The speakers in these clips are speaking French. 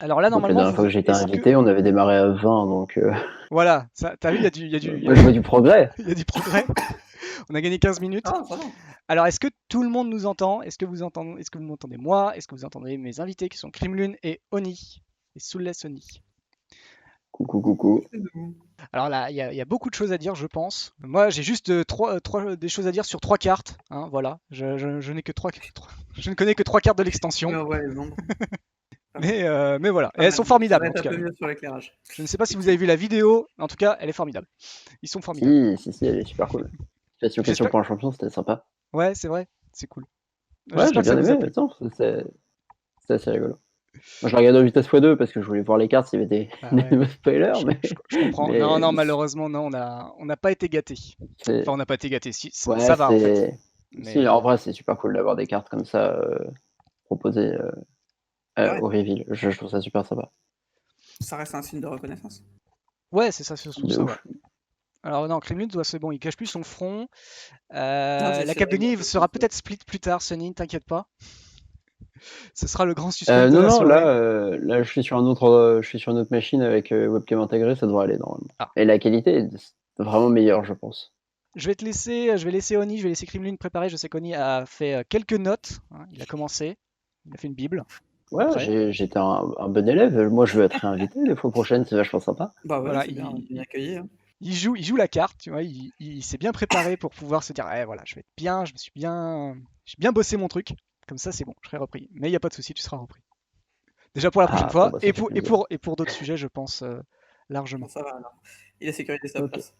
Alors là, Donc la normalement, dernière fois que j'étais est-ce que... invité, on avait démarré à 20, donc Voilà, ça, t'as vu, il y moi je vois du progrès. y a du progrès. On a gagné 15 minutes. Ah, ça va. Alors, est-ce que tout le monde nous entend? Est-ce que vous m'entendez moi? Est-ce que vous entendez mes invités qui sont Krimlun et Oni? Et Soulless Oni. Coucou, coucou. Alors là, il y a beaucoup de choses à dire, je pense. Moi, j'ai juste des choses à dire sur 3 cartes, hein, voilà. Je n'ai que je ne connais que 3 cartes de l'extension. Oui, on va les vendre. Mais voilà, et Pas elles mal. sont Ça formidables va en être tout un cas. peu mieux sur l'éclairage. Je ne sais pas si vous avez vu la vidéo, en tout cas, elle est formidable. Ils sont formidables. Si, elle est super cool. Question J'espère. pour un champion, c'était sympa. Ouais, c'est vrai, c'est cool. Ouais, J'espère j'ai que ça bien vous a aimé, plu. attends, c'était assez rigolo. Moi, je regardais en vitesse x2 parce que je voulais voir les cartes s'il y avait des, Bah des ouais, nouveaux spoilers, je comprends. Non, mais non, malheureusement, non, on n'a pas été gâtés. c'est, Enfin, on n'a pas été gâtés. Si, ouais, ça va en fait. c'est, si, Mais en vrai, c'est super cool d'avoir des cartes comme ça proposées Ouais, au reveal. Je trouve ça super sympa. ça reste un signe de reconnaissance. ouais, c'est ça, c'est surtout De ça, ouais. ouf. Alors non, Kremlin, c'est bon, il cache plus son front. Non, j'ai La essayé de cape de regarder Nive sera plus. peut-être split plus tard, Sunny, t'inquiète pas. Ce sera le grand suspense de Non, la non, soirée. là, je suis sur une autre machine avec webcam intégrée, ça devrait aller normalement. Ah. Et la qualité est vraiment meilleure, je pense. Je vais laisser Oni, je vais laisser Kremlin préparer. Je sais qu'Oni a fait quelques notes, hein. Il a commencé, il a fait une bible, Ouais, prêt. j'étais un bon élève. Moi, je veux être réinvité les fois prochaines, c'est vachement sympa. Bah ouais, Voilà, c'est bien accueilli. Hein. il joue la carte, tu vois, il s'est bien préparé pour pouvoir se dire, eh, voilà, je vais être bien, j'ai bien bossé mon truc. Comme ça, c'est bon, je serai repris. Mais il n'y a pas de souci, tu seras repris. Déjà pour la prochaine Ah, bon, fois, bah, ça fait plaisir. et pour d'autres sujets, je pense Bon, largement. ça va alors. Il a sécurisé sa Ok. place.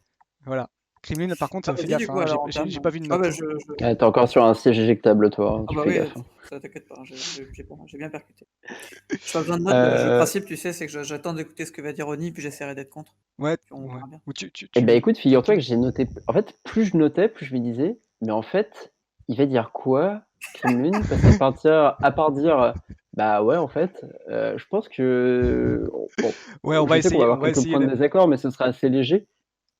Voilà. Kremlin, par Bah contre, fais vas-y, du gaffe, coup, hein, alors on j'ai termine. pas vu de Ah notes, bah hein. Ouais, t'es encore sur un siège éjectable, toi, hein, Ah tu bah fais oui, gaffe. Hein. ça t'inquiète pas, j'ai bien percuté. J'ai pas besoin de notes, le Euh, principe, tu sais, c'est que j'attends d'écouter ce que va dire Oni, puis j'essaierai d'être contre. Ouais, Puis on ouais. verra bien. Ou Eh ben écoute, figure-toi tu- que j'ai noté. En fait, plus je notais, plus je me disais, mais en fait, il va dire quoi, Kremlin? Parce à part dire, bah ouais, en fait, je pense que. Bon, Ouais, je sais qu'on va on avoir va quelques essayer points de de. désaccord, mais ce sera assez léger.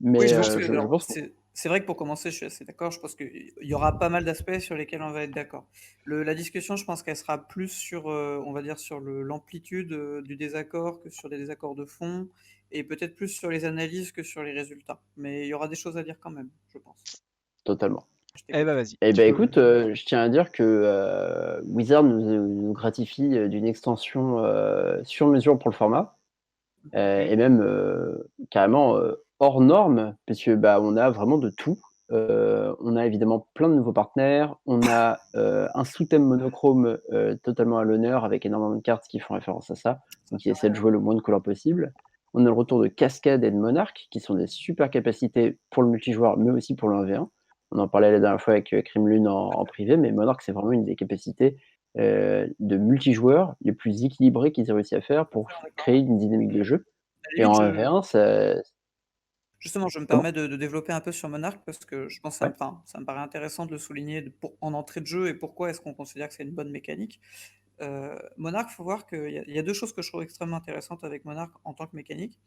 Oui, Mais je pense que je alors, pense. c'est vrai que pour commencer, je suis assez d'accord. Je pense qu'il y aura pas mal d'aspects sur lesquels on va être d'accord. La discussion, je pense qu'elle sera plus sur, on va dire, sur l'amplitude du désaccord que sur les désaccords de fond, et peut-être plus sur les analyses que sur les résultats. Mais il y aura des choses à dire quand même, je pense. Totalement. Je Eh t'écoute. ben vas-y, Eh tu ben peux. écoute, je tiens à dire que Wizard nous gratifie d'une extension sur mesure pour le format. Et même carrément hors norme, puisque bah, on a vraiment de tout. On a évidemment plein de nouveaux partenaires. On a un sous-thème monochrome totalement à l'honneur avec énormément de cartes qui font référence à ça, donc qui essaient de jouer le moins de couleurs possible. On a le retour de Cascade et de Monarch, qui sont des super capacités pour le multijoueur, mais aussi pour le 1v1. On en parlait la dernière fois avec Krimlun en privé, mais Monarch, c'est vraiment une des capacités de multijoueurs les plus équilibrées qu'ils aient réussi à faire pour créer une dynamique de jeu. À la Et limite, en 1v1, ça. justement, je me Comment? permets de développer un peu sur Monarch parce que je pense que Ouais. ça me paraît intéressant de le souligner en entrée de jeu et pourquoi est-ce qu'on considère que c'est une bonne mécanique. Monarch, il faut voir qu'il y a deux choses que je trouve extrêmement intéressantes avec Monarch en tant que mécanique.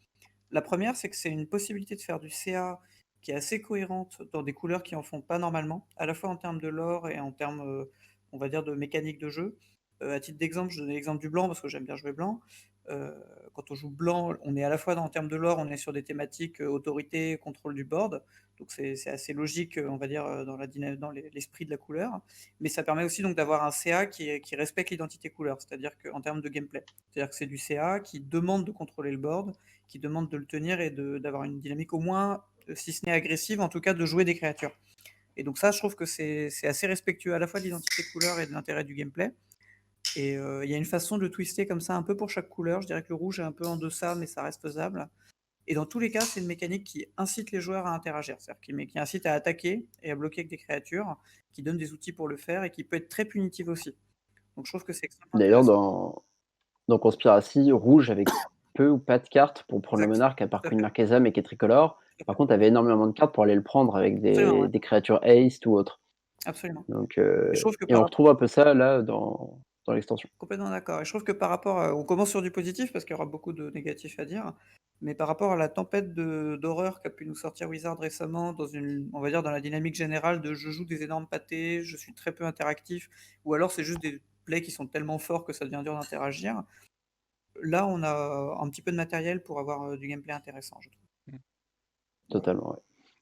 La première, c'est que c'est une possibilité de faire du CA qui est assez cohérente dans des couleurs qui en font pas normalement, à la fois en termes de lore et en termes, on va dire, de mécanique de jeu. À titre d'exemple, je donnais l'exemple du blanc parce que j'aime bien jouer blanc. Euh, Quand on joue blanc, on est à la fois en termes de lore, on est sur des thématiques autorité, contrôle du board, donc c'est assez logique, on va dire, dans l'esprit de la couleur, mais ça permet aussi donc d'avoir un CA qui respecte l'identité couleur, c'est-à-dire qu'en termes de gameplay, c'est-à-dire que c'est du CA qui demande de contrôler le board, qui demande de le tenir et d'avoir une dynamique au moins, si ce n'est agressive, en tout cas de jouer des créatures. Et donc ça, je trouve que c'est assez respectueux à la fois de l'identité couleur et de l'intérêt du gameplay. Et il y a une façon de twister comme ça un peu pour chaque couleur. Je dirais que le rouge est un peu en deçà, mais ça reste faisable. Et dans tous les cas, c'est une mécanique qui incite les joueurs à interagir, c'est-à-dire qui incite à attaquer et à bloquer avec des créatures, qui donne des outils pour le faire et qui peut être très punitive aussi. Donc je trouve que c'est extrêmement D'ailleurs, intéressant. dans Conspiracy, rouge avec peu ou pas de cartes pour prendre le Exact. monarque, à part Tout à Queen fait. Marquesa, mais qui est tricolore. Par contre, tu avais énormément de cartes pour aller le prendre avec Absolument, ouais. des créatures haste ou autres. Absolument. Donc, Et je trouve que et par on rapport retrouve un peu ça là dans l'extension. Complètement d'accord. Et je trouve que par rapport on commence sur du positif parce qu'il y aura beaucoup de négatifs à dire, mais par rapport à la tempête d'horreur qu'a pu nous sortir Wizard récemment on va dire dans la dynamique générale de je joue des énormes pâtés, je suis très peu interactif, ou alors c'est juste des plays qui sont tellement forts que ça devient dur d'interagir. là, on a un petit peu de matériel pour avoir du gameplay intéressant, je trouve. Totalement, ouais.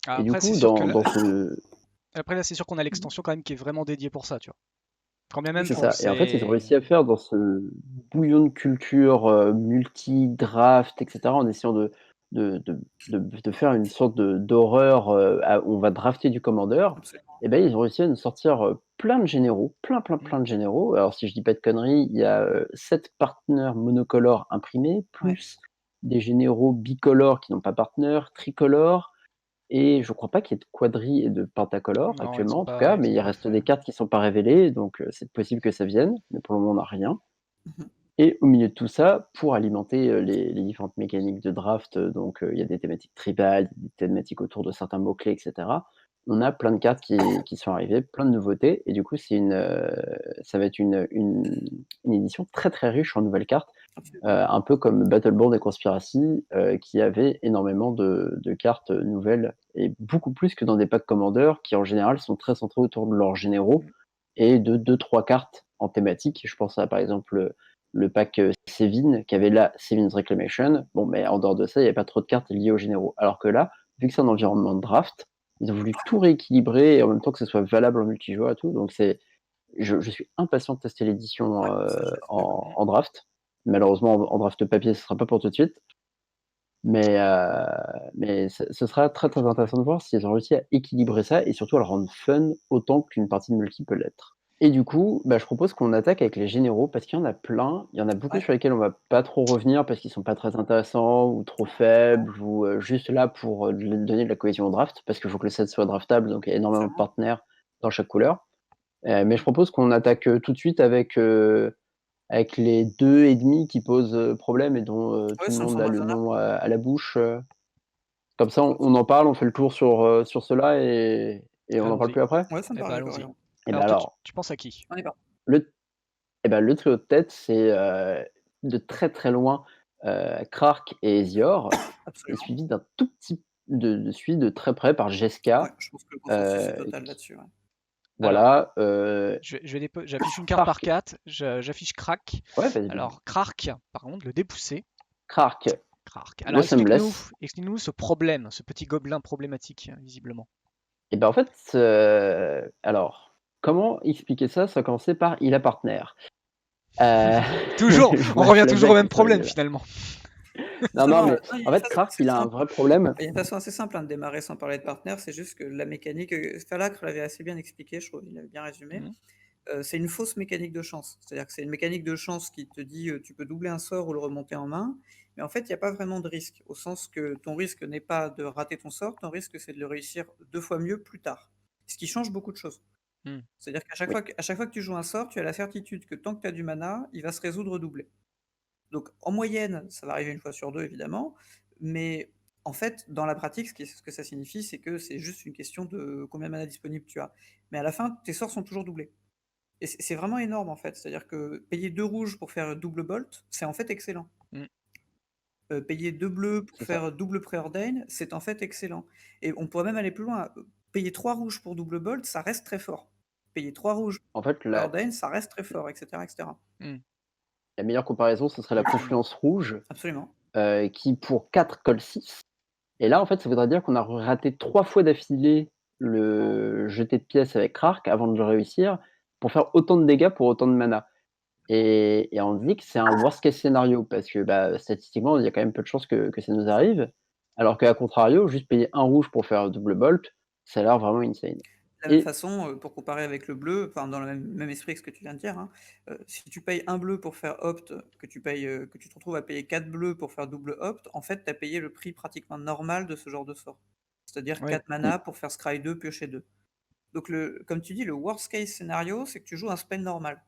Ah, Et du après, c'est coup, sûr que dans ce... après là, c'est sûr qu'on a l'extension quand même qui est vraiment dédiée pour ça, tu vois. Quand bien Oui, même, C'est bon, ça. Et en fait, ils ont réussi c'est à faire dans ce bouillon de culture multi-draft, etc., en essayant de faire une sorte d'horreur où on va drafter du commandeur. absolument. Et ben, ils ont réussi à nous sortir plein de généraux, Mm. plein de généraux. Alors, si je dis pas de conneries, il y a 7 partenaires monocolores imprimés, Ouais. plus des généraux bicolores qui n'ont pas partenaire, tricolores. Et je crois pas qu'il y ait de quadri et de pentacolore Non, actuellement, en tout cas, mais ils il ont pas reste fait. des cartes qui sont pas révélées, donc c'est possible que ça vienne, mais pour le moment, on n'a rien. Mhm. Et au milieu de tout ça, pour alimenter les différentes mécaniques de draft, donc il y a des thématiques tribales, des thématiques autour de certains mots-clés, etc. On a plein de cartes qui sont arrivées, plein de nouveautés, et du coup, ça va être une édition très très riche en nouvelles cartes, Absolument. un peu comme Battleborn et Conspiracy, qui avaient énormément de cartes nouvelles, et beaucoup plus que dans des packs Commander, qui en général sont très centrés autour de leurs généraux, Mm. et de 2-3 cartes en thématique. Je pense à par exemple le pack Sévin, qui avait là Sévin's Reclamation. Bon, mais en dehors de ça, il n'y avait pas trop de cartes liées aux généraux. Alors que là, vu que c'est un environnement de draft, ils ont voulu tout rééquilibrer, et en même temps que ce soit valable en multijoueur et tout. Donc je suis impatient de tester l'édition Ouais, ça, je suis d'accord. en draft. Malheureusement, en draft papier, ce sera pas pour tout de suite. Mais ce sera très très intéressant de voir s'ils ont réussi à équilibrer ça et surtout à le rendre fun autant qu'une partie de multi peut l'être. Et du coup, bah, je propose qu'on attaque avec les généraux parce qu'il y en a plein. Il y en a beaucoup Ouais, sur lesquels on va pas trop revenir parce qu'ils sont pas très intéressants ou trop faibles ou juste là pour donner de la cohésion au draft parce qu'il faut que le set soit draftable, donc il y a énormément de absolument. partenaires dans chaque couleur. Mais je propose qu'on attaque tout de suite avec les 2 ennemis qui posent problème et dont Ouais, tout le sans monde a le Mercenaires. nom à la bouche. Comme ça, Comme ça. on en parle, on fait le tour sur cela et on n'en parle Allons-y. plus après. Ouais, ça me Eh ben, paraît allons-y. cohérent. Et ben Alors, toi, alors, tu penses à qui? On y va. le, eh ben, le trio de tête, c'est de très très loin Krark et Ezior, et Absolument. suivi d'un tout petit suivi de très près par Jeska. Ouais, je pense que le consensus est total Qui, là-dessus. Ouais. Alors, voilà. j'affiche une carte par Krark. 4, j'affiche Crack. Ouais, vas-y, vas-y. Alors, Krark, par contre, le dépoussé. Krark, Krark. Alors, Wassumless. explique-nous ce problème, ce petit gobelin problématique, visiblement. Et ben en fait, alors, comment expliquer ça? Ça a commencé par il a partenaire. Euh, Toujours, je on vois revient toujours au Flavia même qui se problème, réveille là. finalement. Non, non, mais Non, il y a en une fait, façon Krark, assez il a un simple. vrai problème. Il y a une façon assez simple de démarrer sans parler de partenaire, c'est juste que la mécanique, Falacre l'avait assez bien expliqué, je trouve, il avait bien résumé. Mhm. C'est une fausse mécanique de chance. C'est-à-dire que c'est une mécanique de chance qui te dit tu peux doubler un sort ou le remonter en main, mais en fait, il n'y a pas vraiment de risque, au sens que ton risque n'est pas de rater ton sort, ton risque c'est de le réussir 2 fois mieux plus tard. Ce qui change beaucoup de choses. Hmm. C'est-à-dire qu'à chaque Oui. chaque fois que tu joues un sort, tu as la certitude que tant que tu as du mana, il va se résoudre doublé. Donc en moyenne, ça va arriver 1 fois sur 2 évidemment, mais en fait, dans la pratique, ce que ça signifie, c'est que c'est juste une question de combien de mana disponible tu as. Mais à la fin, tes sorts sont toujours doublés. Et c'est vraiment énorme en fait. C'est-à-dire que payer 2 rouges pour faire double bolt, c'est en fait excellent. Hmm. Payer 2 bleus pour C'est ça. faire double préordain, c'est en fait excellent. Et on pourrait même aller plus loin. Payer 3 rouges pour double bolt, ça reste très fort. Payer 3 rouges En fait, pour préordain, ça reste très fort, etc. etc. Hmm. la meilleure comparaison, ce serait la Absolument. confluence rouge, Absolument. qui pour 4 colle 6. Et là, en fait, ça voudrait dire qu'on a raté 3 fois d'affilée le jeté de pièces avec Krark avant de le réussir, pour faire autant de dégâts pour autant de mana. Et on dit que c'est un worst case scénario, parce que bah, statistiquement, il y a quand même peu de chances que ça nous arrive. Alors qu'à contrario, juste payer un rouge pour faire double bolt, ça a l'air vraiment insane. De la même Et façon, pour comparer avec le bleu, enfin dans le même esprit que ce que tu viens de dire, hein, si tu payes un bleu pour faire opt, que tu te retrouves à payer 4 bleus pour faire double opt, en fait, tu as payé le prix pratiquement normal de ce genre de sort. C'est-à-dire Oui. 4 mana pour faire scry 2, piocher 2. Donc comme tu dis, le worst case scénario, c'est que tu joues un spell normal.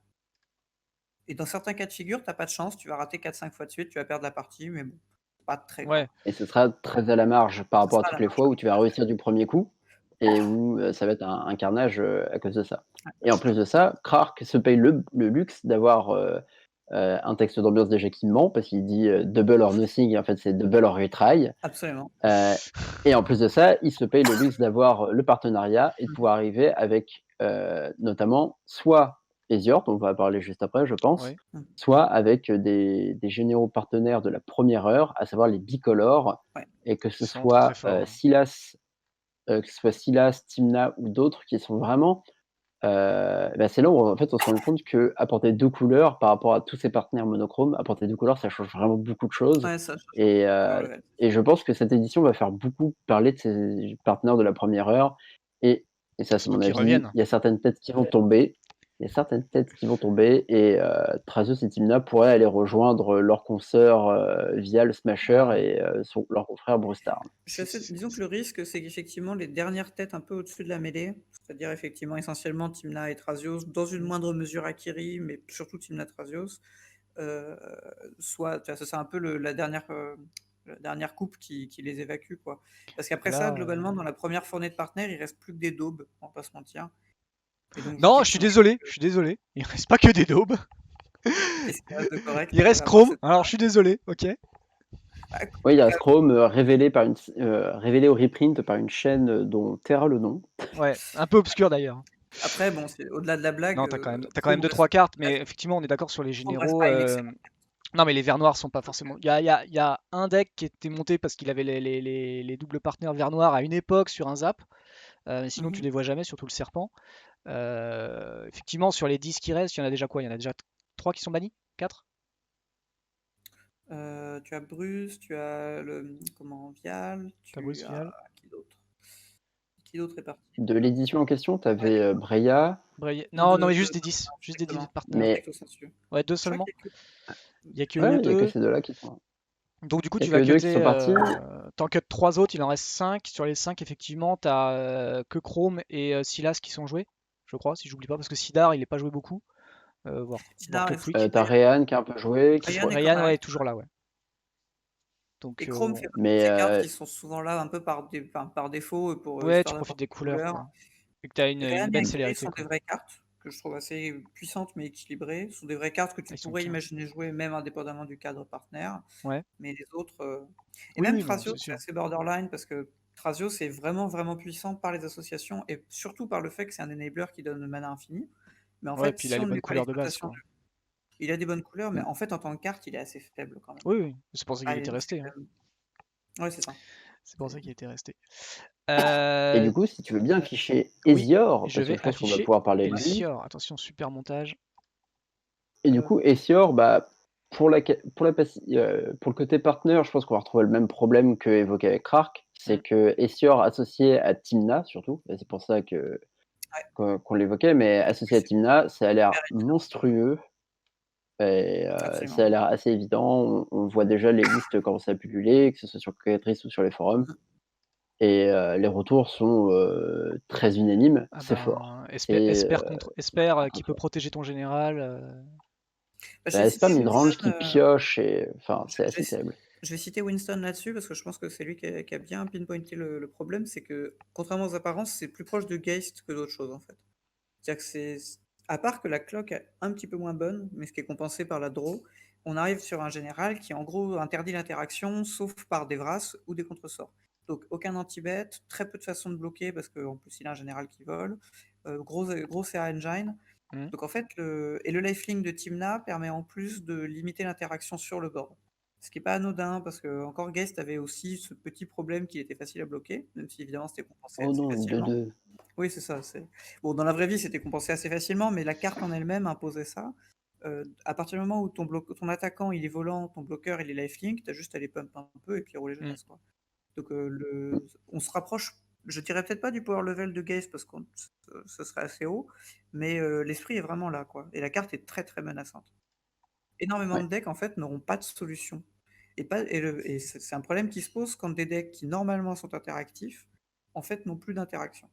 Et dans certains cas de figure, tu pas de chance, tu vas rater 4-5 fois de suite, tu vas perdre la partie, mais bon, c'est pas très grave. Ouais. Et ce sera très à la marge par Ça rapport à sera à toutes la les marge, fois ouais, où tu vas tout à fait. réussir du premier coup et où ça va être un carnage à cause de ça. Ouais. Et en plus de ça, Krark se paye le luxe d'avoir un texte d'ambiance déjà qui ment parce qu'il dit double or nothing et en fait c'est double or retry. Absolument. Et en plus de ça, il se paye le luxe d'avoir le partenariat et de Mhm. pouvoir arriver avec notamment soit Ezio, dont on va parler juste après, je pense, Ouais. soit avec des généraux partenaires de la première heure, à savoir les bicolores, Ouais. et que Qui ce sont très très soit forts. hein. Silas, Tymna ou d'autres qui sont vraiment. C'est là où en fait on se rend compte que apporter 2 couleurs par rapport à tous ces partenaires monochromes, apporter 2 couleurs, ça change vraiment beaucoup de choses. Ouais, ça change Et, beaucoup le euh, level. et je pense que cette édition va faire beaucoup parler de ces partenaires de la première heure. Et, et ça, c'est Surtout mon qu'ils avis, reviennent. il y a certaines têtes qui vont tomber. Il y a certaines têtes qui vont tomber et Trazios et Tymna pourraient aller rejoindre leurs consoeurs via le Smasher Voilà. et leur confrère Brustar. Disons que le risque, c'est qu'effectivement, les dernières têtes un peu au-dessus de la mêlée, c'est-à-dire effectivement essentiellement Tymna et Trazios, dans une moindre mesure Akiri, mais surtout Tymna Trazios, c'est un peu la dernière coupe qui les évacue, quoi. Parce qu'après ça, Là, globalement, dans la première fournée de partenaires, il reste plus que des daubes, on va pas se mentir. Et donc, Non, je suis désolé. Il reste pas que des daubes. Qu'est-ce qu'il reste de correct Il reste à part Chrome. cette- Alors, je suis désolé. Ok. Ah, Oui, il y a Chrome révélé au reprint par une chaîne dont taira le nom. Ouais. Un peu obscur d'ailleurs. Après, bon, au-delà de la blague, Non, t'as quand même Chrome deux reste, trois cartes, mais effectivement, on est d'accord sur les Chrome reste généraux. pas une excellente. Non, mais les verts noirs sont pas forcément. Il y a un deck qui était monté parce qu'il avait les doubles partenaires verts noirs à une époque sur un zap. Mais sinon, tu Mhm. les vois jamais, surtout le serpent. Effectivement, sur les 10 qui restent, il y en a déjà quoi? Il y en a déjà 3 qui sont bannis? 4? Tu as Bruce, tu as Vial, T'as Bruce tu Vial. as qui d'autre? Qui d'autre est parti? De l'édition en question, tu avais Breya, Non, Non, non, mais de juste des 10. Juste des 10 exactement. partenaires. mais Stricto sensu. Ouais, 2 Je crois seulement. qu'il y a que Il y a que ouais, eux il y a que deux. ces deux-là qui sont. Donc du coup, Il y a tu que vas eux deux qui cutter. sont partis. T'en cut 3 autres, il en reste 5. Sur les 5, effectivement, t'as que Chrome et Silas qui sont joués, je crois, si j'oublie pas, parce que Sidar, il est pas joué beaucoup, voire Sidar et peut-être Quick. T'as Rayhan qui a un peu joué, qui Ryan pourrait. est Ryan, ouais, est correct. toujours là, ouais. Donc, Et Chrome fait partie de Mais ces cartes qui sont souvent là un peu par défaut pour ouais, tu histoire profites d'avoir des des couleurs, couleurs. quoi. Et que t'as Et une Ryan et belle Akiri célérité, sont des quoi. vraies cartes que je trouve assez puissantes mais équilibrées. Ce sont des vraies cartes que Ah, tu ils sont pourrais bien. imaginer jouer même indépendamment du cadre partenaire. Ouais. Mais les autres. Et Oui, même oui, non, Thrasios, c'est c'est sûr. assez borderline parce que Thrasios est vraiment, vraiment puissant par les associations et surtout par le fait que c'est un enabler qui donne le mana infini. Mais en Ouais, fait, puis il a si les on ne bonnes met pas couleurs de base, l'exploitation quoi. il a des bonnes couleurs, mais en fait, en tant que carte, il est assez faible quand même. Oui, oui. C'est pour ça qu'il Ah, était c'est resté. quand Hein. même- Ouais, c'est ça. C'est pour ça qu'il était resté. Et Euh, du coup, si tu veux bien afficher oui, Ezio, je parce que vais je pense qu'on va afficher pouvoir parler de lui. Elsior. Attention, super montage. Et du coup, Ezio, pour le côté partenaire, je pense qu'on va retrouver le même problème que évoqué avec Krark. C'est que Ezio associé à Tymna, surtout, et c'est pour ça qu'on l'évoquait, mais associé à Tymna, ça a l'air monstrueux. Et Absolument. ça a l'air assez évident. On voit déjà les listes commencer à pulluler, que ce soit sur Cocatrice ou sur les forums. Et les retours sont très unanimes. Ah C'est fort. ben, C'est espère très qui peut fort. protéger ton général. Je vais C'est pas citer midrange qui Winston, pioche, et enfin, je, c'est je vais, assez terrible. je vais citer Winston là-dessus parce que je pense que c'est lui qui a bien pinpointé le problème, c'est que contrairement aux apparences, c'est plus proche de Geist que d'autres choses en fait. C'est-à-dire que à part que la cloque est un petit peu moins bonne, mais ce qui est compensé par la draw, on arrive sur un général qui en gros interdit l'interaction sauf par des Vras ou des contresorts. Donc aucun anti-bet, très peu de façons de bloquer parce qu'en plus il a un général qui vole, gros CA Engine. Hmm. Donc en fait, le lifelink de Tymna permet en plus de limiter l'interaction sur le board. Ce qui n'est pas anodin parce que encore Geist avait aussi ce petit problème qui était facile à bloquer, même si évidemment c'était compensé Oh assez non, une facilement. 2-2. Oui, c'est ça. Bon, dans la vraie vie, c'était compensé assez facilement, mais la carte en elle-même imposait ça. À partir du moment où ton attaquant il est volant, ton bloqueur il est lifelink, tu as juste à les pump un peu et puis rouler jeunesse, quoi. Donc on se rapproche, je dirais peut-être pas du power level de Geist parce que ce serait assez haut, mais l'esprit est vraiment là, quoi. Et la carte est très très menaçante. Énormément de Ouais. decks en fait n'auront pas de solution. Et c'est un problème qui se pose quand des decks qui normalement sont interactifs, en fait n'ont plus d'interaction.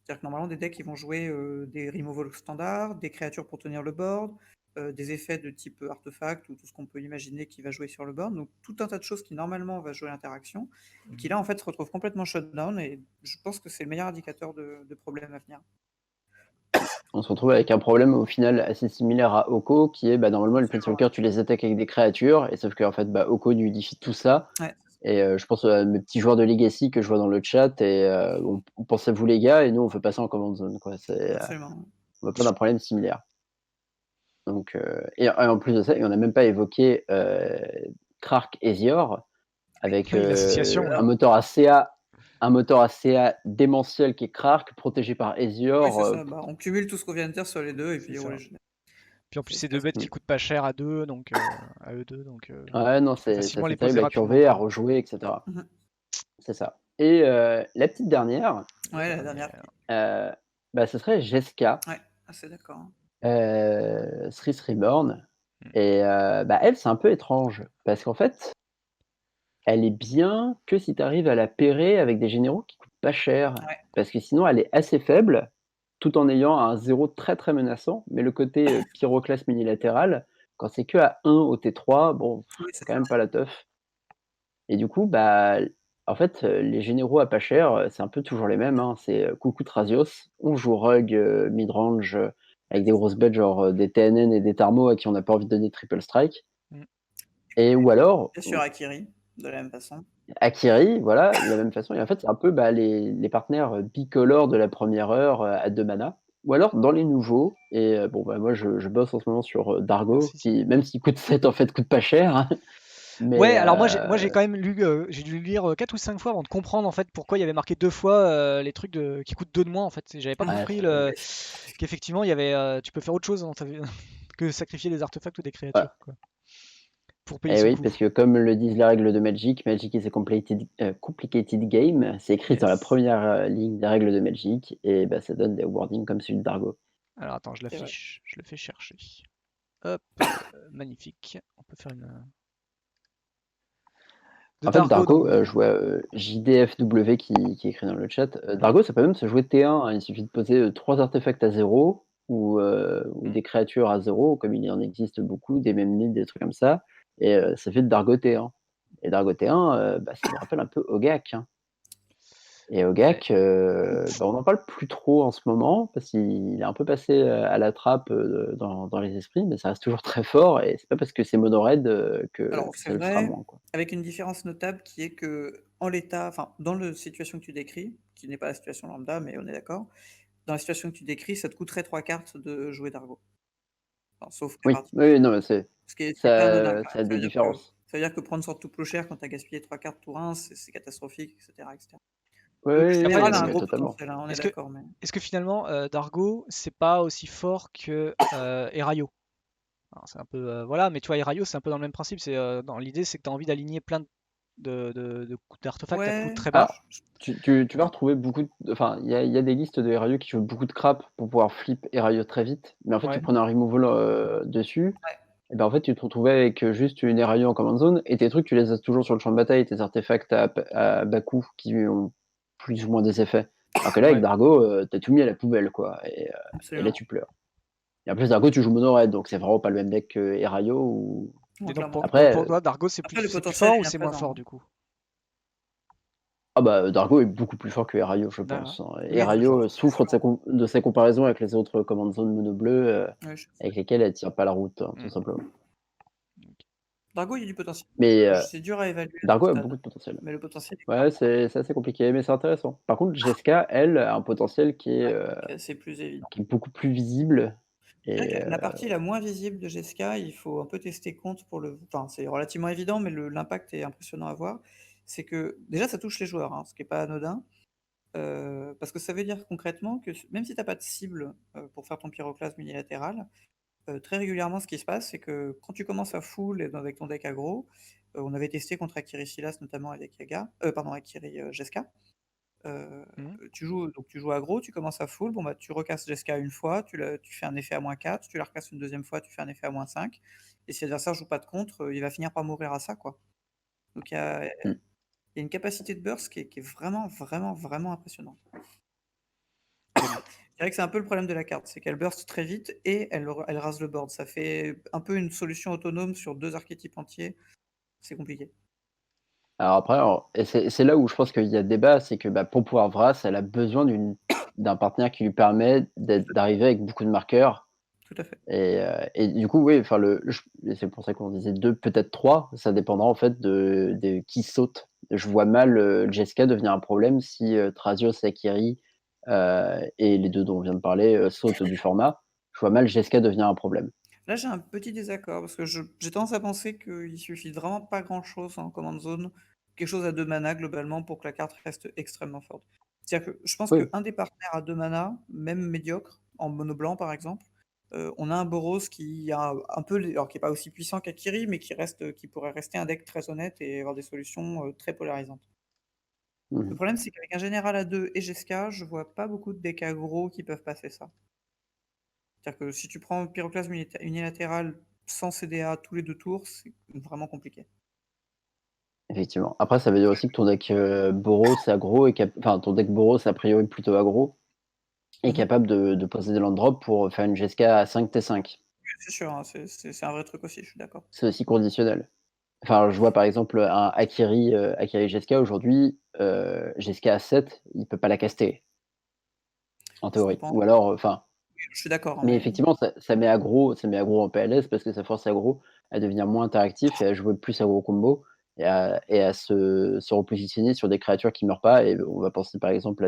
C'est-à-dire que normalement, des decks ils vont jouer des removal standards, des créatures pour tenir le board, des effets de type artefact ou tout ce qu'on peut imaginer qui va jouer sur le board. Donc tout un tas de choses qui normalement va jouer l'interaction, qui là en fait se retrouvent complètement shutdown et je pense que c'est le meilleur indicateur de problèmes à venir. On se retrouve avec un problème au final assez similaire à Oko, qui est normalement les Planeswalkers, tu les attaques avec des créatures, et sauf qu'en fait Oko nulifie tout ça. Ouais. Et je pense à mes petits joueurs de Legacy que je vois dans le chat, et on pense à vous les gars, et nous on fait passer en command zone, quoi. Absolument. On va pas d'un problème similaire. Donc, et en plus de ça, et on n'a même pas évoqué Krark Ezior avec Oui, l'association, un ouais. moteur à CA démentiel qui est Krark, protégé par Oui, Ezior. c'est ça. Bah, on cumule tout ce qu'on vient de dire sur les deux et C'est puis on ça. les génère. Puis en plus, C'est c'est c'est deux assez bêtes qui cool. coûtent pas cher à deux, donc à eux deux, donc Ouais, non, tu peux c'est facilement assez les poser terrible à rapidement, curver, à quoi. rejouer, etc. Mhm. C'est ça. Et la petite dernière, Ouais, la Dernier. dernière. bah, ce serait Jeska, Ouais, assez d'accord. Hein. Sris Reborn. Mm. Et bah, elle, c'est un peu étrange, parce qu'en fait, elle est bien que si tu arrives à la pairer avec des généraux qui coûtent pas cher. Ouais. Parce que sinon, elle est assez faible, tout en ayant un 0 très très menaçant. Mais le côté pyroclasse minilatéral, quand c'est que à 1 au T3, bon, Oui, c'est c'est quand ça. même pas la teuf. Et du coup, bah, en fait, les généraux à pas cher, c'est un peu toujours les mêmes. Hein. C'est coucou Trazios, on joue Rogue, midrange, avec des grosses bêtes genre des TNN et des Tarmo à qui on n'a pas envie de donner triple strike. Mm. Et ou alors, Bien sûr, Akiri, de la même façon. Akiri, voilà, de la même façon. Et en fait, c'est un peu bah, les partenaires bicolores de la première heure à 2 mana. Ou alors dans les nouveaux, et bon, bah, moi je bosse en ce moment sur Dargo, Merci. qui, même s'il coûte 7, en fait, coûte pas cher. Hein. Ouais, Mais alors moi j'ai quand même lu, j'ai dû le lire 4 ou 5 fois avant de comprendre en fait pourquoi il y avait marqué deux fois les trucs qui coûtent 2 de moins en fait. J'avais pas ouais, compris c'est- qu'effectivement il y avait, tu peux faire autre chose dans ta vie que sacrifier des artefacts ou des ouais. créatures, quoi, pour payer Eh son oui, coup. parce que comme le disent les règles de Magic, Magic is a complicated game. C'est écrit sur la Yes. première ligne des règles de Magic, et bah, ça donne des wordings comme celui de Dargo. Alors attends, je C'est vrai. l'affiche, je le fais chercher. Hop, magnifique. On peut faire une de En fait, Dargo Dargo, donc. je vois JDFW qui écrit dans le chat. Dargo, ça peut même se jouer T1. Hein. Il suffit de poser 3 artefacts à 0 ou Mm. des créatures à 0, comme il en existe beaucoup, des Memnids, des trucs comme ça. Et ça fait de Dargo T1. Et Dargo T1, bah, ça me rappelle un peu Ogak. Hein. Et Ouais. Ogak, bah, on n'en parle plus trop en ce moment, parce qu'il est un peu passé à la trappe dans les esprits, mais ça reste toujours très fort. Et c'est pas parce que c'est mono-red Alors, que c'est ça le sera vrai, moins. Quoi. avec une différence notable qui est que, en l'état, enfin, dans la situation que tu décris, qui n'est pas la situation lambda, mais on est d'accord, dans la situation que tu décris, ça te coûterait 3 cartes de jouer Dargo. Enfin, sauf Oui, répartie. oui, non, mais c'est. Ce qui est pas anodin quand Ça même. a des différences. Ça veut dire que prendre sort tout clochère quand tu as gaspillé 3 cartes tour 1, c'est catastrophique, etc., etc. Oui, Le oui, oui, Après, général non, a un mais gros totalement. potentiel, hein, on est est-ce que d'accord, mais. est-ce que finalement Dargo c'est pas aussi fort que Erayo? Alors, c'est un peu voilà, mais tu vois Erayo c'est un peu dans le même principe. C'est dans l'idée c'est que tu as envie d'aligner plein d'artefacts à coût Ouais, très bas. Alors, tu vas retrouver beaucoup. Enfin, il y a des listes de Erayo qui jouent beaucoup de crap pour pouvoir flip Erayo très vite. Mais en fait, tu Ouais. prenais un removal dessus. ouais, Et ben en fait, tu te retrouvais avec juste une Erayo en command zone. Et tes trucs, tu les as toujours sur le champ de bataille. Tes artefacts à bas coût qui ont plus ou moins des effets. Alors que là, avec Ouais. Dargo, t'as tout mis à la poubelle, quoi. Et là, absolument. tu pleures. Et en plus, Dargo, tu joues mono red. Donc c'est vraiment pas le même deck que Erayo. Ou... Et Non, donc clairement. pour Après. toi Dargo c'est Après, le plus potentiel fort est ou bien c'est moins présent. fort Hein. du coup? Ah bah Dargo est beaucoup plus fort que Erayo, je D'accord. pense. Hein. Oui, très fort. Erayo souffre de sa comparaison avec les autres commandes zone mono bleu Ouais, je sais. avec lesquelles elle tient pas la route, hein, tout Hmm. simplement. Dargo, il y a du potentiel. Mais C'est dur à évaluer à ce Dargo a beaucoup stade, de potentiel. mais le potentiel est Ouais, clairement là. c'est assez compliqué, mais c'est intéressant. Par contre, Jeska, elle, a un potentiel C'est plus évident. qui est beaucoup plus visible. Je dirais Et que la partie la moins visible de GSK, il faut un peu tester compte pour le. Enfin, c'est relativement évident, mais l'impact est impressionnant à voir. C'est que déjà, ça touche les joueurs, hein, ce qui n'est pas anodin. Parce que ça veut dire concrètement que même si tu n'as pas de cible pour faire ton pyroclasme unilatéral, très régulièrement, ce qui se passe, c'est que quand tu commences à full et avec ton deck aggro, on avait testé contre Akiri Silas notamment avec Akiri Jeska. Hmm. Tu joues aggro, tu commences à full, bon bah tu recasses Jeska une fois, tu fais un effet à -4, tu la recasses une deuxième fois, tu fais un effet à -5, et si l'adversaire joue pas de contre, il va finir par mourir à ça, quoi. Donc hmm. il y a une capacité de burst qui est vraiment, vraiment, vraiment impressionnante. Ok. Je dirais que c'est un peu le problème de la carte, c'est qu'elle burst très vite et elle rase le board. Ça fait un peu une solution autonome sur 2 archétypes entiers. C'est compliqué. Alors après, et c'est là où je pense qu'il y a débat, c'est que bah, pour pouvoir Vras, elle a besoin d'un partenaire qui lui permet d'arriver avec beaucoup de marqueurs. Tout à fait. Et du coup, oui, enfin, c'est pour ça qu'on disait 2, peut-être 3. Ça dépendra en fait de qui saute. Je vois mal Jessica devenir un problème si Trazios, Akiri et les deux dont on vient de parler sautent du format. Je vois mal Jessica devenir un problème. Là, j'ai un petit désaccord parce que j'ai tendance à penser qu'il suffit vraiment pas grand-chose en command zone, quelque chose à 2 mana globalement pour que la carte reste extrêmement forte. C'est-à-dire que je pense Oui, qu'un des partenaires à 2 mana, même médiocre, en mono blanc par exemple, on a un Boros qui a un peu les alors qui est pas aussi puissant qu'Akiri, mais qui pourrait rester un deck très honnête et avoir des solutions, très polarisantes. Le mhm. problème, c'est qu'avec un général à 2 et Jeska, je vois pas beaucoup de decks aggro qui peuvent passer ça. C'est-à-dire que si tu prends Pyroclasme unilatéral sans CDA tous les 2 tours, c'est vraiment compliqué. Effectivement. Après, ça veut dire aussi que ton deck Boros aggro enfin ton deck Boros a priori plutôt aggro est Mmh. capable de poser des land drops pour faire une GSK à 5T5. C'est sûr, hein, c'est un vrai truc aussi, je suis d'accord. C'est aussi conditionnel. Enfin, je vois par exemple un Akiri GSK aujourd'hui, GSK à 7, il peut pas la caster, en Ça théorie. dépend. Ou alors, enfin, Je suis d'accord, hein, mais mais effectivement, ça met aggro en PLS parce que ça force aggro à devenir moins interactif et à jouer plus aggro combo et à se repositionner sur des créatures qui meurent pas. Et on va penser par exemple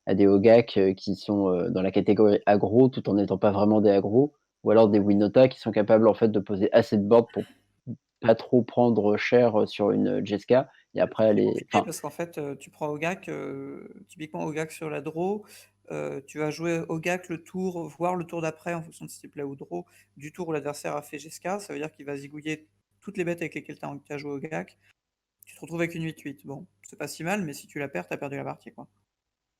à des Ogak qui sont dans la catégorie aggro tout en n'étant pas vraiment des aggro, ou alors des Winota qui sont capables en fait de poser assez de board pour pas trop prendre cher sur une Jeska et après c'est aller. compliqué Enfin, parce qu'en fait, tu prends Ogak, typiquement Ogak sur la draw, tu vas jouer Ogak le tour, voire le tour d'après en fonction de si tu play ou draw, du tour où l'adversaire a fait Jeska, ça veut dire qu'il va zigouiller toutes les bêtes avec lesquelles tu as joué Ogak. Tu te retrouves avec une 8-8. Bon, c'est pas si mal, mais si tu la perds, tu as perdu la partie, quoi.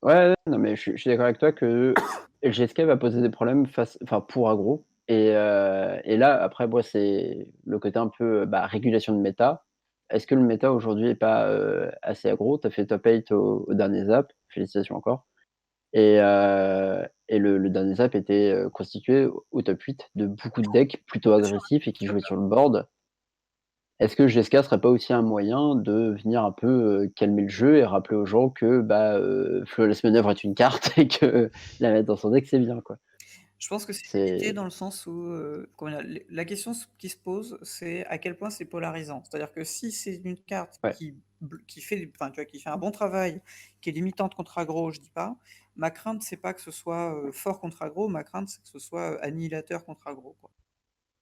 ouais, ouais, non, mais je suis d'accord avec toi que LGSK va poser des problèmes enfin, pour aggro. Et là, après, moi, c'est le côté un peu bah, régulation de méta. Est-ce que le méta aujourd'hui est pas assez aggro? Tu as fait top 8 au dernier zap, félicitations encore. Et le dernier zap était constitué au top 8 de beaucoup de decks plutôt Bien sûr, agressifs et qui jouaient sur le board. Est-ce que GSK serait pas aussi un moyen de venir un peu calmer le jeu et rappeler aux gens que bah, Flawless Maneuver est une carte et que la mettre dans son deck, c'est bien, quoi? je pense que c'est limité C'est dans le sens où, comment dire? La question qui se pose, c'est à quel point c'est polarisant. C'est-à-dire que si c'est une carte ouais. qui fait, enfin, tu vois, qui fait un bon travail, qui est limitante contre aggro, je dis pas. Ma crainte, c'est pas que ce soit fort contre aggro, ma crainte, c'est que ce soit annihilateur contre aggro, quoi.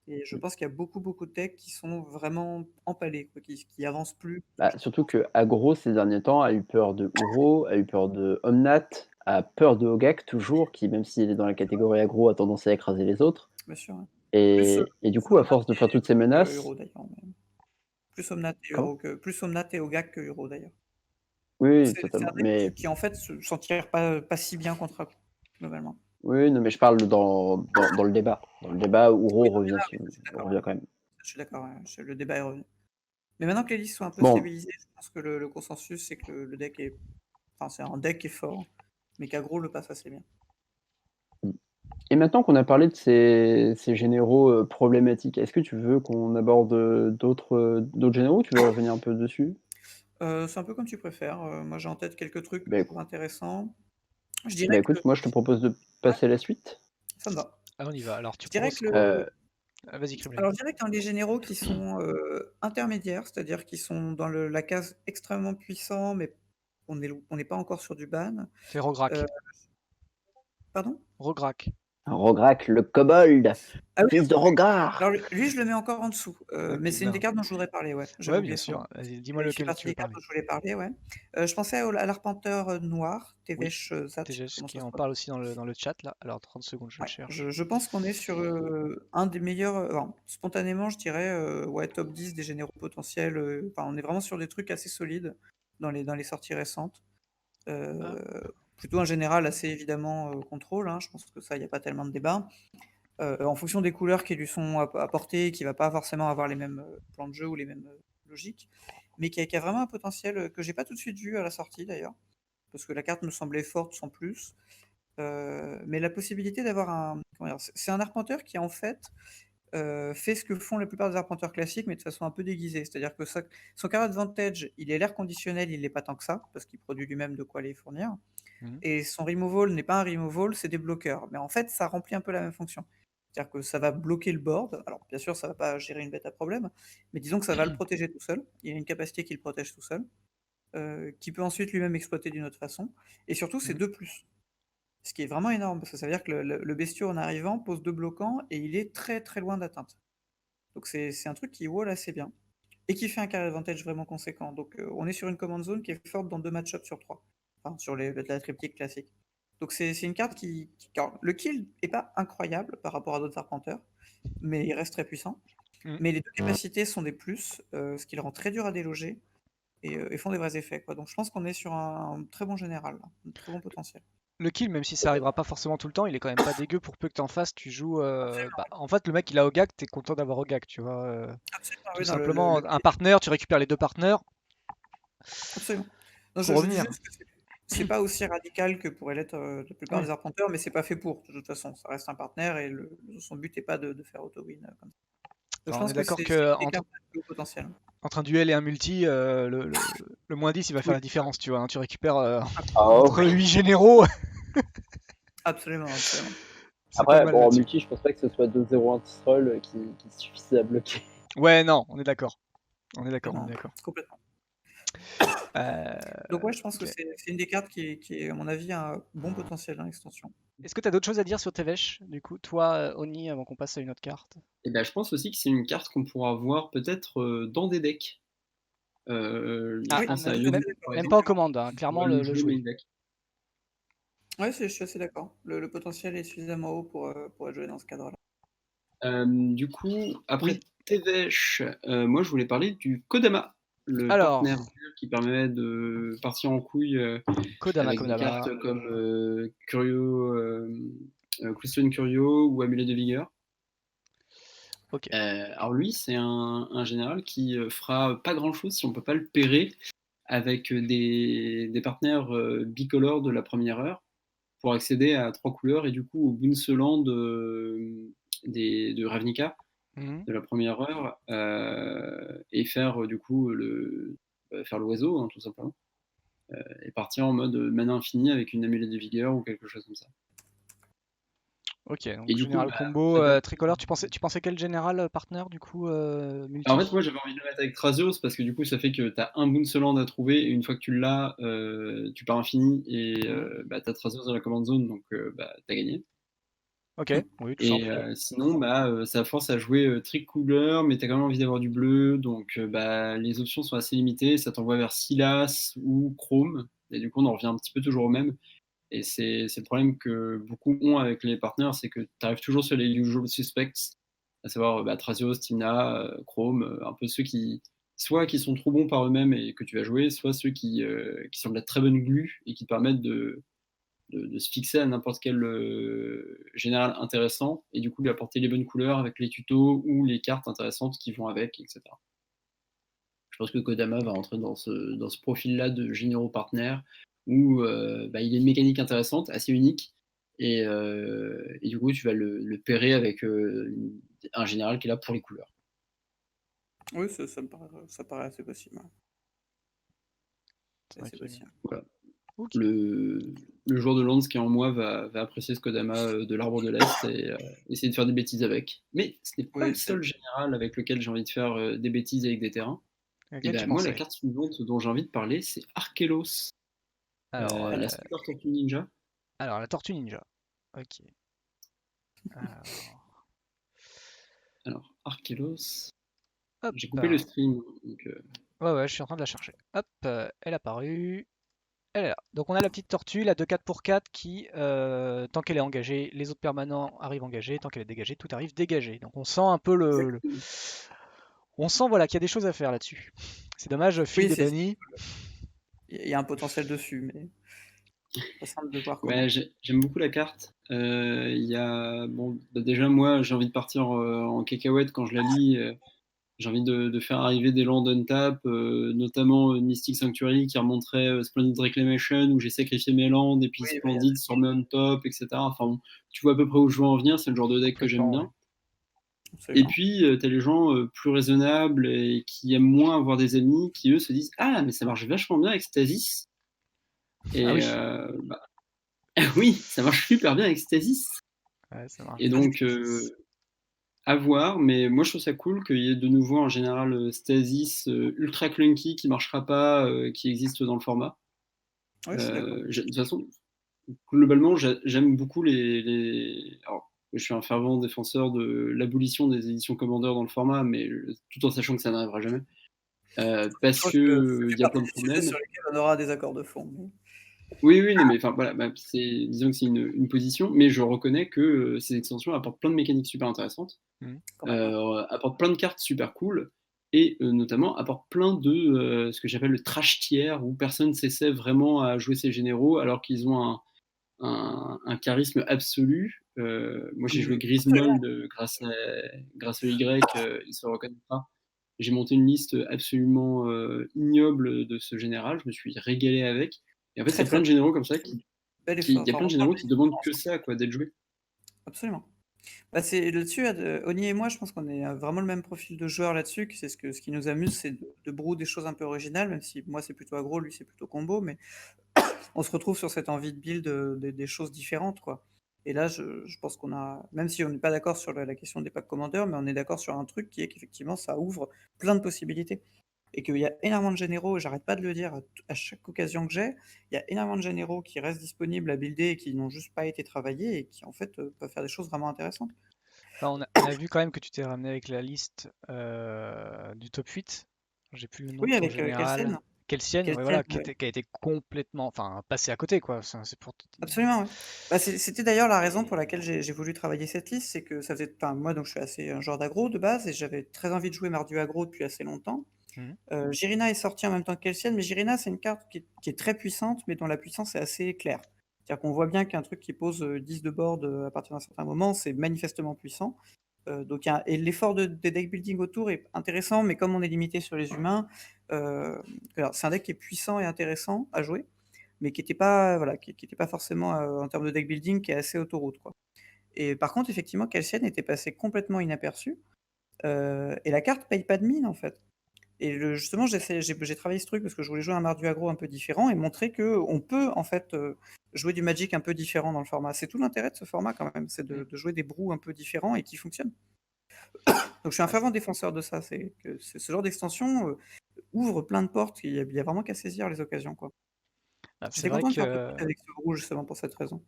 Et je Mmh. pense qu'il y a beaucoup, beaucoup de decks qui sont vraiment empalés, quoi, qui avancent plus. Bah, surtout que qu'Aggro, ces derniers temps, a eu peur de Uro, a eu peur de Omnat, a peur de Hogak toujours, qui même s'il est dans la catégorie aggro, a tendance à écraser les autres. Bien sûr, ouais. Plus, Et du plus coup, à Omnath force de faire toutes ces que menaces. Euro d'ailleurs, plus Omnath et Comment? Euro plus Omnath et Ogak que Euro d'ailleurs. Oui, oui, C'est un totalement. deck Mais qui en fait s'en tire pas si bien contre Aku, globalement. oui, non, mais je parle dans le débat. Dans le débat, Oui, Uro dans le revient, débat, oui, ça, je suis d'accord, revient quand même. je suis d'accord, ouais, le débat est revenu. Mais maintenant que les listes sont un peu Bon, stabilisées, je pense que le consensus c'est que le deck est, enfin c'est un deck qui est fort, mais qu'Agro le passe assez bien. et maintenant qu'on a parlé de ces généraux problématiques, est-ce que tu veux qu'on aborde d'autres généraux ou tu veux revenir un peu dessus? C'est un peu comme tu préfères, moi j'ai en tête quelques trucs que Bah, je éc- trouve intéressants. Je bah, dirais que écoute, moi je te propose de ouais, passer à la suite. ça me va. Ah, on y va. Alors, tu Je dirais proposes que quoi? Euh, Vas-y, Kremlin. alors je dirais que dans les généraux qui sont, intermédiaires, c'est-à-dire qui sont dans la case extrêmement puissant, mais on n'est pas encore sur du ban, C'est Rograk. heu pardon? Rograk. Rograk, le kobold, Ah oui, fils de OK. Alors Rogar. lui, je le mets encore en dessous, Ok, mais c'est une des ben, cartes dont je voudrais parler, ouais, j'avais ouais, bien oublié son nom. sûr. Vas-y, dis-moi Et il fait lequel partie tu veux des cartes parler. dont je voulais parler, ouais. Je pensais à l'Arpenteur, noir, Oui, Tevesh, Zat, je sais plus TGS comment qui ça se en parle prononce. aussi dans le chat là. Alors, 30 secondes, je le Ouais, cherche. je pense qu'on est sur, un des meilleurs, enfin, spontanément, je dirais, ouais, top 10 des généraux potentiels, enfin, on est vraiment sur des trucs assez solides dans les sorties récentes. Ah, Plutôt un général assez évidemment, contrôle, hein, je pense que ça, il y a pas tellement de débat. En fonction des couleurs qui lui sont apportées et qui va pas forcément avoir les mêmes, plans de jeu ou les mêmes, logiques, mais qui a vraiment un potentiel, que j'ai pas tout de suite vu à la sortie d'ailleurs, parce que la carte me semblait forte sans plus. Mais la possibilité d'avoir un, comment dire? C'est un arpenteur qui en fait, fait ce que font la plupart des arpenteurs classiques, mais de façon un peu déguisée. C'est-à-dire que son card advantage, il est l'air conditionnel, il l'est pas tant que ça, parce qu'il produit lui-même de quoi les fournir, mhm. et son removal n'est pas un removal, c'est des bloqueurs. Mais en fait, ça remplit un peu la même fonction. C'est-à-dire que ça va bloquer le board. Alors bien sûr, ça va pas gérer une bête à problème, mais disons que ça va le protéger tout seul. Il y a une capacité qui le protège tout seul, qui peut ensuite lui-même exploiter d'une autre façon, et surtout c'est Mhm. 2+. Ce qui est vraiment énorme, parce que ça veut dire que le bestiau en arrivant pose 2 bloquants et il est très très loin d'atteinte. Donc c'est un truc qui wall assez bien. Et qui fait un carry advantage vraiment conséquent. Donc on est sur une command zone qui est forte dans 2 match-ups sur 3. Enfin, sur la triptyque classique. Donc c'est une carte alors, le kill est pas incroyable par rapport à d'autres arpenteurs, mais il reste très puissant. Mm. Mais les deux capacités sont des plus, ce qui le rend très dur à déloger et font des vrais effets, quoi. Donc je pense qu'on est sur un très bon général, là, un très bon potentiel. Le kill, même si ça arrivera pas forcément tout le temps, il est quand même pas dégueu pour peu que t'en fasses. Tu joues. Absolument, En fait, le mec il a Ogak, t'es content d'avoir Ogak, tu vois. absolument, Tout oui, dans simplement, un partenaire, tu récupères les deux partenaires absolument. Non, pour je dis revenir. juste que c'est pas aussi radical que pourrait l'être la plupart Oui. des arpenteurs, mais c'est pas fait pour, de toute façon. Ça reste un partenaire et son but n'est pas de faire auto-win comme ça. Donc je Alors, on pense est que d'accord c'est que une des cartes avec le potentiel. entre un duel et un multi, le moins 10 il va faire Oui, la différence, tu vois. Hein. Tu récupères Ah entre oui. 8 généraux, absolument, absolument. c'est pas Après, mal bon, en là-dessus. multi, je pense pas que ce soit 2-0-1 Tisserol qui suffise à bloquer. Ouais, non, on est d'accord. On est d'accord, on est Non, d'accord. complètement. Euh, Donc ouais, je pense que ok. c'est une des cartes qui est, à mon avis, un bon potentiel dans l'extension. Est-ce que tu as d'autres choses à dire sur Tevesh, du coup, toi, Oni, avant qu'on passe à une autre carte? Et ben, je pense aussi que c'est une carte qu'on pourra voir peut-être dans des decks. Ah, Je Oui, pense à tout à même, Yodi, fait d'accord, par même pas en exemple, effectivement. commande, hein, qui clairement pourrait le le jouer jouer. main deck. Ouais, je suis assez d'accord. Le potentiel est suffisamment haut pour être joué dans ce cadre-là. Du coup, après Oui, Tevesh, moi je voulais parler du Kodama, le alors, partenaire qui permet de partir en couille Kodama, avec des Kodama. cartes comme Curio, Crystalline Curio ou Amulet de Vigueur. Ok. Alors lui, c'est un général qui fera pas grand-chose si on peut pas le pairer avec des partenaires bicolores de la première heure pour accéder à 3 couleurs et du coup au Boonseland de Ravnica Mhm. de la première heure et faire du coup faire l'oiseau, hein, tout simplement, et partir en mode mana infini avec une amulette de vigueur ou quelque chose comme ça. Ok, Et donc du coup, général bah, combo, ça donne. tricolore, tu pensais quel général partenaire, du coup, Alors, en fait, multi? moi j'avais envie de le mettre avec Trazios parce que du coup ça fait que tu as un Boonseland à trouver et une fois que tu l'as, tu pars infini et Mhm. bah, tu as Trazios dans la command zone donc bah, tu as gagné. Ok, oui, tout Et simple. sinon, bah, ça force à jouer tricolore, mais tu as quand même envie d'avoir du bleu, donc bah, les options sont assez limitées. Ça t'envoie vers Silas ou Chrome, et du coup, on en revient un petit peu toujours au même. Et c'est le problème que beaucoup ont avec les partenaires, c'est que tu arrives toujours sur les usual suspects, à savoir bah, Trazios, Timna, Chrome, un peu ceux soit qui sont trop bons par eux-mêmes et que tu vas jouer, soit ceux qui sont de la très bonne glu et qui te permettent de se fixer à n'importe quel général intéressant et du coup lui apporter les bonnes couleurs avec les tutos ou les cartes intéressantes qui vont avec, etc. Je pense que Kodama va Ok. rentrer dans ce profil-là de généraux partenaires où bah, il a une mécanique intéressante, assez unique, et du coup tu vas le pairer avec un général qui est là pour les couleurs. Oui, ça paraît assez possible. Ouais. C'est assez Ok. possible. Voilà. Ok. Le joueur de Lance qui est en moi va apprécier ce Kodama de l'Arbre de l'Est et essayer de faire des bêtises avec. Mais ce n'est pas le Oui, seul général avec lequel j'ai envie de faire des bêtises avec des terrains. À Et quel tu ben moi, la pensais? carte suivante dont j'ai envie de parler, c'est Arkelos, Alors, la Super Tortue Ninja. la Tortue Ninja. Ok. Alors, Alors, Arkelos, hop. j'ai coupé le stream. Donc, Ouais, ouais, je suis en train de la chercher. Hop, elle est apparue. Elle est là. Donc on a la petite tortue, la 2 4 pour 4 qui, tant qu'elle est engagée, les autres permanents arrivent engagés. Tant qu'elle est dégagée, tout arrive dégagé. Donc on sent un peu exactement. on sent voilà, qu'il y a des choses à faire là-dessus. C'est dommage, Field Oui, est banni. il y a un potentiel dessus, mais ça semble de voir ouais, comment. j'aime beaucoup la carte. Il y a, bon, bah, déjà, moi, j'ai envie de partir en cacahuète quand je la lis. J'ai envie de faire arriver des lands untap, notamment Mystic Sanctuary qui remonterait Splendid Reclamation où j'ai sacrifié mes lands et puis Oui, Splendid sur mes on top, etc. Enfin bon, tu vois à peu près où je veux en venir, c'est le genre de deck que j'aime Complètement, ouais. bien. Et absolument. puis, tu as les gens plus raisonnables et qui aiment moins avoir des amis qui, eux, se disent ah, mais ça marche vachement bien avec Stasis. Ah Et oui, bah, oui, ça marche super bien avec Stasis. ouais, ça marche Et bien avec donc, Stasis. à voir, mais moi je trouve ça cool qu'il y ait de nouveau un général Stasis ultra clunky qui marchera pas, qui existe dans le format. Oui, je suis d'accord. De toute façon, globalement, j'aime beaucoup Alors, je suis un fervent défenseur de l'abolition des éditions Commander dans le format, mais tout en sachant que ça n'arrivera jamais. Je Parce pense que ça qu'il fait y a plein partie de du sujet problèmes. sur lequel on aura des accords de fond. Oui, oui, non, mais enfin voilà, disons que c'est une position, mais je reconnais que ces extensions apportent plein de mécaniques super intéressantes, Complètement. apportent plein de cartes super cool, et notamment apportent plein de ce que j'appelle le trash tier, où personne s'essaie vraiment à jouer ses généraux alors qu'ils ont un charisme absolu. Moi, j'ai joué Absolument. Griswold grâce au Y, il se reconnaîtra. J'ai monté une liste absolument ignoble de ce général. Je me suis régalé avec. Et en fait, il Très y a plein très de bien. généraux comme ça Bel il effort. y a plein de Vraiment généraux belle qui demandent que différence. ça, quoi, d'être joués. Absolument. Bah, c'est là-dessus, Oni et moi, je pense qu'on est vraiment le même profil de joueur là-dessus. Que c'est ce qui nous amuse, c'est de brew des choses un peu originales, même si moi c'est plutôt aggro, lui c'est plutôt combo, mais on se retrouve sur cette envie de build des choses différentes, quoi. Et là, je pense qu'on a, même si on n'est pas d'accord sur la question des packs commandeurs, mais on est d'accord sur un truc qui est qu'effectivement ça ouvre plein de possibilités. Et qu'il y a énormément de généraux, et j'arrête pas de le dire à chaque occasion que j'ai, il y a énormément de généraux qui restent disponibles à builder et qui n'ont juste pas été travaillés et qui en fait peuvent faire des choses vraiment intéressantes. Enfin, on a vu quand même que tu t'es ramené avec la liste du top 8. J'ai plus le nom de Oui, ton avec général. Kelsen. Kelsian, Kelsen, voilà, qui a été complètement, enfin, passé à côté, quoi. C'est pour. absolument, ouais. Bah, c'était d'ailleurs la raison pour laquelle j'ai voulu travailler cette liste, c'est que ça faisait, enfin, moi donc je suis assez un joueur d'aggro de base et j'avais très envie de jouer Mardu aggro depuis assez longtemps. Mhm. Girina est sorti en même temps que Kelsian, mais Girina c'est une carte qui est très puissante, mais dont la puissance est assez claire. C'est-à-dire qu'on voit bien qu'un truc qui pose 10 de board à partir d'un certain moment, c'est manifestement puissant. Donc, et l'effort des deck building autour est intéressant, mais comme on est limité sur les humains, alors, c'est un deck qui est puissant et intéressant à jouer, mais qui n'était pas, voilà, qui était pas forcément en termes de deck building, qui est assez autoroute, quoi. Et par contre, effectivement, Calcienne était passé complètement inaperçu, et la carte paye pas de mine en fait. Et justement, j'ai travaillé ce truc parce que je voulais jouer un Mardu aggro un peu différent et montrer que on peut en fait jouer du Magic un peu différent dans le format. C'est tout l'intérêt de ce format quand même, c'est Mhm. de jouer des brews un peu différents et qui fonctionnent. Donc je suis un Ah, fervent défenseur de ça, c'est que ce genre d'extension ouvre plein de portes, il y a vraiment qu'à saisir les occasions, quoi. c'est J'étais vrai content de faire le que petit avec ce rouge justement pour cette raison.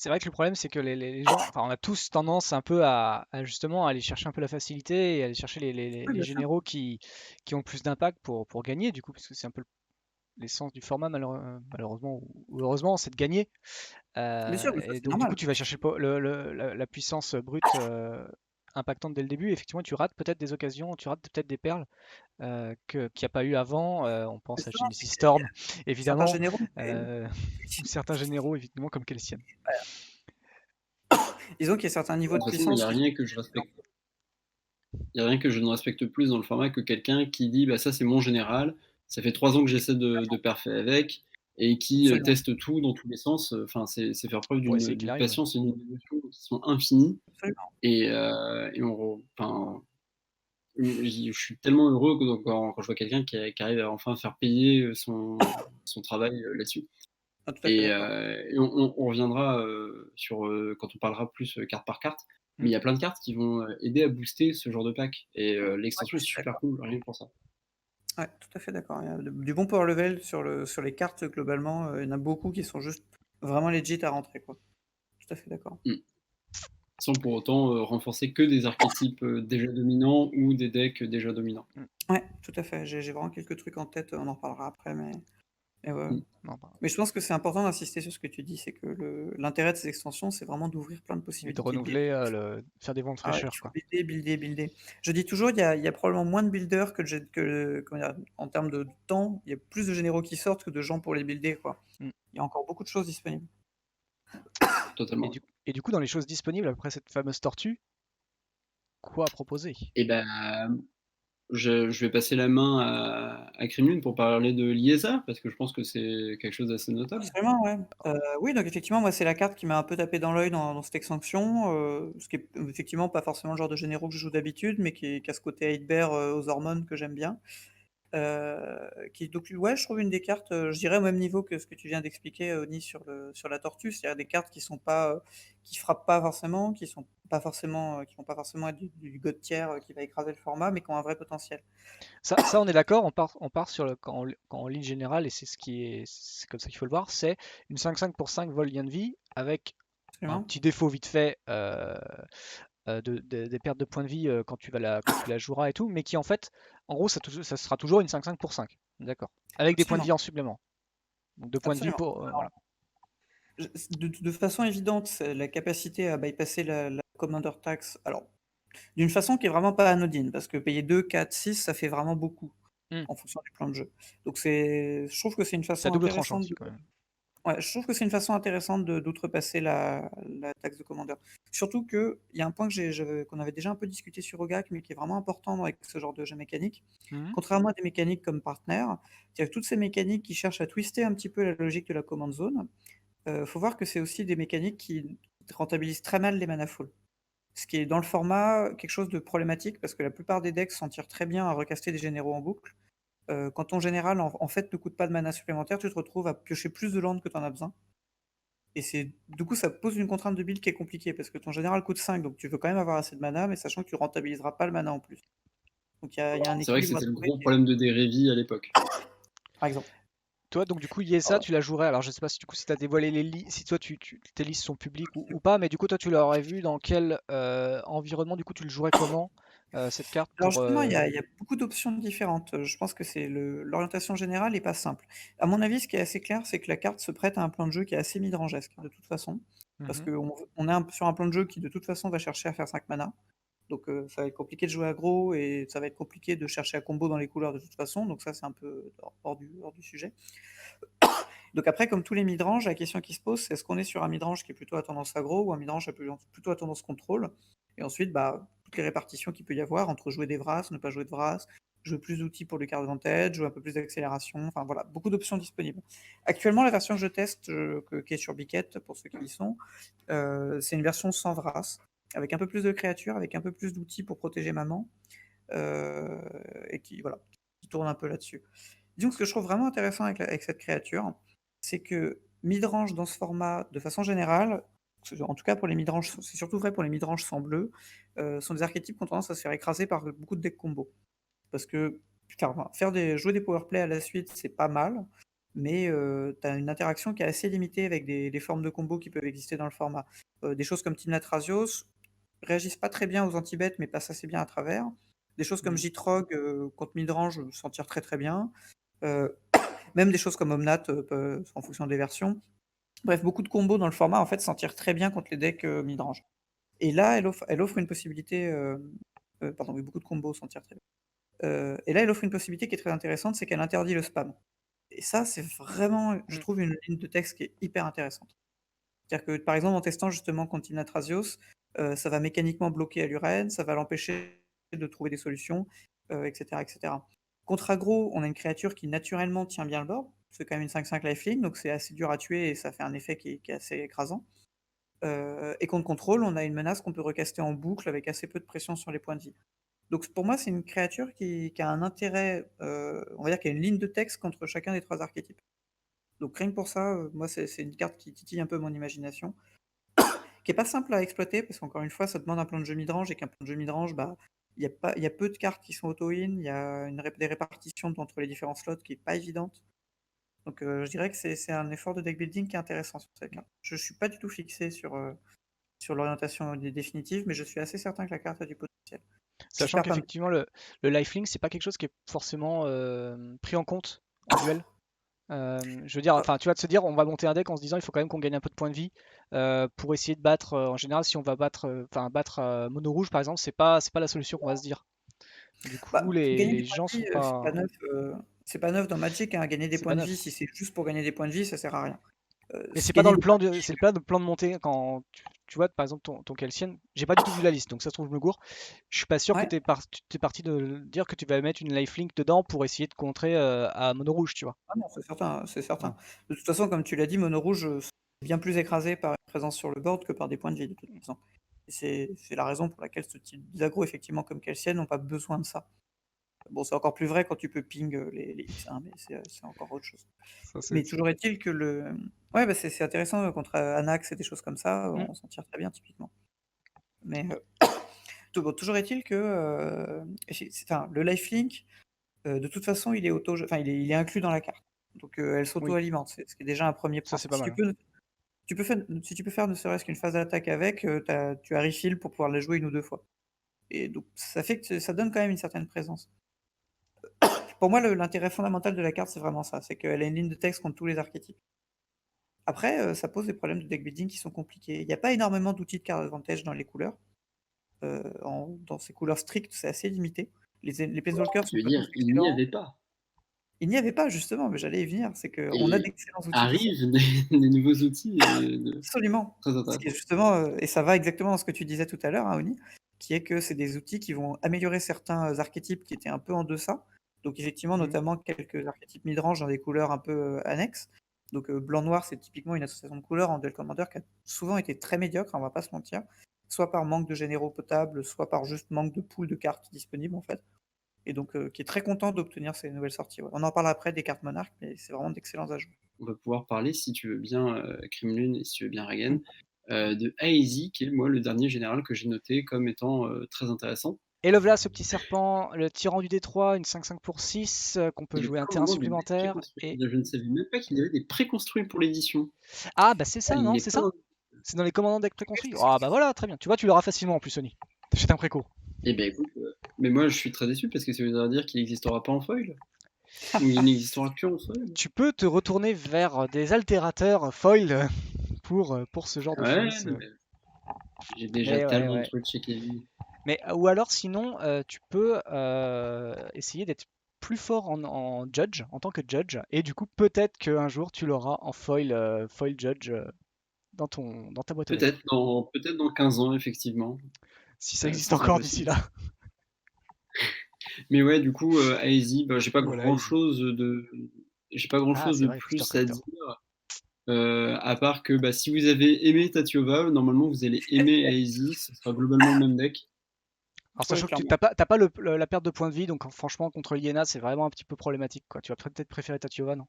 le problème, c'est que les gens, enfin, on a tous tendance un peu justement aller chercher un peu la facilité et aller chercher Oui, les bien sûr. généraux qui ont le plus d'impact pour gagner, du coup, parce que c'est un peu l'essence du format, malheureusement ou heureusement, c'est de gagner. Bien sûr, mais ça Et c'est donc, du normal. coup, tu vas chercher la puissance brute impactante dès le début. Effectivement, tu rates peut-être des occasions, tu rates peut-être des perles qu'il n'y a pas eu avant. On pense à Justement, c'est Genesis qu'il y a Storm, certains évidemment, généraux, euh, ou certains généraux, évidemment, comme Kelsian. disons qu'il y a certains De niveaux de toute façon, il n'y puissance a qui sont rien que je respecte. Il n'y a rien que je ne respecte plus dans le format que quelqu'un qui dit bah, ça, c'est mon général, ça fait 3 ans que j'essaie de parfaire avec, et qui absolument, teste tout dans tous les sens. Enfin, c'est faire preuve Pour essayer qu'il d'une arrive, ouais. patience et d'une émotion qui sont infinies. absolument. Enfin, je suis tellement heureux quand je vois quelqu'un qui arrive à enfin faire payer son travail là-dessus. Ah, tout à fait Et, d'accord. on reviendra sur quand on parlera plus carte par carte. Mm. Mais il y a plein de cartes qui vont aider à booster ce genre de pack. Et Ouais, l'extension je est suis super d'accord. cool, rien que pour ça. Ouais, tout à fait d'accord. Il y a du bon power level sur les cartes globalement. Il y en a beaucoup qui sont juste vraiment legit à rentrer, quoi. Tout à fait d'accord. Mm. Sans pour autant renforcer que des archétypes déjà dominants ou des decks déjà dominants. Mm. Ouais, tout à fait. J'ai vraiment quelques trucs en tête, on en reparlera après, mais ouais. Mm. Non, bah, Mais je pense que c'est important d'insister sur ce que tu dis, c'est que l'intérêt de ces extensions, c'est vraiment d'ouvrir plein de et de possibilités de build. renouveler, faire des vents de Ah ouais, il fraîcheur, faut quoi. builder, builder, builder. Je dis toujours, il y a probablement moins de builders comment dire, en termes de temps, il y a plus de généraux qui sortent que de gens pour les builder, quoi. Mm. Il y a encore beaucoup de choses disponibles. Et Totalement. du coup, dans les choses disponibles après cette fameuse tortue, quoi à proposer? Et ben, je vais passer la main à Kremlin pour parler de l'ISA, parce que je pense que c'est quelque chose d'assez notable. Absolument, ouais. Oui, donc effectivement, moi, c'est la carte qui m'a un peu tapé dans l'œil dans cette extension, ce qui est effectivement pas forcément le genre de généraux que je joue d'habitude, mais qui a ce côté 8 bear aux hormones que j'aime bien. Qui donc ouais, je trouve une des cartes, je dirais au même niveau que ce que tu viens d'expliquer, Oni, sur la tortue. C'est-à-dire des cartes qui sont pas, qui frappent pas forcément, qui sont pas forcément, qui vont pas forcément être du god tier, qui va écraser le format, mais qui ont un vrai potentiel. Ça, on est d'accord, on part sur en ligne générale, et c'est comme ça qu'il faut le voir, c'est une 5-5 pour 5 vol lien de vie, avec un Absolument. petit défaut vite fait des pertes de points de vie quand tu la joueras et tout, mais qui en fait, en gros, ça sera toujours une 5-5 pour 5, d'accord, avec des points de Absolument, vie en supplément. Donc 2 points de vie absolument. pour, voilà. De façon évidente, c'est la capacité à bypasser la commander tax, alors d'une façon qui est vraiment pas anodine, parce que payer 2, 4, 6, ça fait vraiment beaucoup Hmm. en fonction du plan de jeu. Donc je trouve que c'est une C'est à façon double tranchant intéressante aussi quand même. ouais, je trouve que c'est une façon intéressante d'outrepasser la taxe de commandeur. Surtout qu'il y a un point qu'on avait déjà un peu discuté sur OGAC, mais qui est vraiment important avec ce genre de jeu mécanique. Mhm. Contrairement à des mécaniques comme Partner, c'est-à-dire que toutes ces mécaniques qui cherchent à twister un petit peu la logique de la command zone, faut voir que c'est aussi des mécaniques qui rentabilisent très mal les mana full. Ce qui est dans le format quelque chose de problématique, parce que la plupart des decks s'en tirent très bien à recaster des généraux en boucle. Quand ton général en fait ne coûte pas de mana supplémentaire, tu te retrouves à piocher plus de land que tu en as besoin. Et du coup, ça pose une contrainte de build qui est compliquée, parce que ton général coûte 5, donc tu veux quand même avoir assez de mana, mais sachant que tu rentabiliseras pas le mana en plus. Donc il y a un C'est vrai que équilibre à c'était le trouver, gros problème de Derevi à l'époque. par exemple. Toi, donc du coup, Yesa, tu la jouerais. Alors, je sais pas si du coup, si t'as dévoilé si toi, tes listes sont publiques ou pas, mais du coup, toi, tu l'aurais vu dans quel environnement, du coup, tu le jouerais comment, cette carte Alors pour. justement, il y a beaucoup d'options différentes. Je pense que l'orientation générale n'est pas simple. À mon avis, ce qui est assez clair, c'est que la carte se prête à un plan de jeu qui est assez midrangesque, de toute façon. Parce Mhm. qu'on est sur un plan de jeu qui, de toute façon, va chercher à faire 5 mana. Donc ça va être compliqué de jouer aggro, et ça va être compliqué de chercher à combo dans les couleurs de toute façon. Donc ça, c'est un peu hors du sujet. Donc après, comme tous les midranges, la question qui se pose, c'est est-ce qu'on est sur un midrange qui est plutôt à tendance aggro, ou un midrange plutôt à tendance contrôle? Et ensuite, bah, toutes les répartitions qu'il peut y avoir entre jouer des Vras, ne pas jouer de Vras, jouer plus d'outils pour le card advantage, jouer un peu plus d'accélération, enfin voilà, beaucoup d'options disponibles. Actuellement, la version que je teste, qui est sur Biquette, pour ceux qui y sont, c'est une version sans Vras, avec un peu plus de créatures, avec un peu plus d'outils pour protéger maman, et voilà, qui tourne un peu là-dessus. Disons que ce que je trouve vraiment intéressant avec cette créature, c'est que midrange dans ce format, de façon générale, en tout cas pour les midranges, c'est surtout vrai pour les midranges sans bleu, sont des archétypes qui ont tendance à se faire écraser par beaucoup de decks combo. Parce que jouer des powerplay à la suite, c'est pas mal, mais tu as une interaction qui est assez limitée avec des formes de combo qui peuvent exister dans le format. Des choses comme Timnat Rasios réagissent pas très bien aux anti-bêtes, mais passent assez bien à travers. Des choses comme Mhm. Jitrog contre midrange s'en tirent très très bien. Euh, Même des choses comme Omnat, en fonction des versions. Bref, beaucoup de combos dans le format en fait s'en tirent très bien contre les decks midrange. Et là, elle offre une possibilité. Pardon, oui, beaucoup de combos s'en tirent très bien. Et là, elle offre une possibilité qui est très intéressante, c'est qu'elle interdit le spam. Et ça, c'est vraiment, je Mm. trouve, une ligne de texte qui est hyper intéressante. C'est-à-dire que, par exemple, en testant justement Continat Rasios, ça va mécaniquement bloquer Aluren, ça va l'empêcher de trouver des solutions, etc., etc. Contre aggro, on a une créature qui naturellement tient bien le board. C'est quand même une 5/5 lifelink, donc c'est assez dur à tuer et ça fait un effet qui est assez écrasant. Et contre contrôle, on a une menace qu'on peut recaster en boucle avec assez peu de pression sur les points de vie. Donc pour moi, c'est une créature qui a un intérêt, on va dire qu'il y a une ligne de texte contre chacun des 3 archétypes. Donc rien que pour ça, moi, c'est une carte qui titille un peu mon imagination, qui est pas simple à exploiter, parce qu'encore une fois, ça demande un plan de jeu midrange, et qu'un plan de jeu midrange, bah, il y a peu de cartes qui sont auto-in, il y a des répartitions entre les différents slots qui est pas évidente. Donc je dirais que c'est un effort de deck building qui est intéressant sur cette carte. Je suis pas du tout fixé sur l'orientation définitive, mais je suis assez certain que la carte a du potentiel. Sachant J'espère pas. qu'effectivement, le lifelink, c'est pas quelque chose qui est forcément pris en compte en duel. Je veux dire, enfin, tu vas de se dire, on va monter un deck en se disant, il faut quand même qu'on gagne un peu de points de vie pour essayer de battre. En général, si on va battre mono rouge par exemple, c'est pas la solution qu'on va se dire. Du coup, Bah, gagner des les points gens de sont vie, pas, c'est pas neuf dans Magic, hein. Gagner des c'est points pas de vie, neuf. si c'est juste pour gagner des points de vie, ça sert à rien. Mais c'est pas dans Gagner le des points plan de de, vie, c'est pas le plan de montée quand tu vois par exemple ton Kelsian. J'ai pas du tout vu la liste, donc ça se trouve je me gourre. Je suis pas sûr que ouais. t'es parti de dire que tu vas mettre une lifelink dedans pour essayer de contrer à mono rouge, tu vois. Ah non, c'est certain, c'est Voilà. certain. De toute façon, comme tu l'as dit, mono rouge, c'est bien plus écrasé par une présence sur le board que par des points de vie, de toute façon. Et c'est la raison pour laquelle ce type d'aggro, effectivement, comme Kelsian, n'ont pas besoin de ça. Bon, c'est encore plus vrai quand tu peux ping les X1, mais c'est encore autre chose. Ça, c'est Mais toujours est-il que ouais, bah, c'est intéressant contre Anax et des choses comme ça, Mm. on s'en tire très bien typiquement. Mais bon, toujours est-il que enfin, le lifelink, de toute façon, il est enfin, il est inclus dans la carte. Donc elle Oui, s'auto-alimente, ce qui est déjà un premier ça point. c'est pas Si tu mal. peux, si tu peux faire ne serait-ce qu'une phase d'attaque avec, tu as refill pour pouvoir la jouer 1 ou 2 fois. Et donc ça fait que ça donne quand même une certaine présence. Pour moi, l'intérêt fondamental de la carte, c'est vraiment ça, c'est qu'elle a une ligne de texte contre tous les archétypes. Après, ça pose des problèmes de deck building qui sont compliqués. Il n'y a pas énormément d'outils de card advantage dans les couleurs. Dans ces couleurs strictes, c'est assez limité. Les Planeswalkers Tu sont veux pas dire, tous il n'y excellents. avait pas. Il n'y avait pas justement, mais j'allais y venir, c'est qu'on a Et d'excellents outils qui sont arrivent des nouveaux outils absolument. très Ce qui est intéressants. justement, et ça va exactement dans ce que tu disais tout à l'heure, hein, Oni, qui est que c'est des outils qui vont améliorer certains archétypes qui étaient un peu en deçà. Donc effectivement, Mhm. notamment quelques archétypes mid-range dans des couleurs un peu annexes. Donc blanc-noir, c'est typiquement une association de couleurs en Duel Commander qui a souvent été très médiocre, hein, on va pas se mentir. Soit par manque de généraux potables, soit par juste manque de pool de cartes disponibles en fait. Et donc qui est très content d'obtenir ces nouvelles sorties. Ouais. On en parlera après des cartes monarques, mais c'est vraiment d'excellents ajouts. On va pouvoir parler, si tu veux bien, Krimlun, et si tu veux bien Regen, Mm. de Aesi, qui est moi le dernier général que j'ai noté comme étant très intéressant. Et le voilà, ce petit serpent, le tyran du Détroit, une 5/5 pour 6, qu'on peut Et le jouer un terrain commandant de deck supplémentaire. préconstruit. Et... Je ne savais même pas qu'il y avait des préconstruits pour l'édition. Ah, bah c'est ça, Il non? n'est C'est pas ça? dans- C'est dans les commandants deck Oui, préconstruits? c'est ça. Ah, bah voilà, très bien. Tu vois, tu l'auras facilement en plus, Sony. T'achètes un préco. Eh bien écoute, mais moi je suis très déçu parce que ça veut dire qu'il n'existera pas en foil. Ou il n'existera que en foil. Tu peux te retourner vers des altérateurs foil pour ce genre de Ouais, choses. non, mais j'ai déjà Mais ouais, tellement de ouais. trucs chez Kevin. Mais, ou alors sinon, tu peux essayer d'être plus fort en judge, en tant que judge, et du coup peut-être qu'un jour tu l'auras en foil judge dans ta boîte aux lettres. Peut-être dans 15 ans, effectivement. Si ça existe C'est très encore d'ici possible. là. Mais ouais, du coup, Aesi, bah, Voilà, easy. j'ai pas Ah, grand-chose c'est de vrai, Booster plus à Collector. dire. À part que bah, si vous avez aimé Tatiova, normalement vous allez aimer Aesi, ce sera globalement le même deck. Alors Oui, sachant que tu clairement. t'as pas la perte de points de vie, donc franchement contre Liena c'est vraiment un petit peu problématique quoi. Tu vas peut-être préférer Tatiova, non?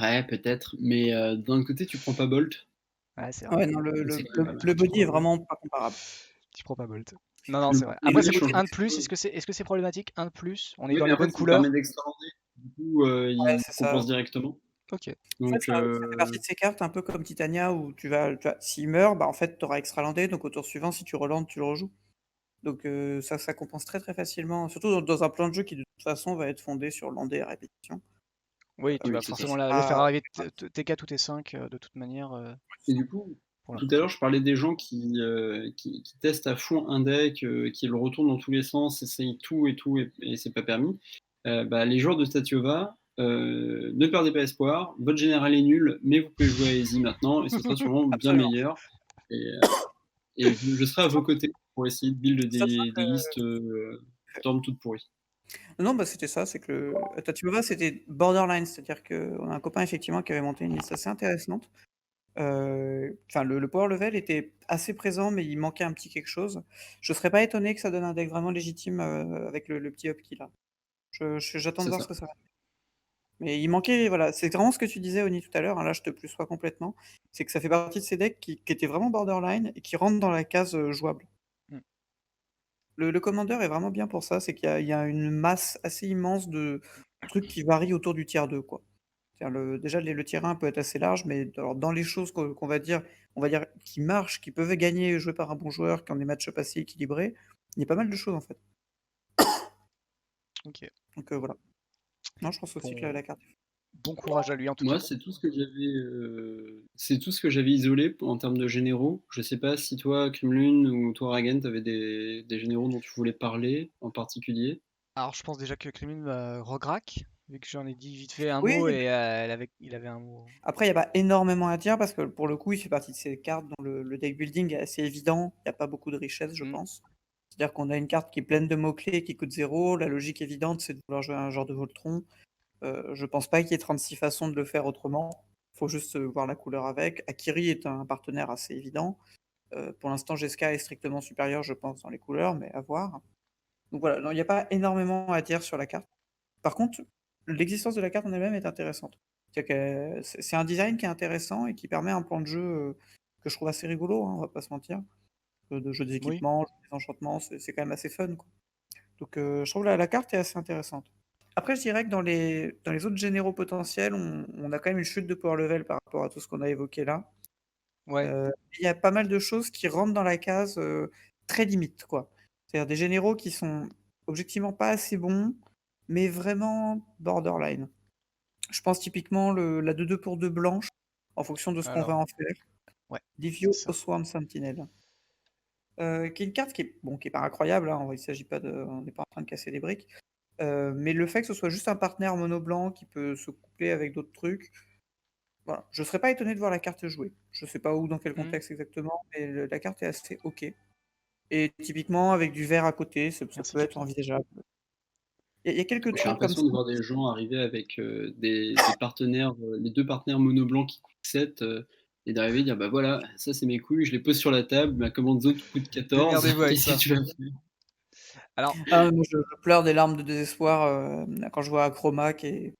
Ouais, peut-être, mais d'un autre côté, tu prends pas Bolt, Ouais, c'est vrai. Ouais, non, et c'est quand même pas mal. le Tu body prends est Bolt. vraiment pas comparable. Tu prends pas Bolt. Non, non, c'est Le- vrai. Et Après, là, ça je coûte change 1 de quelque plus. chose. Est-ce que c'est problématique? 1 de plus? On est Oui, dans mais les en fait, bonnes ça te permet couleurs? d'extrander. Du coup, Ouais, il c'est ça. compense directement. Ok. En fait, Donc, ça fait partie de ces cartes un peu comme Titania où tu vois, s'il meurt, bah en fait, tu auras extra landé, donc au tour suivant, si tu relandes, tu le rejoues. Donc ça compense très très facilement, surtout dans un plan de jeu qui de toute façon va être fondé sur landé à répétition. Oui, tu oui, vas c'est ça. forcément C'est le faire pas, arriver TK tous tes 5 de toute manière Et du coup, pour tout à l'infanterie. l'heure, je parlais des gens qui testent à fond un deck, qui le retournent dans tous les sens, essayent tout et c'est pas permis. Bah, les joueurs de Statiova, ne perdez pas espoir. Votre général est nul, mais vous pouvez jouer à Easy maintenant et ce sera sûrement bien absolument. meilleur. Et, je serai à vos côtés pour essayer de build Sachant des listes Storm toutes pourries. Non, bah, c'était ça, c'est que Tatiova, c'était borderline, c'est-à-dire qu'on a un copain effectivement qui avait monté une liste assez intéressante. Enfin, le power level était assez présent, mais il manquait un petit quelque chose. Je serais pas étonné que ça donne un deck vraiment légitime avec le petit up qu'il a. J'attends de C'est voir ce ça. que ça va. Mais il manquait, voilà, c'est vraiment ce que tu disais, Oni, tout à l'heure, hein, là je te plus sois complètement. C'est que ça fait partie de ces decks qui étaient vraiment borderline et qui rentrent dans la case jouable. Mm. Le Commander est vraiment bien pour ça, c'est qu'il y a une masse assez immense de trucs qui varient autour du tiers 2, quoi. C'est-à-dire déjà le tiers 1 peut être assez large, mais alors, dans les choses qu'on on va dire qui marchent, qui peuvent gagner, jouées par un bon joueur, qui ont des match-up assez équilibrés, il y a pas mal de choses en fait. Ok. Donc voilà. Non, je pense aussi que Bon, la carte. bon courage à lui en tout cas. Moi, c'est tout ce que j'avais isolé en termes de généraux. Je sais pas si toi, Krimlun ou toi, Ragen, tu avais des généraux dont tu voulais parler en particulier. Alors je pense déjà que Clément va regrac, vu que j'en ai dit vite fait un Oui, mot et il avait un mot. après, il n'y a pas énormément à dire parce que pour le coup, il fait partie de ces cartes dont le deck building est assez évident. Il n'y a pas beaucoup de richesse, je Mm. pense. C'est-à-dire qu'on a une carte qui est pleine de mots-clés qui coûte 0. La logique évidente, c'est de vouloir jouer un genre de Voltron. Je pense pas qu'il y ait 36 façons de le faire autrement. Il faut juste voir la couleur avec. Akiri est un partenaire assez évident. Pour l'instant, Jeska est strictement supérieur, je pense, dans les couleurs, mais à voir. Donc voilà, non, il n'y a pas énormément à dire sur la carte. Par contre, l'existence de la carte en elle-même est intéressante. C'est-à-dire que c'est un design qui est intéressant et qui permet un plan de jeu que je trouve assez rigolo, hein, on va pas se mentir. De jeu des Oui. équipements, jeu des enchantements, c'est quand même assez fun, quoi. Donc je trouve la carte est assez intéressante. Après, je dirais que dans les autres généraux potentiels, on a quand même une chute de power level par rapport à tout ce qu'on a évoqué là. Ouais. Il y a pas mal de choses qui rentrent dans la case très limite, quoi. C'est-à-dire des généraux qui sont objectivement pas assez bons, mais vraiment borderline. Je pense typiquement la 2-2 pour 2 blanche, en fonction de ce qu'on va Alors, en faire. ouais, Divio c'est ça. Swarm Sentinel. Qui est une carte qui est pas incroyable, hein, il s'agit pas on n'est pas en train de casser des briques. Mais le fait que ce soit juste un partenaire mono blanc qui peut se coupler avec d'autres trucs, voilà. Je serais pas étonné de voir la carte jouer. Je sais pas où, dans quel Hmm. contexte exactement, mais la carte est assez ok. Et typiquement, avec du vert à côté, ça Merci, peut être Captain. envisageable. Il y a quelques J'ai trucs comme l'impression ça. de voir des gens arriver avec des partenaires, les deux partenaires mono blancs qui coûtent 7, et d'arriver et dire bah voilà, ça c'est mes couilles, je les pose sur la table, ma commande zone coûte 14, Démerdez-vous avec qu'est-ce que ça. tu vas faire? Alors, Ah, moi, je pleure des larmes de désespoir quand je vois Achroma qui est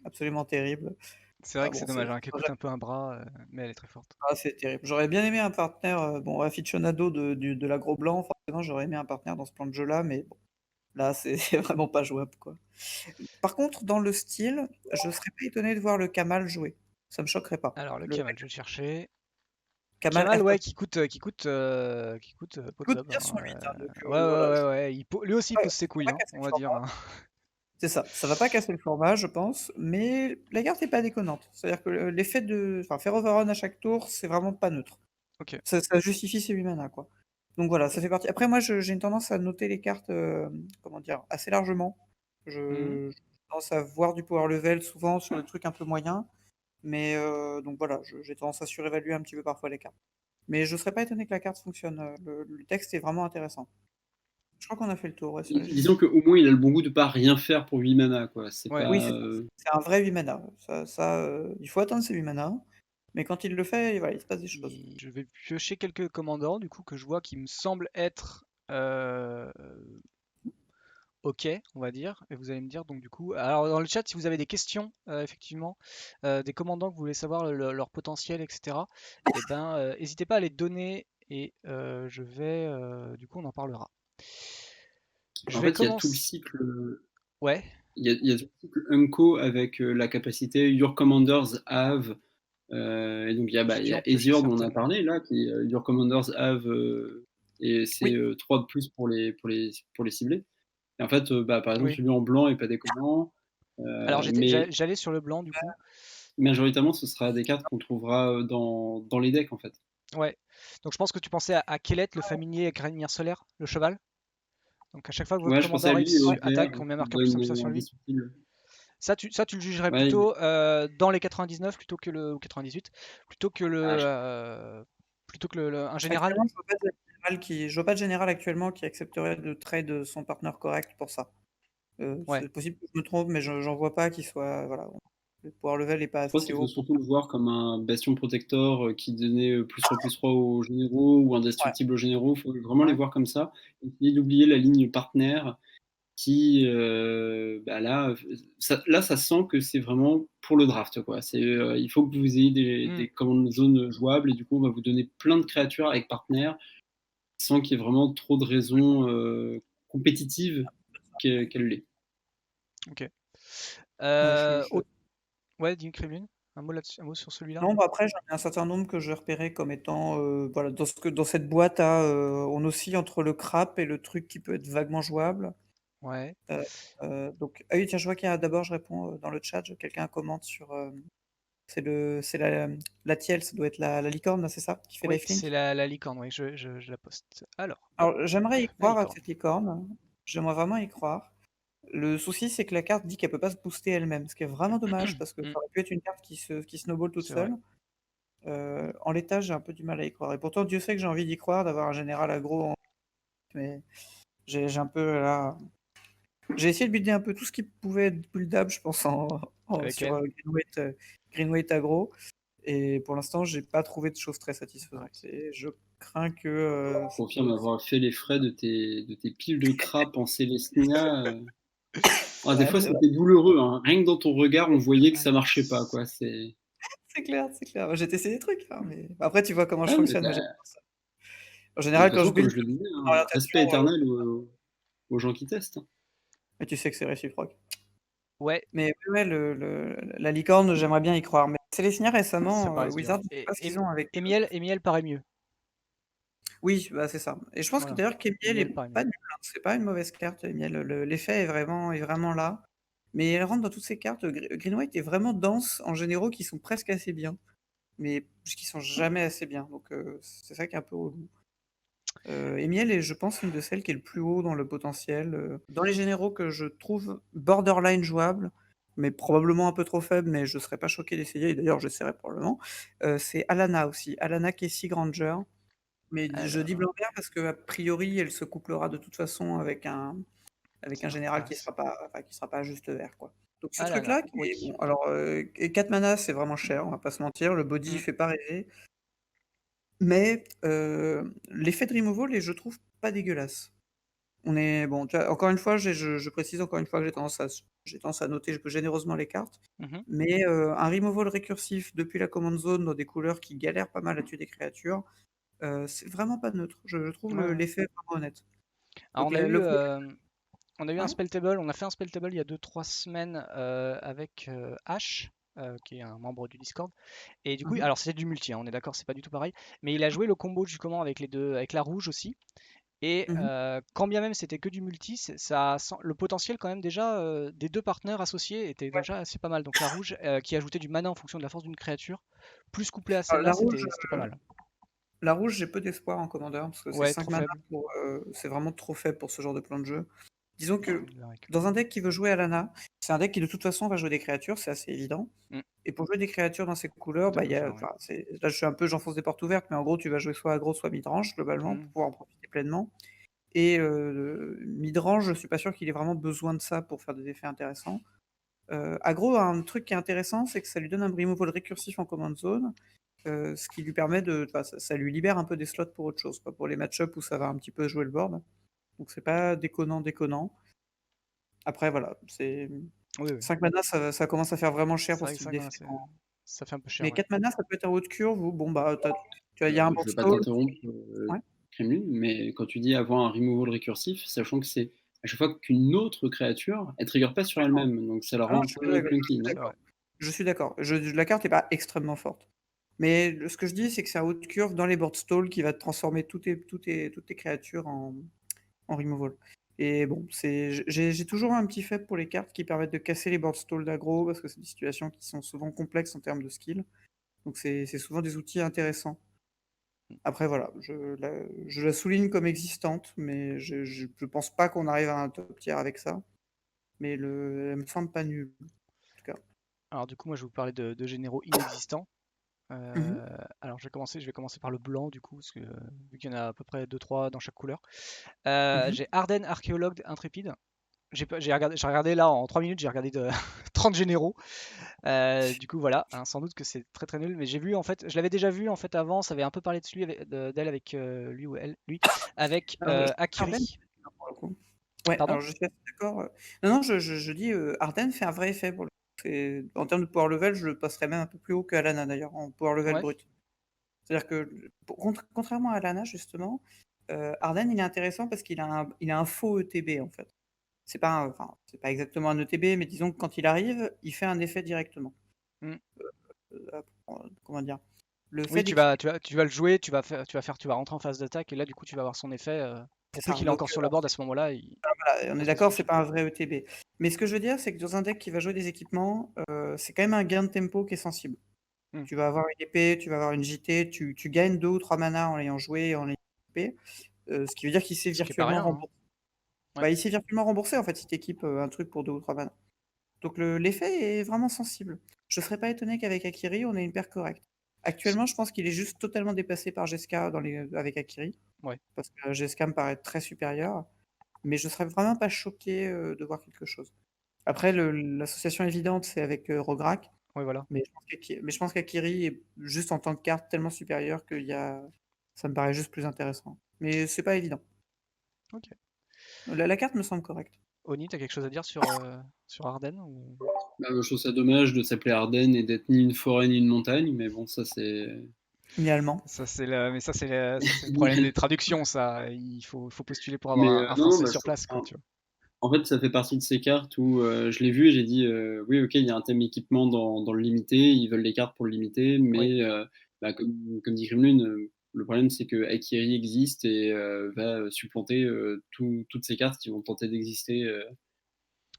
absolument terrible. c'est vrai Ah que c'est bon, dommage, hein, qu'elle coûte un peu un bras, mais elle est très forte. c'est terrible. J'aurais bien aimé un partenaire, bon, aficionado de l'agro blanc, forcément, j'aurais aimé un partenaire dans ce plan de jeu-là, mais bon, là, c'est c'est vraiment pas jouable, quoi. Par contre, dans le style, je serais pas étonné de voir le Kamal jouer. Ça me choquerait pas. Alors, le Le Kamal, je vais le chercher. Kamal Kamal, ouais, Airpop. qui coûte Coûte Potsdam, bien son hein, 8, hein, donc ouais, ouais, voilà. ouais, ouais. Lui aussi, il Ouais, pose ses ça va couilles, pas hein, casser on le va dire, format. hein. C'est ça. Ça va pas casser le format, je pense, mais la carte est pas déconnante. C'est-à-dire que l'effet enfin, faire overrun à chaque tour, c'est vraiment pas neutre. Ok. Ça justifie ses 8 mana, quoi. Donc voilà, ça fait partie. Après, moi, j'ai une tendance à noter les cartes, comment dire, assez largement. Mhm. J'ai tendance à voir du power level souvent sur des trucs un peu moyens, mais donc voilà, j'ai tendance à surévaluer un petit peu parfois les cartes. Mais je serais pas étonné que la carte fonctionne. Le texte est vraiment intéressant. Je crois qu'on a fait le tour. Ouais, Disons qu'au moins il a le bon goût de pas rien faire pour 8 mana, quoi. C'est Ouais. oui, pas. c'est un vrai 8 mana. Il faut atteindre ses 8 mana, mais quand il le fait, voilà, il se passe des choses. Je vais piocher quelques commandants, du coup, que je vois qui me semblent être ok, on va dire. Et vous allez me dire, donc, du coup. Alors, dans le chat, si vous avez des questions, effectivement, des commandants que vous voulez savoir leur potentiel, etc., eh ben, n'hésitez pas à les donner et je vais. Du coup, on en parlera. Je En vais fait, il y a tout le commencer. cycle. Ouais, Il y a tout le cycle Unco avec la capacité Your Commanders Have. Et donc j'ai il y dû a en piocher Ezio dont on a certaines. parlé là, qui est Your Commanders Have, et c'est Oui, 3 de plus pour les cibler. Et en fait, par exemple, Oui. celui en blanc est pas déconnant, Alors, mais j'allais sur le blanc, du coup. majoritairement, ce sera des cartes qu'on trouvera dans les decks en fait. Ouais. Donc, je pense que tu pensais à Kellet, le familier avec lumière solaire, le cheval. Donc, à chaque fois que votre Ouais, je pensais commandant à arrive lui et au vert attaque, on met un qui marqueur plus donne 1 sur lui. indestructible. Ça, tu le jugerais Ouais, plutôt dans les 99 plutôt que ou 98, plutôt que ah, un général. actuellement, je vois pas de général actuellement qui accepterait de trade son partenaire correct pour ça. Ouais. C'est possible que je me trompe, mais j'en vois pas qui soit. Voilà, le power level est pas je pense assez qu'il faut haut pour. surtout le voir comme un bastion protector qui donnait +3/+3 aux généraux ou Ouais. indestructible aux généraux. Il faut vraiment les Ouais. voir comme ça. Essayer d'oublier la ligne partenaire qui, là, ça sent que c'est vraiment pour le draft, quoi. Il faut que vous ayez Hmm. des commandes zones jouables et du coup, on va vous donner plein de créatures avec partenaire sans qu'il y ait vraiment trop de raisons compétitives qu'elle l'est. Ok. Ouais, Ouais, dis Kremlin. Un mot là-dessus, un mot sur celui-là. non, bah après, j'en ai un certain nombre que j'ai repéré comme étant, voilà, dans cette boîte, on oscille entre le crap et le truc qui peut être vaguement jouable. Ouais. Donc, ah oui, tiens, je vois qu'il y a d'abord, je réponds dans le chat, quelqu'un commente sur. C'est la tielle, ça doit être la licorne, là, c'est ça, qui fait Oui, c'est lifelink. la licorne. Oui, je la poste. Alors, hop, Alors, j'aimerais y la croire à licorne. cette licorne. J'aimerais vraiment y croire. Le souci, c'est que la carte dit qu'elle peut pas se booster elle-même, ce qui est vraiment dommage parce que ça Hmm, aurait pu être une carte qui snowball toute c'est vrai. seule. En l'état, j'ai un peu du mal à y croire. Et pourtant, Dieu sait que j'ai envie d'y croire, d'avoir un général aggro, mais j'ai un peu là. J'ai essayé de builder un peu tout ce qui pouvait être buildable, je pense, Avec sur elle. Green White aggro. Et pour l'instant, j'ai pas trouvé de choses très Ouais. satisfaisantes. Et je crains que Je confirme avoir fait les frais de tes piles de crap en Célestina. Des Ouais, fois, c'est vrai. c'était douloureux, hein. Rien que dans ton regard, on voyait que ça marchait pas, quoi. C'est clair, c'est clair. Bah, j'ai testé des trucs, hein, mais après, tu vois comment je Ah, mais fonctionne. Moi, j'aime pas ça. En de toute général, quand je façon, comme build je le disais, par hein, orientation, respect éternel aux gens qui testent, hein. mais tu sais que c'est réciproque. Ouais, Mais ouais, la licorne, j'aimerais bien y croire. Mais Célestia ça récemment, paraît bien. Wizard, je sais pas ce qu'ils ont avec. Et miel paraît mieux. Oui, bah, c'est ça. Et je pense que Voilà. d'ailleurs qu'Emiel est Miel paraît mieux. pas nul, hein. C'est pas une mauvaise carte, Emiel. L'effet est vraiment là. Mais elle rentre dans toutes ces cartes. Green White est vraiment dense en généraux qui sont presque assez bien, mais qui sont jamais assez bien. Donc c'est ça qui est un peu relou. Emiel est, je pense, une de celles qui est le plus haut dans le potentiel. Dans les généraux que je trouve borderline jouable, mais probablement un peu trop faible, mais je serais pas choqué d'essayer, et d'ailleurs j'essaierai probablement. C'est Alana aussi. Alana Casey Granger. Mais je dis Alors, blanc-vert parce qu'a priori, elle se couplera de toute façon avec un tiens, général qui sera pas juste vert, quoi. Donc ce ah là là, truc-là, qui oui. est bon. Alors, et 4 mana, c'est vraiment cher, on va pas se mentir. Le body Mm. fait pas rêver. Mais l'effet de removal est, je trouve, pas dégueulasse. On est bon, tu vois, encore une fois, je précise encore une fois que j'ai tendance à noter généreusement les cartes. Mhm. Mais un removal récursif depuis la command zone dans des couleurs qui galèrent pas mal à tuer des créatures, c'est vraiment pas neutre. Je trouve Ouais, ouais. l'effet vraiment honnête. Alors, Donc le problème, on a eu un ouais. spell table, on a fait un spell table il y a 2-3 semaines avec Ash, qui est un membre du Discord. Et du coup, Mhm. alors c'est du multi, hein, on est d'accord, c'est pas du tout pareil. Mais il a joué le combo justement avec les deux, avec la rouge aussi. Et Mhm. quand bien même c'était que du multi, le potentiel quand même déjà des deux partenaires associés était Ouais. déjà assez pas mal. Donc la rouge qui ajoutait du mana en fonction de la force d'une créature, plus couplé à Alors, celle-là, c'était pas mal. la rouge, j'ai peu d'espoir en commandeur parce que c'est Ouais, 5 trop mana faible. c'est vraiment trop faible pour ce genre de plan de jeu. Disons que Il la récup. dans un deck qui veut jouer à Lana, c'est un deck qui de toute façon va jouer des créatures, c'est assez évident. Mm, Et pour jouer des créatures dans ces couleurs, tout à bah, fait fait, ouais. là je suis un peu, j'enfonce des portes ouvertes, mais en gros tu vas jouer soit aggro, soit midrange globalement pour Mm. pouvoir en profiter pleinement. Et midrange, je suis pas sûr qu'il ait vraiment besoin de ça pour faire des effets intéressants. Aggro a un truc qui est intéressant, c'est que ça lui donne un removal récursif en command zone, ce qui lui permet enfin, ça lui libère un peu des slots pour autre chose, quoi, pour les match-up où ça va un petit peu jouer le board. Donc c'est pas déconnant. Après voilà, c'est Oui, oui. 5 mana, ça commence à faire vraiment cher C'est pour vrai ce que type ça, d'effet. ça fait un peu cher, Mais ouais. 4 mana, ça peut être un haut de curve où bon bah tu vois, il y a un Je board vais pas stall. t'interrompre, Ouais. Kremlin, mais quand tu dis avoir un removal récursif, sachant que c'est à chaque fois qu'une autre créature, elle trigger pas sur D'accord. elle-même, donc ça la Ah non, rend un peu clunky, non? C'est vrai. je suis d'accord. La carte est pas extrêmement forte. Mais ce que je dis, c'est que c'est un haut de curve dans les board stall qui va te transformer toutes tes créatures en removal. Et bon, j'ai toujours un petit faible pour les cartes qui permettent de casser les board stalls d'aggro parce que c'est des situations qui sont souvent complexes en termes de skill. Donc c'est souvent des outils intéressants. Après voilà, je la souligne comme existante, mais je pense pas qu'on arrive à un top tier avec ça. Mais elle me semble pas nulle, en tout cas. Alors du coup, moi je vais vous parler de généraux inexistants. Mhm, Alors je vais commencer par le blanc du coup, parce que vu qu'il y en a à peu près 2-3 dans chaque couleur. mhm. J'ai Arden Archéologue Intrépide. J'ai regardé là en 3 minutes, j'ai regardé 30 généraux. Du coup voilà, hein, sans doute que c'est très très nul, mais j'ai vu en fait, je l'avais déjà vu en fait avant, ça avait un peu parlé de lui d'elle avec lui ou elle, lui, avec Alors, je Arden, Akiri. pour le coup. Ouais, Pardon? alors je suis assez d'accord. Non, non, je dis Arden fait un vrai effet pour le coup. En termes de power level, je le passerais même un peu plus haut que Alana d'ailleurs, en power level Ouais. brut. C'est-à-dire que, contrairement à Alana, justement, Arden, il est intéressant parce il a un faux ETB en fait. Enfin, c'est pas exactement un ETB, mais disons que quand il arrive, il fait un effet directement. Mm. Comment dire? Le fait Oui, d'équiper, tu vas le jouer, tu vas rentrer en phase d'attaque et là du coup tu vas avoir son effet. c'est Pour peu ça. qu'il est Donc, encore sur le board à ce moment-là, il on est passe le d'accord, c'est switch. pas un vrai ETB. Mais ce que je veux dire, c'est que dans un deck qui va jouer des équipements, c'est quand même un gain de tempo qui est sensible. Mm. Tu vas avoir une épée, tu vas avoir une JT, tu gagnes 2 ou 3 manas en l'ayant joué et en l'ayant équipé. Ce qui veut dire qu'il s'est Ce qui est pas virtuellement rien, hein. remboursé. Ouais. Bah, il s'est virtuellement remboursé en fait si tu équipes un truc pour 2 ou 3 manas. Donc l'effet est vraiment sensible. Je serais pas étonné qu'avec Akiri, on ait une paire correcte. C'est- Actuellement, je pense qu'il est juste totalement dépassé par Jeska avec Akiri, Ouais. parce que Jeska me paraît très supérieur, mais je serais vraiment pas choqué de voir quelque chose. Après, l'association évidente, c'est avec Rograk, Ouais, voilà. mais je pense qu'Akiri est juste en tant que carte tellement supérieure qu'il y a Ça me paraît juste plus intéressant. Mais c'est pas évident. Ok. La carte me semble correcte. Oni, t'as quelque chose à dire sur Ardennes ou... Bah, je trouve ça dommage de s'appeler Ardennes et d'être ni une forêt ni une montagne, mais bon, ça c'est. Ni allemand. Ça, mais ça, c'est le problème des traductions, ça. Faut postuler pour avoir Mais un non, français bah, sur place, quoi, tu vois. en fait, ça fait partie de ces cartes où je l'ai vu et j'ai dit oui, ok, il y a un thème équipement dans le limité, ils veulent des cartes pour le limité, Oui. mais bah, comme dit Grimlune, le problème c'est que Akiri existe et va supplanter toutes ces cartes qui vont tenter d'exister.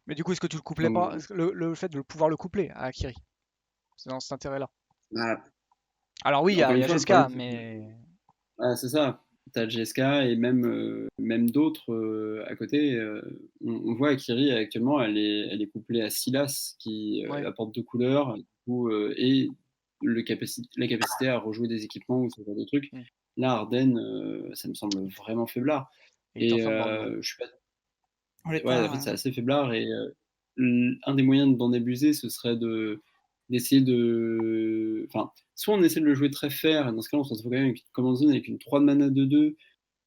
Mais du coup, est-ce que tu le couplais Dans- pas? Le fait de pouvoir le coupler à Akiri, c'est dans cet intérêt-là. Bah, Alors oui, il y encore a, il une y a fois, le Jeska, problème c'est que mais... c'est ça. T'as GSK et même d'autres à côté. On voit Akiri actuellement, elle est couplée à Silas qui Ouais. apporte 2 couleurs du coup, et la capacité à rejouer des équipements ou ce genre de trucs. Mm. Là, Ardennes, ça me semble vraiment faiblard. Il est en Et forme dans le lot. je suis pas. En Ouais, l'état, en fait, c'est assez faiblard. Et un des moyens d'en abuser, ce serait d'essayer de. Enfin, soit on essaie de le jouer très fair, et dans ce cas-là, on se retrouve quand même avec une command zone avec une 3 de mana de 2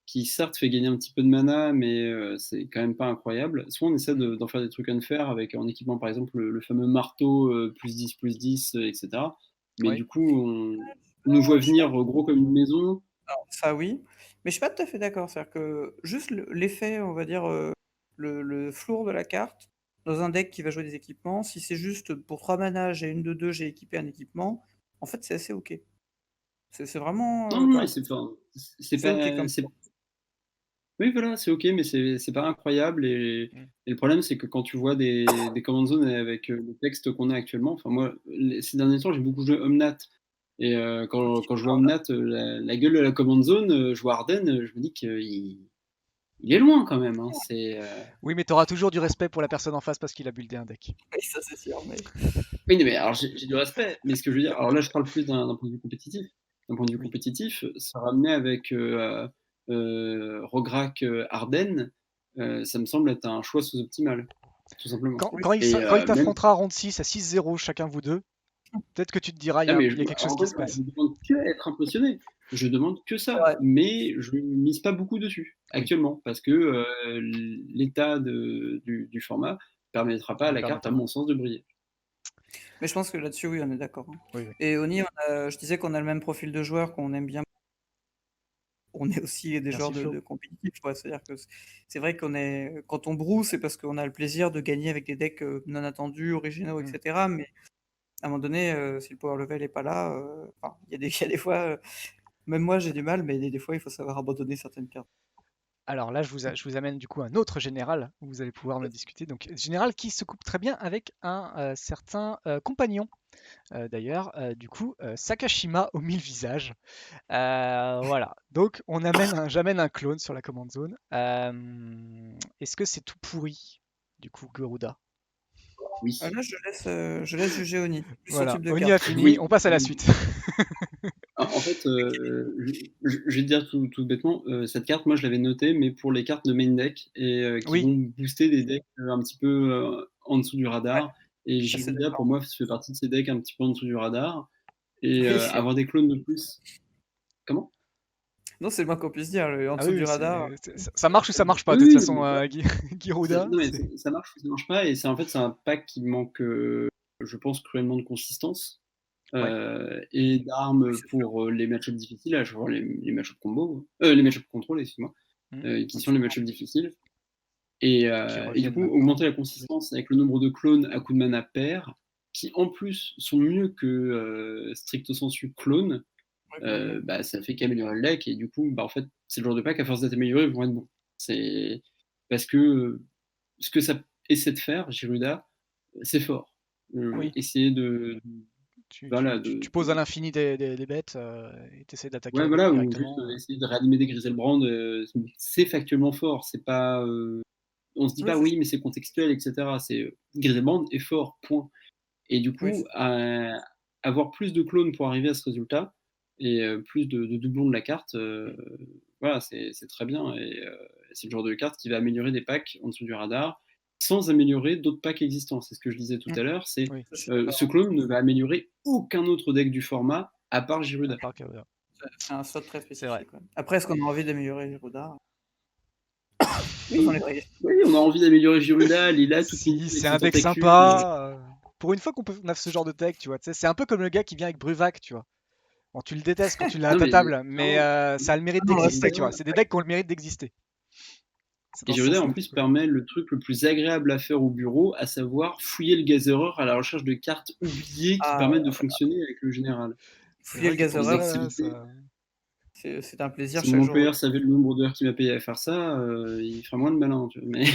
qui certes fait gagner un petit peu de mana, mais c'est quand même pas incroyable. Soit on essaie d'en faire des trucs unfair avec en équipant par exemple le fameux marteau plus 10, etc. Mais Oui. du coup, on nous voit venir gros comme une maison. alors, ça oui. Mais je suis pas tout à fait d'accord. C'est-à-dire que juste l'effet, on va dire, le flour de la carte, dans un deck qui va jouer des équipements, si c'est juste pour 3 mana, j'ai une de 2, j'ai équipé un équipement, en fait c'est assez ok. C'est vraiment. Non, non, Enfin, c'est c'est ok pas. comme ça. Oui, voilà, c'est ok, mais c'est pas incroyable. Mm. Et le problème, c'est que quand tu vois des command zones avec le texte qu'on a actuellement, enfin, moi, ces derniers temps, j'ai beaucoup joué Omnat. Et quand je vois Omnat, la gueule de la command zone, je vois Arden, je me dis qu'il il est loin quand même. Hein. Oui, mais t'auras toujours du respect pour la personne en face parce qu'il a buildé un deck. Oui, ça c'est sûr. Mais... Oui, non, mais alors j'ai du respect, mais ce que je veux dire, alors là, je parle plus d'un point de vue compétitif. D'un point de vue Oui. compétitif, se ramener avec Rograk Arden, ça me semble être un choix sous-optimal, tout simplement. Quand, Oui, quand il, Et quand il même. t'affrontera à round 6 à 6-0 chacun vous deux, peut-être que tu te diras, Ah, mais il y a quelque chose en qui vrai, se passe. je demande que à être impressionné. Je demande que c'est ça, vrai. mais je mise pas beaucoup dessus Oui, actuellement parce que l'état du format permettra pas à ne la permet carte, à pas. mon sens, de briller. Mais je pense que là-dessus, oui, on est d'accord. Hein. Oui, oui. Et Oni, je disais qu'on a le même profil de joueur, qu'on aime bien. On est aussi des Merci joueurs Flo. de compétitifs, quoi. C'est-à-dire que c'est vrai qu'on est, quand on broue, c'est parce qu'on a le plaisir de gagner avec des decks non attendus, originaux, Mm. etc. Mais à un moment donné, si le power level est pas là, enfin, il y a des fois, même moi j'ai du mal, mais des fois il faut savoir abandonner certaines cartes. Alors là, je vous amène du coup un autre général où vous allez pouvoir me discuter. Donc, général qui se coupe très bien avec un certain compagnon. D'ailleurs, du coup, Sakashima aux 1000 visages. Voilà. Donc, j'amène un clone sur la command zone. Est-ce que c'est tout pourri, du coup, Garuda? Oui. Là, je laisse juger Oni, plus son Voilà. type de Oni a carte. fini. Oui. On passe à la suite. En fait, je vais te dire tout bêtement, cette carte, moi, je l'avais notée, mais pour les cartes de main deck et qui Oui. vont booster des decks un petit peu en dessous du Ouais, radar. Et je suis assez Gyruda, pour d'accord. moi, fait partie de ces decks un petit peu en dessous du radar. Et Oui. avoir des clones de plus. Comment? Non, c'est le moins qu'on puisse dire, en Ah dessous oui, du oui, radar. ça marche ou ça marche pas. Oui, De toute oui, non, façon, mais voilà. Giruda, Non, mais c'est. ça marche ou ça marche pas. Et c'est en fait, c'est un pack qui manque, je pense, cruellement de consistance. Ouais. Et Oui, d'armes c'est sûr. pour les match-ups difficiles, à genre les match-ups combo, les match-ups contrôle, excuse-moi, qui sont les Absolument. match-ups difficiles. Qui Et du reviennent coup, maintenant. augmenter la consistance avec le nombre de clones à coup de mana pair, qui en plus sont mieux que stricto sensu clones, Ouais, complètement. bah, ça fait qu'améliorer le deck. Et du coup, bah, en fait, c'est le genre de pack, à force d'être amélioré, ils vont être bons. C'est parce que ce que ça essaie de faire, Giruda, c'est fort. Oui. Essayer de, voilà, Tu poses à l'infini des bêtes et tu essaies d'attaquer ouais, avec voilà, ou juste directement. essayer de réanimer des Griselbrand, c'est factuellement fort. C'est pas, on se dit Oui, pas c'est ça. oui, mais c'est contextuel, etc. C'est Griselbrand est fort, point. Et du Oui, coup, avoir plus de clones pour arriver à ce résultat et plus de doublons de la carte, voilà, c'est très bien. Et c'est le genre de carte qui va améliorer des packs en dessous du radar sans améliorer d'autres packs existants. C'est ce que je disais tout mm, à l'heure. Oui, je suis Ce d'accord. clone ne va améliorer aucun autre deck du format à part à Giruda. part Garuda. c'est un slot très C'est vrai. spécifique. Ouais. Après, est-ce qu'on a envie d'améliorer Giroud? Oui, oui, on a envie d'améliorer Giroud, il a tout Si, avec c'est ses un deck tentacules. sympa. Pour une fois on a ce genre de deck, tu vois. C'est un peu comme le gars qui vient avec Bruvac, tu vois. Bon, tu le détestes quand tu l'as à Non, ta mais table, mais ça a le mérite Non, d'exister, ouais, tu vois. C'est des decks qui ont le mérite d'exister. C'est Et dans ce Giroud, en sens-là. plus, permet le truc le plus agréable à faire au bureau, à savoir fouiller le gazereur à la recherche de cartes oubliées qui Ah, permettent de fonctionner avec le général. C'est fouiller vrai le que pour gazereur, ça, activités. ça- c'est un plaisir Si chaque mon jour. employeur savait le nombre d'heures qu'il m'a payé à faire ça, il ferait moins de malin. Tu vois. Mais...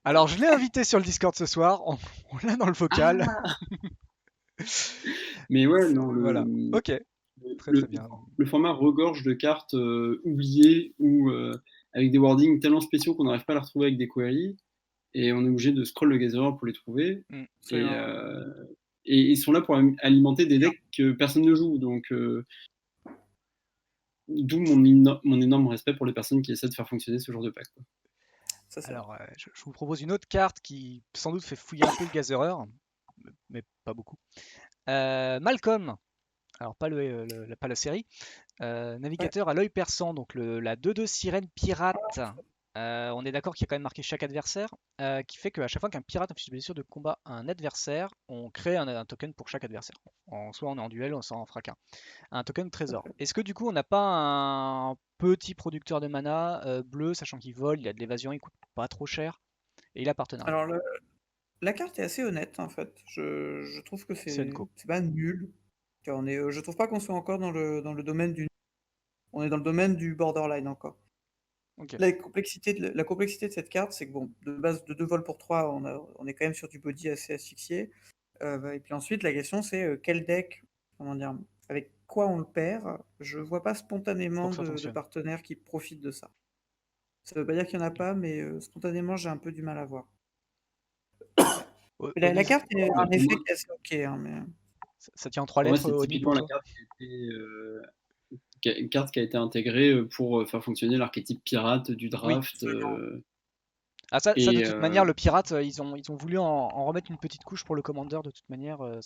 Alors, je l'ai invité sur le Discord ce soir. On l'a dans le vocal. Mais ouais, non, Voilà. Ok. Très le, bien. le format regorge de cartes oubliées ou avec des wordings tellement spéciaux qu'on n'arrive pas à les retrouver avec des queries. Et on est obligé de scroll le gazereur pour les trouver. Mm. Et ils sont là pour alimenter des decks que personne ne joue. Donc, d'où mon énorme respect pour les personnes qui essaient de faire fonctionner ce genre de pack. Quoi. Ça, c'est Alors, je vous propose une autre carte qui sans doute fait fouiller un peu le gazereur, mais pas beaucoup. Malcolm. Alors, pas pas la série. Navigateur à l'œil perçant, donc la 2-2 sirène pirate. On est d'accord qu'il y a quand même marqué chaque adversaire, qui fait qu'à chaque fois qu'un pirate inflige blessure de combat à un adversaire, on crée un token pour chaque adversaire. Soit on est en duel, soit en fracain. Un token trésor. Est-ce que du coup on n'a pas un petit producteur de mana bleu, sachant qu'il vole, il a de l'évasion, il coûte pas trop cher, et il a partenariat. Alors, la carte est assez honnête, en fait. Je trouve que C'est Unco. c'est pas nul. Tu vois, je trouve pas qu'on soit encore dans le domaine du... On est dans le domaine du borderline encore. Ok. La complexité de cette carte, c'est que bon, de base de 2 vols pour 3, on est quand même sur du body assez asphyxié. Et puis ensuite, la question c'est quel deck, comment dire, avec quoi on le perd. Je vois pas spontanément Pour que ça de fonctionne. partenaires qui profitent de ça. Ça veut pas dire qu'il y en a pas, mais spontanément, j'ai un peu du mal à voir. La Onyx, carte a un Pour effet moi, qui est assez ok, hein, mais... ça tient en 3 pour moi, lettres, c'est Oni, typiquement pour la toi? carte une carte qui a été intégrée pour faire fonctionner l'archétype pirate du Oui. draft. Ah, ça de Et toute manière, le pirate, ils ont voulu en remettre une petite couche pour le commander, de toute manière, ouais,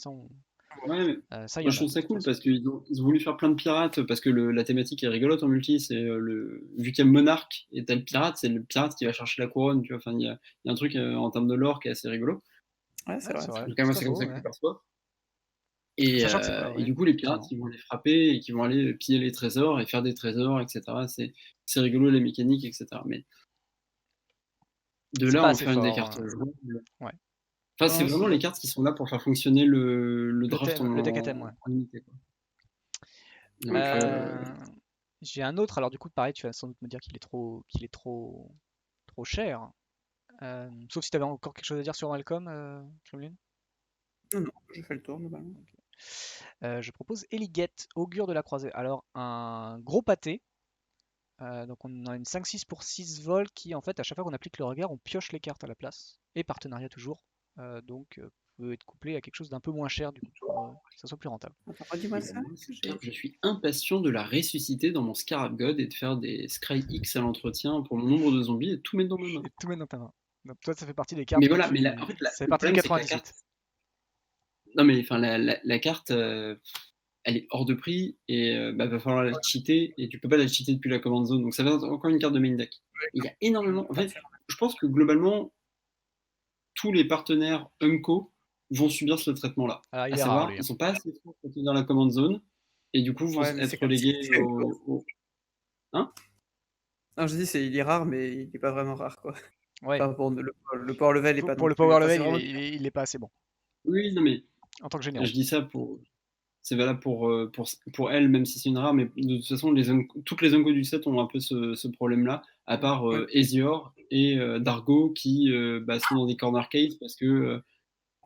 mais ça, il y moi en je a, trouve de ça toute cool façon. parce qu'ils ont voulu faire plein de pirates parce que la thématique est rigolote en multi. C'est vu qu'il y a monarque et t'as le pirate, c'est le pirate qui va chercher la couronne. Tu vois, enfin, il y a un truc en termes de lore qui est assez rigolo. Ouais, c'est Ouais, vrai. c'est vrai, En tout cas, moi, c'est pas c'est comme faux, ça que je ouais. le perçois. Et, Sachant que c'est pas, et ouais, du coup, les pirates, effectivement. ils vont les frapper et qui vont aller piller les trésors et faire des trésors, etc. C'est rigolo, les mécaniques, etc. Mais de C'est là, pas en assez faire une des fort. cartes jouables. Ouais. Enfin, Non, c'est je suis vraiment les d'accord. cartes qui sont là pour faire fonctionner le draft Le deck à thème, ouais. en limité. Quoi. Donc, Euh, J'ai un autre, alors du coup, pareil, tu vas sans doute me dire qu'il est trop cher. Sauf si tu avais encore quelque chose à dire sur Malcolm, Kremlin. Non, j'ai fait le tour, globalement. Je propose Eligate, Augure de la Croisée. Alors, un gros pâté. Donc, on a une 5-6 pour 6 vols qui, en fait, à chaque fois qu'on applique le regard, on pioche les cartes à la place. Et partenariat toujours. Donc, peut être couplé à quelque chose d'un peu moins cher, du coup, pour que ça soit plus rentable. Attends, redis-moi et ça. moi, cette carte, je suis impatient de la ressusciter dans mon Scarab God et de faire des Scry X à l'entretien pour mon nombre de zombies et de tout mettre dans ma main. Et tout mettre dans ta main. Donc, toi, ça fait partie des cartes Mais que voilà, mais tu. en fait, Ça fait le partie du problème, c'est que la 98. carte. Non, mais enfin, la carte, elle est hors de prix et va falloir la cheater et tu peux pas la cheater depuis la command zone. Donc ça va être encore une carte de main deck. Il y a énormément. En fait, je pense que globalement, tous les partenaires Unco vont subir ce traitement-là. Ah, il À est rare, savoir, lui. ils sont pas assez forts pour tenir la command zone et du coup vont Ouais, mais c'est être comme si... relégués au. Hein? Non, je dis, il est rare, mais il est pas vraiment rare, quoi. Ouais. Enfin, bon, le power level est pas Pour non le plus... power Enfin, c'est level, vraiment... il est pas assez bon. Oui, non mais En tant que généraux. je dis ça pour. C'est valable pour elle, même si c'est une rare, mais de toute façon, toutes les Unco du set ont un peu ce problème-là, à part Ouais. Ezreal et Dargo qui sont dans des corner cases parce que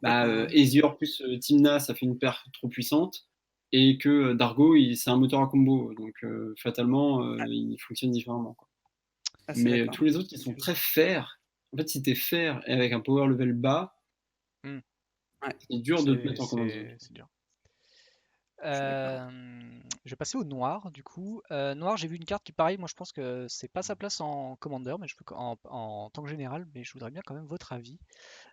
Ezreal plus Tymna, ça fait une paire trop puissante, et que Dargo, c'est un moteur à combo, donc fatalement, il fonctionne différemment. Quoi. Ah, c'est Mais d'accord. tous les autres qui sont très fair, en fait, si t'es fair et avec un power level bas, Hmm. Ouais. c'est dur de te mettre en command zone. C'est dur. Je suis d'accord. Je vais passer au noir, du coup. Noir, j'ai vu une carte qui, pareil, moi je pense que c'est pas sa place en commander, mais en tant que général, mais je voudrais bien quand même votre avis.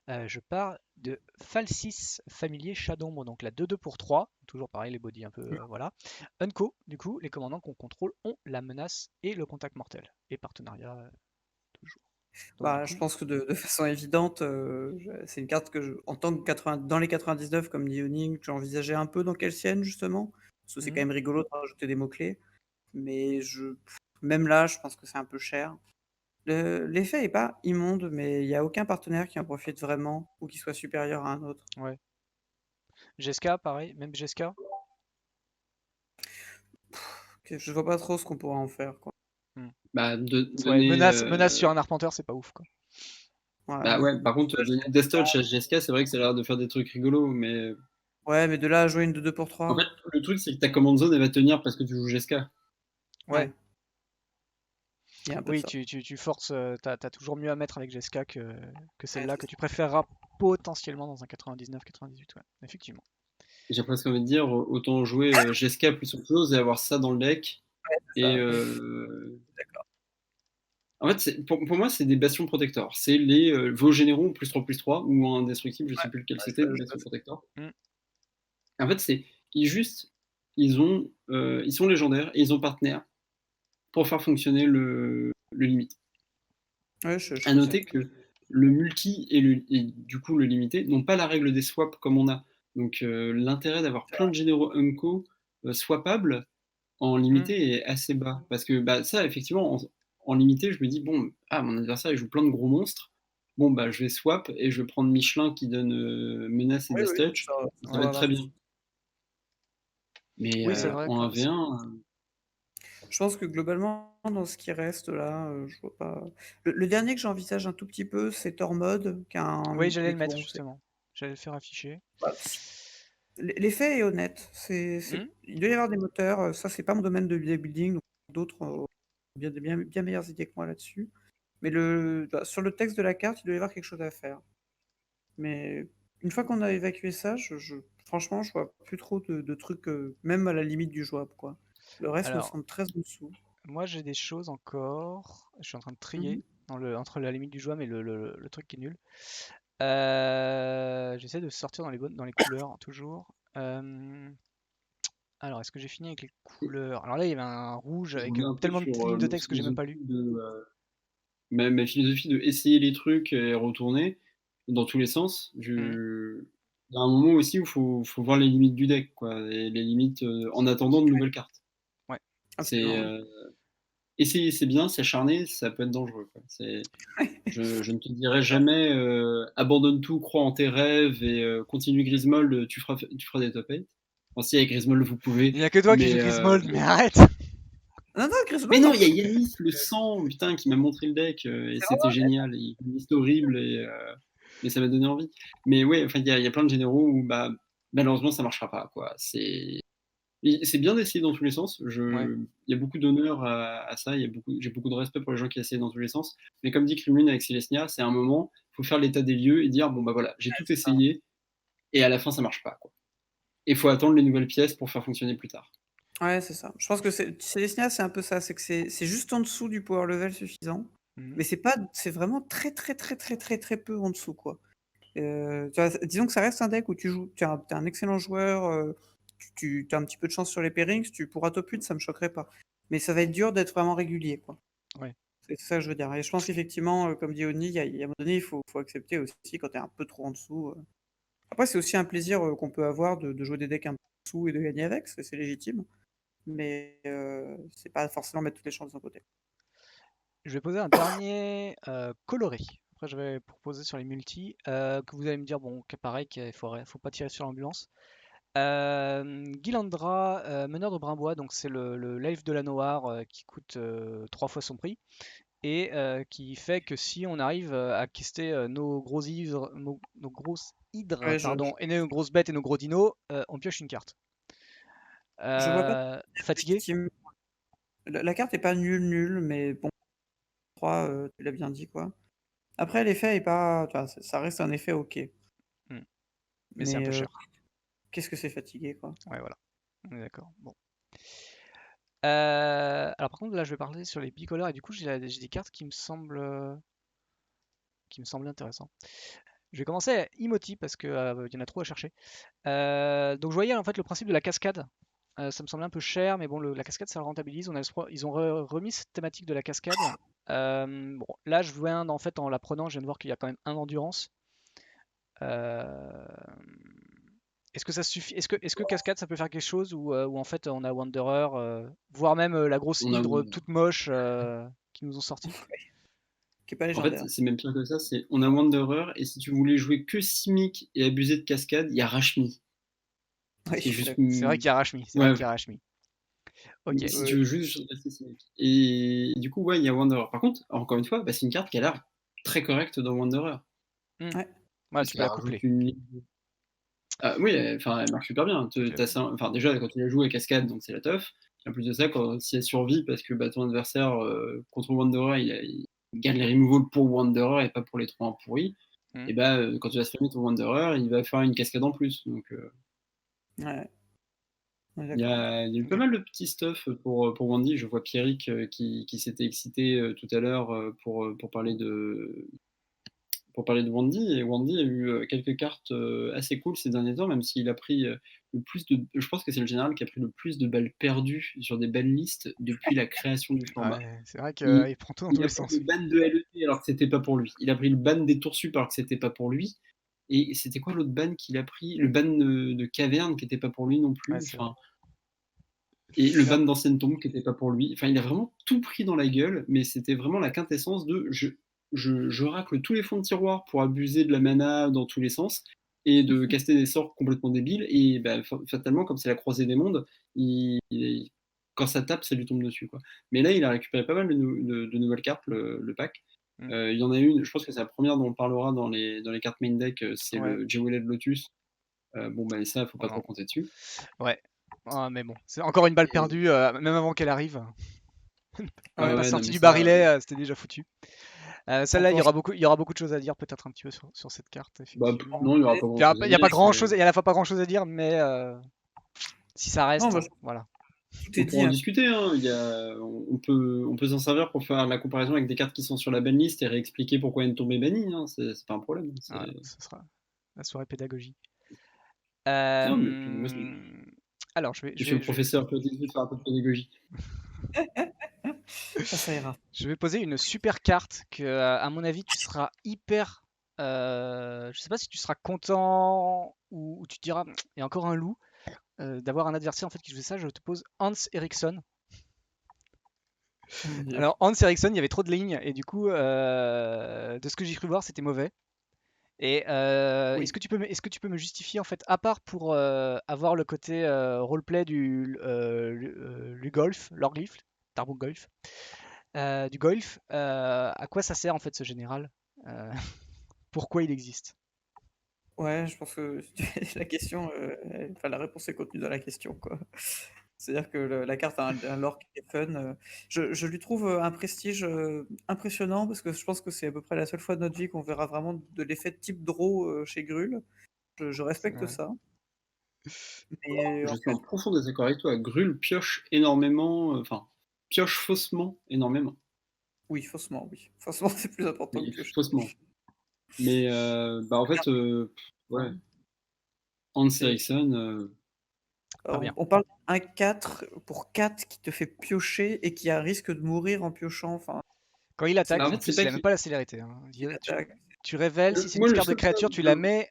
Je pars de Falsis familier chat d'ombre, donc la 2-2 pour 3. Toujours pareil, les bodies un peu, voilà. Unco, du coup, les commandants qu'on contrôle ont la menace et le contact mortel. Et partenariat, toujours. Donc du Bah, je coup, pense que de façon évidente, c'est une carte en tant que dans les 99, comme dit Yoni, j'envisageais un peu dans Kelsienne, justement. Parce que c'est quand mhm. même rigolo de rajouter des mots-clés. Mais même là, je pense que c'est un peu cher. L'effet est pas immonde, mais il n'y a aucun partenaire qui en profite vraiment ou qui soit supérieur à un autre. Ouais. Jeska, pareil, même Jeska. Je vois pas trop ce qu'on pourrait en faire, quoi. Hmm. Bah, Ouais, donner. menace sur un arpenteur, c'est pas ouf, quoi. Ouais, Bah ouais, par contre, donner Death Touch à GSK, c'est vrai que ça a l'air de faire des trucs rigolos, mais ouais, mais de là à jouer une de 2 pour en 3. fait, le truc, c'est que ta command zone, elle va tenir parce que tu joues GSK. Ouais. Ouais, il y a un peu de Oui, ça. tu forces, t'as toujours mieux à mettre avec Jeska que Ouais, celle-là, c'est que ça. tu préféreras potentiellement dans un 99-98, ouais, effectivement. J'ai presque envie de dire, autant jouer GSK plus autre chose et avoir ça dans le deck. Ouais, c'est Et ça. D'accord. en fait, pour moi, c'est des bastions protectors. C'est vos généraux plus 3 ou un indestructible, je sais plus lequel Ouais, c'était, je bastion vois ça. protector. Hmm. En fait, ils sont légendaires et ils ont partenaire pour faire fonctionner le limite. Ouais, je À confirme. noter que le multi et du coup le limité n'ont pas la règle des swaps comme on a. Donc l'intérêt d'avoir C'est plein de généraux Unco swappables en Hmm. limité est assez bas. Parce que bah, ça, effectivement, en limité, je me dis, bon, mon adversaire il joue plein de gros monstres. Bon, bah, je vais swap et je vais prendre Michelin qui donne menace et Oui, death oui, touch. ça Ça va être va très bien. marcher. Mais Oui, c'est vrai en que 1v1, Je pense que globalement, dans ce qui reste là, je vois pas. Le dernier que j'envisage un tout petit peu, c'est Tormod, qui a oui, j'allais mais le que mettre bon, justement. J'allais le faire afficher. bah, l'effet est honnête. Hmm. Il doit y avoir des moteurs. Ça, c'est pas mon domaine de building, donc d'autres ont bien meilleures idées que moi là-dessus. Mais bah, sur le texte de la carte, il doit y avoir quelque chose à faire. Mais une fois qu'on a évacué ça, franchement, je vois plus trop de trucs, même à la limite du jouable, quoi. Le reste me Alors, semble très en dessous. moi j'ai des choses encore. Je suis en train de trier Mhm. entre la limite du joueur et le truc qui est nul. J'essaie de sortir dans les couleurs, toujours. Alors, est-ce que j'ai fini avec les couleurs? Alors là, il y avait un rouge je avec reviens un peu tellement de sur lignes de ma texte que j'ai même pas philosophie lu. ma philosophie de essayer les trucs et retourner dans tous les sens. Mhm. Il y a un moment aussi où faut voir les limites du deck, quoi, et les limites en attendant de nouvelles cartes. Ouais. C'est Absolument, oui. essayer, c'est bien, s'acharner, ça peut être dangereux, quoi. Je ne te dirai jamais abandonne tout, crois en tes rêves et continue Grismold, tu feras des top 8. Bon, si avec Grismold vous pouvez, Il n'y a que toi qui joue mais Griswold, mais arrête! Non, non, Chris mais Bond, non, en il y a plus, Yanis le sang, putain, qui m'a montré le deck et c'est c'était vraiment génial. Il une liste horrible mais ça m'a donné envie. Mais ouais, enfin, il y a plein de généraux où bah malheureusement ça marchera pas, quoi. C'est bien d'essayer dans tous les sens. Ouais. Il y a beaucoup d'honneur à ça. J'ai beaucoup de respect pour les gens qui essayent dans tous les sens. Mais comme dit Crimlin avec Celestia, c'est un moment, il faut faire l'état des lieux et dire bon bah voilà, j'ai tout ça. essayé et à la fin ça marche pas, quoi. Et il faut attendre les nouvelles pièces pour faire fonctionner plus tard. Ouais, c'est ça. Je pense que Célestia, c'est un peu ça. C'est que c'est juste en dessous du power level suffisant. Mhm. Mais c'est vraiment très peu en dessous, quoi. Tu vois, disons que ça reste un deck où t'es un excellent joueur, tu as un petit peu de chance sur les pairings, tu pourras top 8, ça me choquerait pas. Mais ça va être dur d'être vraiment régulier, quoi. Ouais. C'est ça que je veux dire. Et je pense qu'effectivement, comme dit Oni, il y a un moment donné, faut accepter aussi quand t'es un peu trop en dessous. Après, c'est aussi un plaisir qu'on peut avoir de jouer des decks un peu en dessous et de gagner avec, c'est légitime. Mais c'est pas forcément mettre toutes les chances de son côté. Je vais poser un dernier coloré. Après, je vais proposer sur les multis. Que vous allez me dire, bon, que pareil, qu'il faut pas tirer sur l'ambulance. Gillandra, meneur de Brimbois, donc c'est le l'elfe de la Noire qui coûte 3 fois son prix. Et qui fait que si on arrive à caster nos grosses hydres, Ouais, pardon, et nos grosses bêtes et nos gros dinos, on pioche une carte. je vois pas de Fatigué? légitime. La carte est pas nulle, mais bon, 3, tu l'as bien dit, quoi. Après, l'effet est pas. Tu vois, ça reste un effet ok. Hmm. Mais c'est un Mais peu cher. qu'est-ce que c'est fatigué, quoi. Ouais, voilà. On est d'accord. Bon. Alors par contre, là, je vais parler sur les bicolores et du coup, j'ai des cartes qui me semblent intéressantes. Je vais commencer à Emoti parce que il y en a trop à chercher. Donc je voyais en fait le principe de la cascade. Ça me semblait un peu cher, mais bon, la cascade ça le rentabilise. Ils ont remis cette thématique de la cascade. Bon, là, je viens en fait en la prenant, je viens de voir qu'il y a quand même un endurance. Euh, Est-ce que ça suffit? Est-ce que cascade ça peut faire quelque chose ou en fait on a Wanderer, voire même la grosse On a, hydre toute moche qui nous ont sorti? Qui est pas en légendaire. fait, c'est même pire que ça. On a Wanderer, et si tu voulais jouer que Simic et abuser de cascade, il y a Rashmi. Oui, je C'est suis juste. d'accord. C'est vrai qu'il y a Rashmi. C'est vrai Ouais, qu'il y a Rashmi. Ok. si tu veux juste rester Simic. Et du coup, ouais, il y a Wanderer. Par contre, encore une fois, bah, c'est une carte qui a l'air très correcte dans Wanderer. Hmm. Ouais. Ouais, Parce tu peux qu'elle la rajoute coupler. une ligne. Ah, oui, enfin, elle marche super bien. Ok. Enfin, déjà, quand tu la joues à cascade, donc c'est la teuf. Et en plus de ça, si elle survit, parce que bah, ton adversaire contre Wanderer, il gagne les removals pour Wanderer et pas pour les 3-1 pourris, Hmm. et bah, quand tu vas se fermer ton Wanderer, il va faire une cascade en plus. Donc, Ouais. On est il y d'accord. a eu pas Ok. mal de petits stuff pour Wandy. Je vois Pierrick qui s'était excité tout à l'heure pour parler de Wandy, et Wandy a eu quelques cartes assez cool ces derniers temps, même s'il a pris le plus de. Je pense que c'est le général qui a pris le plus de balles perdues sur des ban lists depuis la création du format. Ouais, c'est vrai Il, qu'il prend tout dans tous il les a pris sens. le ban de LET alors que c'était pas pour lui. Il a pris le ban des tours sup alors que c'était pas pour lui. Et c'était quoi l'autre ban qu'il a pris? Le ban de caverne qui était pas pour lui non Ouais, plus. c'est vrai. Enfin, et le Faire- ban d'ancienne tombe qui était pas pour lui. Enfin, il a vraiment tout pris dans la gueule, mais c'était vraiment la quintessence de je racle tous les fonds de tiroir pour abuser de la mana dans tous les sens et de caster des sorts complètement débiles. Et bah, fatalement, comme c'est la croisée des mondes, quand ça tape, ça lui tombe dessus, quoi. Mais là, il a récupéré pas mal de nouvelles cartes, le pack. Hmm. Il y en a une, je pense que c'est la première dont on parlera dans les cartes main deck, c'est Ouais. le Jeweled Lotus. Bon, bah, ça, faut Oh pas trop non. compter dessus. Ouais. Ah, mais bon, c'est encore une balle Et- perdue, même avant qu'elle arrive. On n'est Ah pas ouais, non, sorti mais du ça. barillet, c'était déjà foutu. Celle-là, Encore, il y aura beaucoup de choses à dire peut-être un petit peu sur cette carte, Bah, effectivement. non, il n'y aura pas Il y a, grand-chose à il y a dire. pas grand-chose, il y a à la fois pas grand-chose à dire, mais si ça non, reste, bah, voilà. tout est On pourra dit, en hein. discuter, hein. On peut s'en servir pour faire la comparaison avec des cartes qui sont sur la banlist et réexpliquer pourquoi une tombe est bannie, hein. C'est pas un problème. Voilà, ce sera la soirée pédagogie. Non, mais puis moi, Alors, je vais, monsieur le professeur, peut être faire un peu de pédagogie. Ça ira. je vais poser une super carte que, à mon avis, tu seras hyper. Je sais pas si tu seras content ou tu te diras, il y a encore un loup, d'avoir un adversaire en fait qui faisait ça. Je te pose Hans Eriksson. Oh mon Dieu. Alors, Hans Eriksson, il y avait trop de lignes et du coup, de ce que j'ai cru voir, c'était mauvais. Et Oui. est-ce que tu peux me justifier en fait, à part pour avoir le côté roleplay du golf, l'orglyphe, Darbouk Golf, du golf, à quoi ça sert en fait ce général? Euh, Pourquoi il existe? Ouais, je pense que la question, enfin la réponse est contenue dans la question, quoi. C'est-à-dire que la carte a un lore qui est fun. Je lui trouve un prestige impressionnant parce que je pense que c'est à peu près la seule fois de notre vie qu'on verra vraiment de l'effet type draw chez Grul. Je respecte Ouais. ça. Mais Je en suis en plus, profond désaccord avec toi. Grul pioche énormément, enfin, pioche faussement énormément. oui, faussement, oui. Faussement, c'est plus important Mais que piocher. faussement. Mais bah, en fait, ouais, Hans C'est- Eriksson, Pas bien. On parle d'un 4 pour 4 qui te fait piocher et qui a risque de mourir en piochant. Enfin, Quand il c'est attaque, en en fait, c'est plus, il pas a même que. pas la célérité, hein. il attaque. Tu révèles, si c'est une Moi, le carte de seul créature, tu la le, mets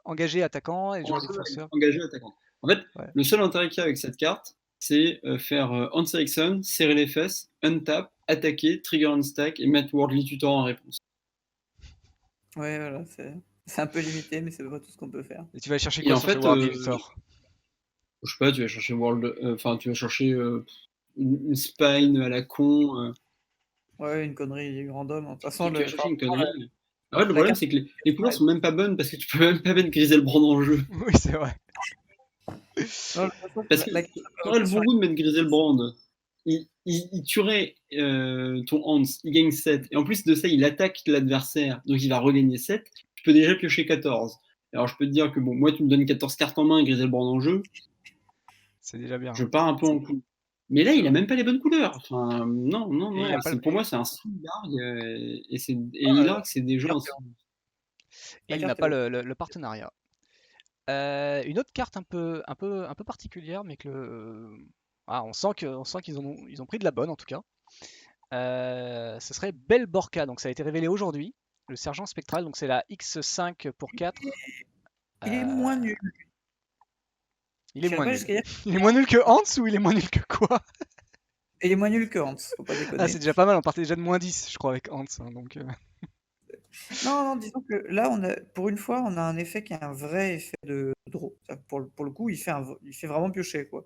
engagé attaquant et en joueur jeu défenseur. engagé attaquant. En fait, Ouais. le seul intérêt qu'il y a avec cette carte, c'est faire Hans Eriksson, serrer les fesses, untap, attaquer, trigger un stack et mettre Worldly Tutor en réponse. Ouais, voilà, c'est un peu limité, mais c'est pas tout ce qu'on peut faire. Et tu vas chercher Et quoi en sur ce fait, World Tutor? je sais pas, tu vas chercher tu vas chercher une spine à la con. Ouais, une connerie random. De toute façon, Tu vas chercher une connerie. En fait, le la problème, carte. c'est que les couleurs sont même pas bonnes parce que tu peux même pas mettre Griselbrand en jeu. Oui, c'est vrai. Non, de toute façon, Parce que tu aurais le bon goût de mettre Griselbrand. Il tuerait ton Hans, il gagne 7. Et en plus de ça, il attaque l'adversaire, donc il va regagner 7. Tu peux déjà piocher 14. Alors, je peux te dire que, bon, moi, tu me donnes 14 cartes en main et Griselbrand en jeu, C'est déjà bien. je pars un peu en couille. Mais là, il a même pas les bonnes couleurs. Enfin, non, non, Et il a non. pas le- Pour moi, c'est un sous-largue. Et Ah, Ilargue, c'est des jeux la en carte Et la il n'a carte est pas bonne. le partenariat. Une autre carte un peu particulière, mais que on sent qu'ils ont pris de la bonne en tout cas. Ce serait Belborca, donc ça a été révélé aujourd'hui. Le sergent spectral, donc c'est la X5 pour 4. Il est moins nul. Il est J'irai moins pas nul. jusqu'à dire Il est moins nul que Hans ou il est moins nul que quoi? il est moins nul que Hans, faut pas Ah, déconner. c'est déjà pas mal, on partait déjà de moins 10, je crois, avec Hans. Donc, Non, non, disons que là, pour une fois, on a un effet qui a un vrai effet de draw. Pour le coup, il fait vraiment piocher, quoi.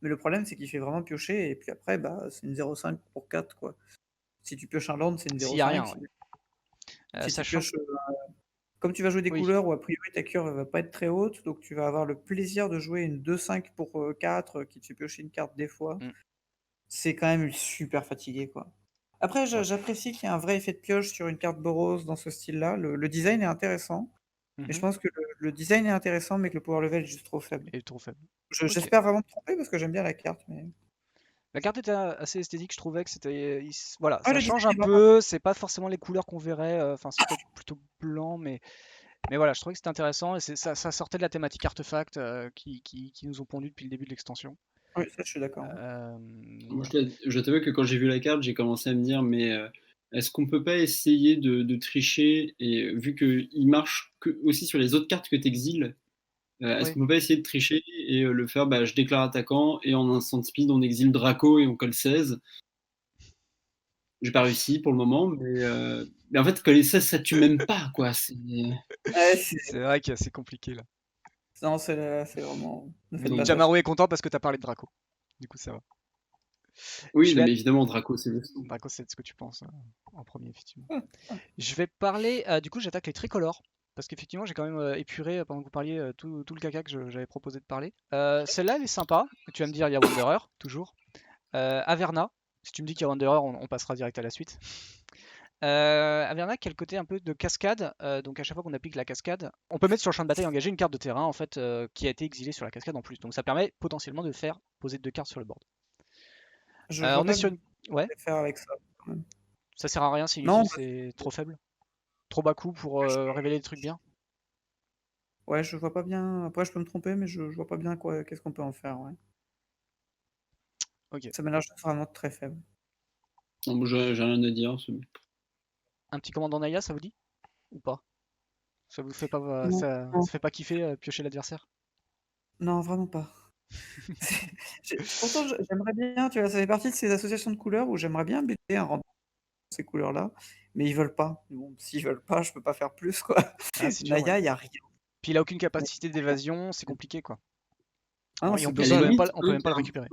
Mais le problème, c'est qu'il fait vraiment piocher, et puis après, bah, c'est une 0,5 pour 4, quoi. Si tu pioches un land, c'est une s'il y a 0,5. rien, ouais. Si tu Sachant. pioches, comme tu vas jouer des Oui, couleurs où a priori ta curve va pas être très haute, donc tu vas avoir le plaisir de jouer une 2,5 pour 4 qui te fait piocher une carte des fois. mm, C'est quand même super fatigué, quoi. Après, ouais. j'apprécie qu'il y ait un vrai effet de pioche sur une carte Boros dans ce style-là. Le design est intéressant, mais je Mhm. pense que le design est intéressant, mais que le power level est juste trop faible. Et trop faible. Ok. J'espère vraiment me tromper parce que j'aime bien la carte, mais. La carte était assez esthétique, je trouvais que c'était. Voilà, Ah, ça le design change un est vraiment. peu, c'est pas forcément les couleurs qu'on verrait, enfin, c'est peut-être plutôt blanc, mais voilà, je trouvais que c'était intéressant et ça sortait de la thématique artefact qui nous ont pondu depuis le début de l'extension. Oui, ça, je suis d'accord. Donc Moi, voilà. je t'avoue que quand j'ai vu la carte, j'ai commencé à me dire, mais est-ce qu'on peut pas essayer de tricher? Et vu qu'il marche aussi sur les autres cartes que tu exiles, est-ce Oui. qu'on peut pas essayer de tricher et le faire, bah, je déclare attaquant et en instant speed, on exile Draco et on colle 16. J'ai pas réussi pour le moment, mais en fait, coller 16, ça tue même pas, quoi. Ouais, C'est vrai que c'est compliqué là. non, c'est vraiment. Ne faites Donc, pas ça. Jamaro est content parce que t'as parlé de Draco. Du coup, ça va. oui, Je non, vais mais évidemment, Draco, c'est le son. Draco, c'est ce que tu penses en premier, effectivement. Je vais parler, du coup, j'attaque les tricolores. Parce qu'effectivement, j'ai quand même épuré pendant que vous parliez tout le caca que j'avais proposé de parler. Celle-là, elle est sympa. Tu vas me dire, il y a Wanderer, toujours. Averna. Si tu me dis qu'il y a Wanderer, on passera direct à la suite. Averna qui a le côté un peu de cascade, donc à chaque fois qu'on applique la cascade, on peut mettre sur le champ de bataille engagé une carte de terrain en fait qui a été exilée sur la cascade en plus. Donc ça permet potentiellement de faire poser 2 cartes sur le board. Je vois On est pas sur bien Ouais, faire avec ça, quand même. ça sert à rien, c'est Non, inutile, c'est trop faible. Trop bas coût pour révéler des trucs bien. ouais, je vois pas bien. Après, je peux me tromper, mais je vois pas bien quoi, qu'est-ce qu'on peut en faire, ouais. Ok. Ça m'a l'air juste vraiment très faible. Non, moi, j'ai rien à dire. Un petit commandant Naya, ça vous dit? Ou pas? Ça vous fait pas, Non, non, ça fait pas kiffer piocher l'adversaire? non, vraiment pas. Pourtant, j'aimerais bien, tu vois, ça fait partie de ces associations de couleurs où j'aimerais bien buter un random ces couleurs-là, mais ils veulent pas. Bon, s'ils veulent pas, je peux pas faire plus, quoi. Ah, c'est dur, ouais. Naya, il y a rien. Puis il a aucune capacité d'évasion, c'est compliqué quoi. Ah non, Et en c'est plus, À la on peut même dommage. pas, limite, on peut même pas le récupérer.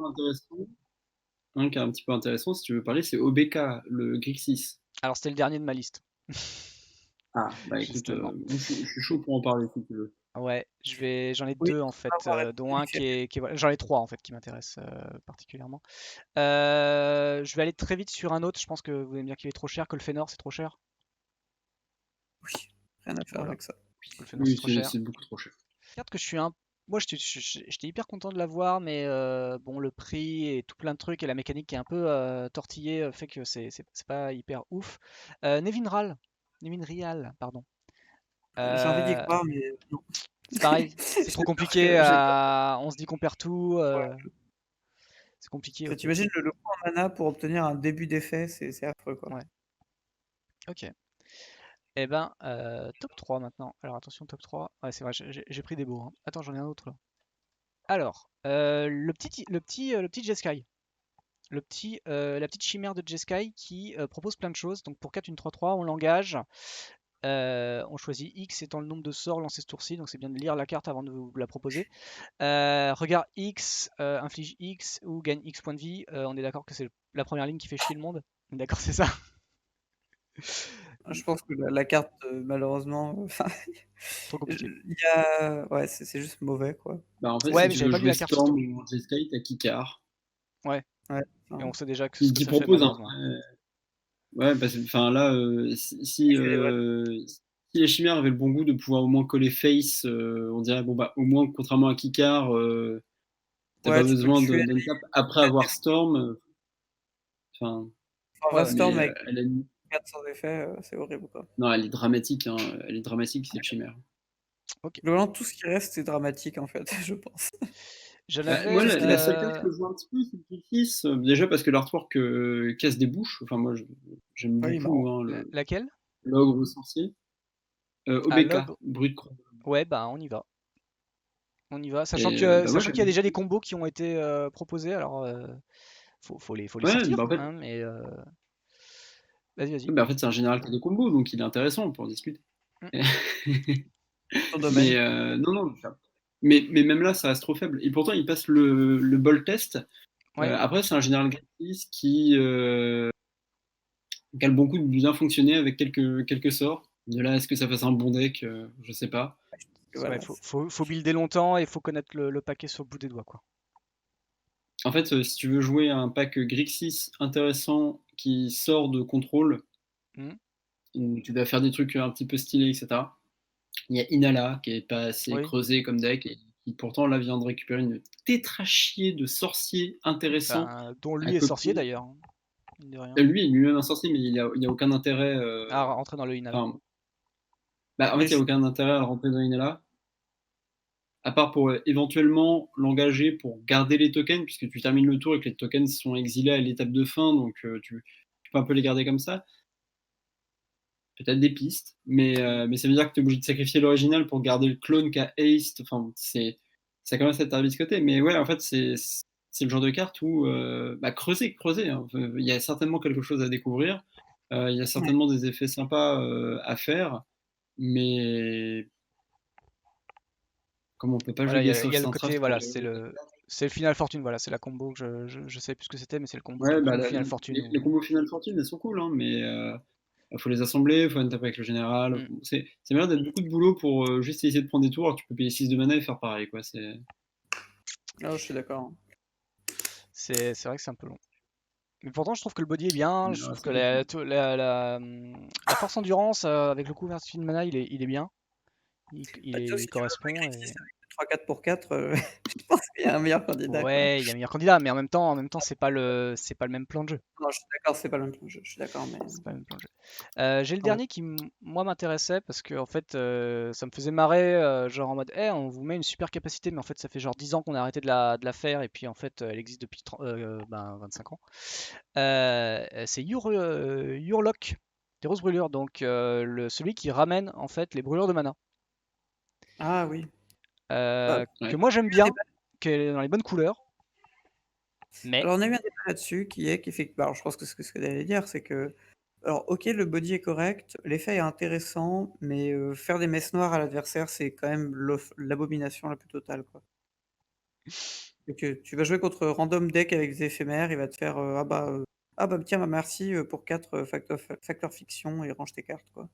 un qui est un petit peu intéressant, si tu veux parler, c'est OBK, le Grixis. Alors c'était le dernier de ma liste. Ah, bah écoute, Justement. je suis chaud pour en parler si tu veux. Ouais, j'en ai Oui, deux en on va fait, voir la dont un différence. voilà, j'en ai trois en fait qui m'intéressent particulièrement. Je vais aller très vite sur un autre, je pense que vous allez me dire qu'il est trop cher, que le Fënor c'est trop cher. Oui, rien à faire Voilà, avec ça. que le Fënor c'est Oui, trop cher. c'est beaucoup trop cher. Carte que je suis un. Moi j'étais hyper content de l'avoir, mais bon, le prix et tout plein de trucs et la mécanique qui est un peu tortillée fait que c'est pas hyper ouf. Nevinral. Nevinrial, pardon. J'ai envie d'y Euh, croire, mais non. c'est pareil, c'est trop J'ai peur compliqué, que j'ai peur. on se dit qu'on perd tout, Ouais. c'est compliqué, ok. T'imagines le coût en mana pour obtenir un début d'effet, c'est affreux, quoi. Ouais, ok. Eh ben, top 3 maintenant. Alors attention, top 3. Ouais, c'est vrai, j'ai pris des beaux, hein. Attends, j'en ai un autre là. Alors, le petit Jeskai. La petite chimère de Jeskai qui propose plein de choses. Donc pour 4, une 3-3, on l'engage. On choisit X étant le nombre de sorts lancés ce tour-ci. Donc c'est bien de lire la carte avant de vous la proposer. Regard X, inflige X ou gagne X points de vie. On est d'accord que c'est la première ligne qui fait chier le monde. On est d'accord, c'est ça. Je pense que la carte, malheureusement, enfin, Trop compliqué. il y a ouais, c'est juste mauvais, quoi. Bah, en fait, Ouais, si mais tu j'avais veux pas lu jouer la carte surtout. Storm ou Jeskai, t'as Kikar. Ouais, Ouais, et enfin, on sait déjà ce que Qui ça fait propose un. malheureusement. Ouais, parce que enfin là, il fait les vrais. si les chimères avaient le bon goût de pouvoir au moins coller face, on dirait, bon, bah, au moins, contrairement à Kikar, t'as Ouais, pas tu peux le besoin tuer d'untap après avec avoir Storm. Enfin, Ouais, ouais. Storm mais avec elle a 4 sans effet, c'est horrible, quoi. non, elle est dramatique, hein. Elle est dramatique, cette chimère. Globalement, tout ce qui reste, c'est dramatique, en fait, je pense. J'en Bah, moi, avais. la seule carte que je vois un petit peu, c'est le Grixis. Déjà parce que l'artwork casse des bouches. Enfin, moi, j'aime Oui, marrant. beaucoup hein, Laquelle? l'ogre sorcier. Ah, OBK, Log. brut croix. Ouais, bah on y va. On y va. Sachant Et que, bah, moi, sachant j'aime qu'il y a déjà des beaucoup. combos qui ont été proposés, alors faut les Ouais, sortir, bah, en fait, hein, mais vas-y, vas-y. bah, en fait, c'est un général qui a des combos, donc il est intéressant pour discuter. Mm. Ton domaine. Mais non, non. Mais même là, ça reste trop faible. Et pourtant, il passe le ball test. Ouais. Après, c'est un général Grixis qui a le bon coup de bien fonctionner avec quelques sorts. De là, est-ce que ça fasse un bon deck je sais pas. Ouais, Voilà. faut builder longtemps et faut connaître le paquet sur le bout des doigts, quoi. En fait, si tu veux jouer un pack Grixis intéressant qui sort de contrôle, Mm. où tu dois faire des trucs un petit peu stylés, etc., il y a Inala qui est pas assez Oui. creusé comme deck et qui pourtant là vient de récupérer une tétrachier de sorciers intéressants Dont à lui est sorcier copier. d'ailleurs, hein, mine de rien. Lui est lui-même un sorcier, mais il y a aucun intérêt. À rentrer dans le Inala. Enfin, bah, en fait, Mais il n'y a aucun intérêt à le rentrer dans Inala. À part pour éventuellement l'engager pour garder les tokens, puisque tu termines le tour et que les tokens sont exilés à l'étape de fin, donc tu peux un peu les garder comme ça. Peut-être des pistes, mais ça veut dire que tu es obligé de sacrifier l'original pour garder le clone qui a haste. Enfin, ça commence à être arbiscoté. Mais ouais, en fait, c'est le genre de carte où bah, creuser. Hein. Il y a certainement quelque chose à découvrir. Il y a certainement des effets sympas à faire, mais comme on peut pas Voilà, jouer il y des a, il y soft a le côté, Syntraft pour voilà, gérer cette carte. c'est le Final Fortune, voilà, c'est la combo que je sais plus ce que c'était, mais c'est Ouais, le bah, combo Final Fortune. les combos Final Fortune, elles sont cool, hein, mais faut les assembler, faut taper avec le général. Mm. C'est bien d'être beaucoup de boulot pour juste essayer de prendre des tours, alors que tu peux payer 6 de mana et faire pareil, quoi. Ah, je suis d'accord. C'est vrai que c'est un peu long. Mais pourtant, je trouve que le body est bien, je trouve que la force endurance avec le couverture de mana, il est bien. Bah, tu vois, Il si tu veux un pack correspond. Grixis avec 3-4 pour 4, je pense qu'il y a un meilleur candidat, quoi. Ouais, il y a meilleur candidat, mais en même temps, c'est pas le même plan de jeu. Non, je suis d'accord, c'est pas le même jeu, je suis d'accord, mais C'est pas le même plan de jeu. J'ai le ouais. dernier qui, moi, m'intéressait parce que en fait, ça me faisait marrer, genre en mode, on vous met une super capacité, mais en fait, ça fait genre 10 ans qu'on a arrêté de la faire, et puis en fait, elle existe depuis 25 ans. C'est Yurlok, des roses brûlures, donc celui qui ramène en fait les brûlures de mana, Ah oui. Bah, que Ouais. moi j'aime bien, qui est dans les bonnes couleurs, mais alors on a eu un débat là-dessus qui est qu'effectivement, alors je pense que ce que tu allais dire, c'est que, alors OK, le body est correct, l'effet est intéressant, mais faire des messes noires à l'adversaire, c'est quand même l'abomination la plus totale, quoi. C'est que tu vas jouer contre random deck avec des éphémères, il va te faire, ah bah tiens, bah merci, pour 4 factor fiction et range tes cartes, quoi.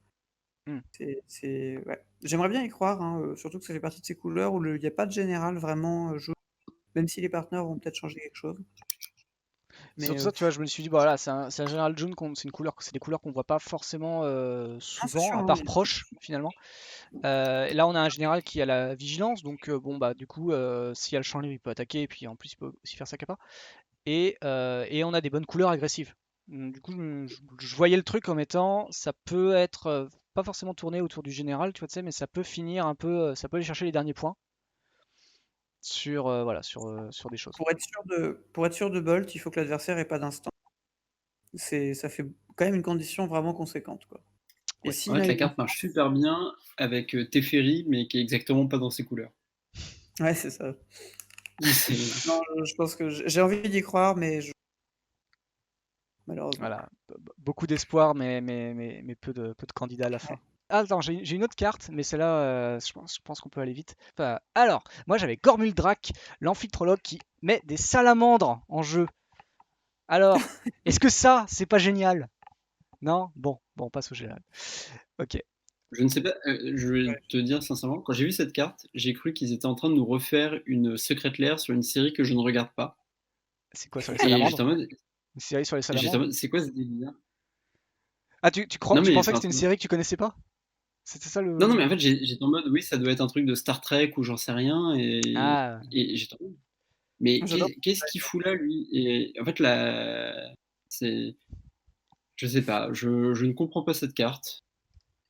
hmm. C'est ouais. J'aimerais bien y croire, hein, surtout que ça fait partie de ces couleurs où il y a pas de général vraiment, joué, même si les partenaires vont peut-être changer quelque chose. C'est Mais surtout ça, tu vois, je me suis dit, bah voilà, c'est un général jaune, c'est des couleurs qu'on voit pas forcément non, c'est souvent, sûr, à hein, part proche finalement. Et là, on a un général qui a la vigilance, donc bon, bah du coup, s'il y a le champ libre, il peut attaquer, et puis en plus, il peut aussi faire sa capa. Et on a des bonnes couleurs agressives. Du coup, je voyais le truc comme étant, ça peut être pas forcément tourné autour du général, tu vois, tu sais, mais ça peut finir un peu, ça peut aller chercher les derniers points sur, voilà, sur des choses. pour être sûr de Bolt, il faut que l'adversaire ait pas d'instinct. Ça fait quand même une condition vraiment conséquente, quoi. Et Ouais. En s'il fait, a la une carte marche super bien avec Teferi, mais qui est exactement pas dans ses couleurs. ouais, c'est ça. C'est- Non, je pense que j'ai envie d'y croire, mais malheureusement. Voilà, beaucoup d'espoir, mais peu de candidats à la fin. Ah, attends, j'ai une autre carte, mais celle-là, je pense qu'on peut aller vite. Enfin, alors, moi j'avais Gormuldrak, l'amphithrologue qui met des salamandres en jeu. Alors, est-ce que ça, c'est pas génial? Non? Bon, on passe au général. Ok. Je ne sais pas, je vais Ouais. te dire sincèrement, quand j'ai vu cette carte, j'ai cru qu'ils étaient en train de nous refaire une Secret Lair sur une série que je ne regarde pas. C'est quoi sur les Et j'étais salamandres? en mode, Une série sur les salamandres? c'est quoi ce délire? Ah, Non tu mais pensais que enfin, c'était une série que tu connaissais pas? C'était ça le. Non, mais en fait, j'étais en mode, oui, ça doit être un truc de Star Trek ou j'en sais rien. Ah, Et j'étais en mode, mais J'adore. qu'est-ce qu'il fout là, lui? Et en fait, là, c'est. Je sais pas, je ne comprends pas cette carte.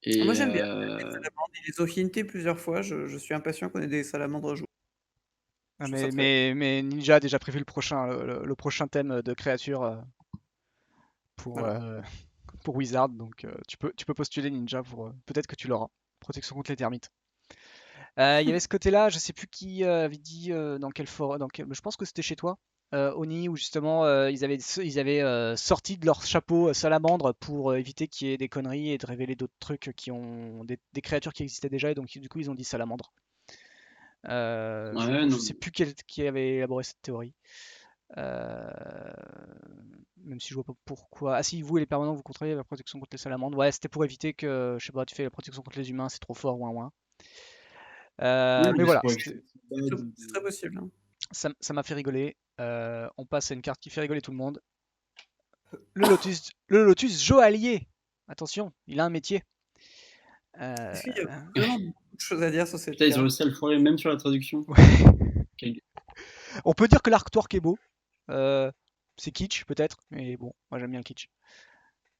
Et Moi, j'aime bien les salamandres. Ils les ont hintés plusieurs fois. Je suis impatient qu'on ait des salamandres à jouer. ah, Je trouve ça très. mais Ninja a déjà prévu le prochain thème de créature pour, Voilà. pour Wizard, donc tu peux postuler Ninja pour peut-être que tu l'auras. Protection contre les termites. Il y avait ce côté-là, je sais plus qui avait dit dans quel forum, je pense que c'était chez toi, Oni, où justement ils avaient sorti de leur chapeau salamandre pour éviter qu'il y ait des conneries et de révéler d'autres trucs qui ont des créatures qui existaient déjà, et donc du coup ils ont dit salamandre. ouais, Je non. sais plus qui avait élaboré cette théorie. Euh, Même si je vois pas pourquoi. Ah si, vous et les permanents, vous contrôlez la protection contre les salamandres. Ouais, c'était pour éviter que, je sais pas, tu fais la protection contre les humains, c'est trop fort, ouin ouin. Oui, Mais mais c'est voilà, pour éviter C'est très possible. Hein. ça m'a fait rigoler. On passe à une carte qui fait rigoler tout le monde. Le Lotus Joaillier. Attention, il a un métier. Est-ce qu'il y a vraiment beaucoup de choses à dire sur cette Putain, ils ont carte? réussi à le foirer même sur la traduction. Quel- On peut dire que l'artwork est beau. C'est kitsch peut-être, mais bon, moi j'aime bien le kitsch.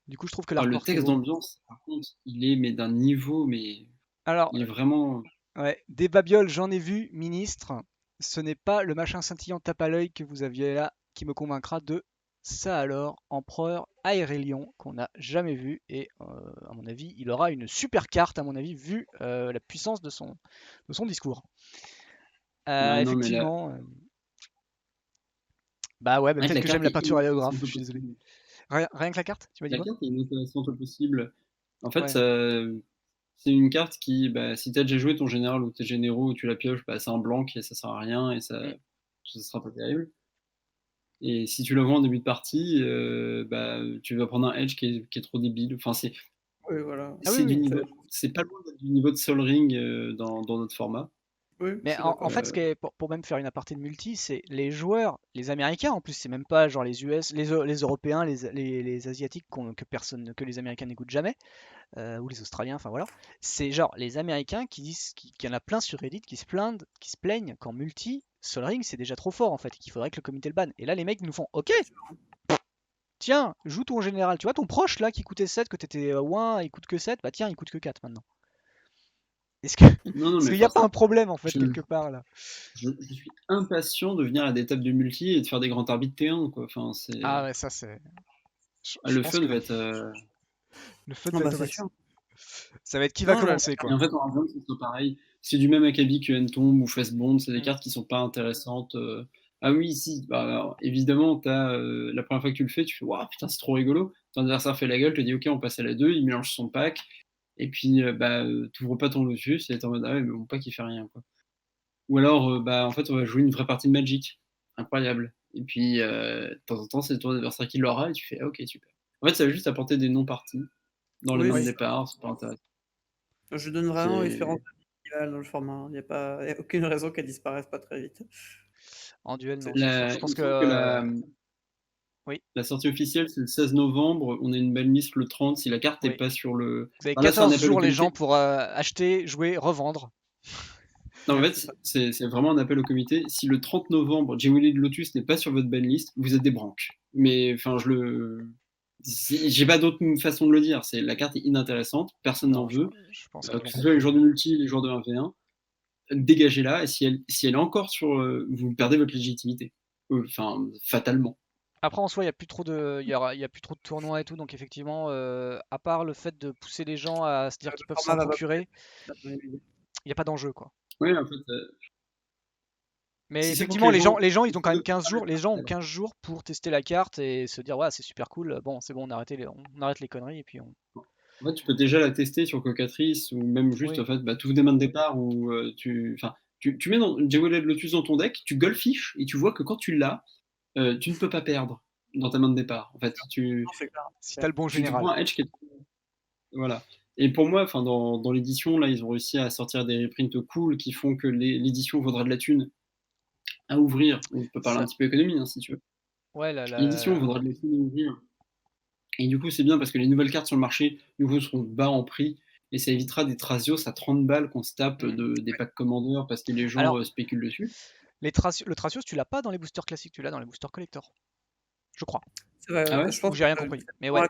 Du coup, je trouve que Ah, le l'artwork est texte beau. d'ambiance, par contre, il est mais d'un niveau, mais Alors, il est vraiment. ouais, des babioles, j'en ai vu, ministre. Ce n'est pas le machin scintillant tape à l'œil que vous aviez là qui me convaincra de ça alors, empereur Aérelion, qu'on n'a jamais vu. Et à mon avis, il aura une super carte, à mon avis, vu la puissance de son discours. Ouais, non, mais là, Effectivement. Bah ouais, bah en fait, peut-être la que j'aime carte la est peinture aléographe, inintéressante je au suis désolé. possible. Rien que la carte, tu m'as dit La quoi? carte est inintéressante au possible. En fait, Ouais. c'est une carte qui, bah, si t'as déjà joué ton général ou tes généraux où tu la pioches, bah, c'est un blanc et ça sert à rien et Mm. ça sera pas terrible. Et si tu la vois en début de partie, bah, tu vas prendre un edge qui est trop débile. Enfin, Oui, voilà. Ah oui, c'est du oui. niveau, c'est pas loin d'être du niveau de Sol Ring dans notre format. Oui, je Mais suis en d'accord. fait, pour même faire une aparté de multi, c'est les joueurs, les Américains en plus, c'est même pas genre les US, les Européens, les Asiatiques que les Américains n'écoutent jamais, ou les Australiens, enfin voilà. C'est genre les Américains qui disent qu'il y en a plein sur Reddit qui se plaignent qu'en multi, Sol Ring c'est déjà trop fort en fait, et qu'il faudrait que le comité le banne. Et là, les mecs nous font OK, tiens, joue ton général, tu vois, ton proche là qui coûtait 7, que t'étais ouin, il coûte que 7, bah tiens, il coûte que 4 maintenant. Est-ce que Non, non, est-ce mais qu'il n'y a enfin, pas un problème en fait je, quelque part là? je suis impatient de venir à des tables de multi et de faire des grands arbitres T1, quoi. Enfin, Ah ouais, ça c'est. Je le pense fun que va être. le fun Ah va bah être au c'est max. sûr. Ça va être qui va Non, là, commencer Et quoi. en fait, en vrai, c'est pareil. C'est du même acabit que N-Tomb ou Fastbond, c'est des Mm. cartes qui sont pas intéressantes. Ah oui, si, bah, alors, évidemment, la première fois que tu le fais, tu fais waouh, putain, c'est trop rigolo. Ton adversaire fait la gueule, te dit ok, on passe à la 2, il mélange son pack, et puis bah, t'ouvres pas ton Lotus, et t'es en mode ah ouais, mais mon pack il fait rien, quoi. Ou alors, bah, en fait, on va jouer une vraie partie de Magic. Incroyable. Et puis, de temps en temps, c'est ton adversaire qui l'aura, et tu fais ah, ok, super. En fait, ça va juste apporter des non-parties dans les oui, mains de Oui. départ, c'est pas intéressant. je donne vraiment Espérance C'est- Festival dans le format. Hein. Il y a aucune raison qu'elle disparaisse pas très vite. En duel, non, C'est- c'est sûr. Je Il pense me que semble que oui, la sortie officielle, c'est le 16 novembre. On a une belle liste le 30. Si la carte n'est oui. pas sur le. Vous avez Enfin, là, c'est un 14 appel au jours les gens comité. pour acheter, jouer, revendre. Non, en Ouais, fait, c'est ça. c'est vraiment un appel au comité. Si le 30 novembre, Jewelry de Lotus n'est pas sur votre banlist, vous êtes des branques. Mais enfin, j'ai pas d'autre façon de le dire. La carte est inintéressante, personne n'en Non, veut. je pense qu'ils Que l'ont ce soit les compris. joueurs de multi, les joueurs de 1v1, dégagez-la. Et si elle est encore sur, vous perdez votre légitimité. Enfin, fatalement. Après, en soi, il y a plus trop de, il y a plus trop de tournois et tout, donc effectivement, à part le fait de pousser les gens à se dire qu'ils Le peuvent s'en format va pas procurer, à mon avis. il n'y a pas d'enjeu, quoi. Oui, en fait, Mais si c'est pour que effectivement, les gens. les gens, ils ont quand même 15 jours, les gens ont 15 jours pour tester la carte et se dire, ouais, c'est super cool, bon, c'est bon, on arrête les conneries et puis on. En fait, tu peux déjà la tester sur Cocatrice ou même juste Oui, en fait, bah, tu ouvres des mains de départ ou tu mets Jeweled Lotus dans ton deck, tu goldfish et tu vois que quand tu l'as, tu ne peux pas perdre dans ta main de départ. En fait, Non, c'est clair. si t'as le bon tu te prends général. un edge qui est. Voilà. Et pour moi, enfin, dans l'édition, là, ils ont réussi à sortir des reprints cool qui font que l'édition vaudra de la thune à ouvrir. On peut parler un Ça, petit peu économie, hein, si tu veux. ouais, L'édition vaudra de la thune à ouvrir. Et du coup, c'est bien parce que les nouvelles cartes sur le marché, du coup, seront bas en prix. et ça évitera des Thrasios à 30 balles qu'on se tape des packs Commander parce que les gens Alors, spéculent dessus. le Thracios, tu l'as pas dans les boosters classiques, tu l'as dans les boosters collector. Je crois. C'est vrai, Ah ouais? je Ou pense j'ai rien que compris. Mais ouais.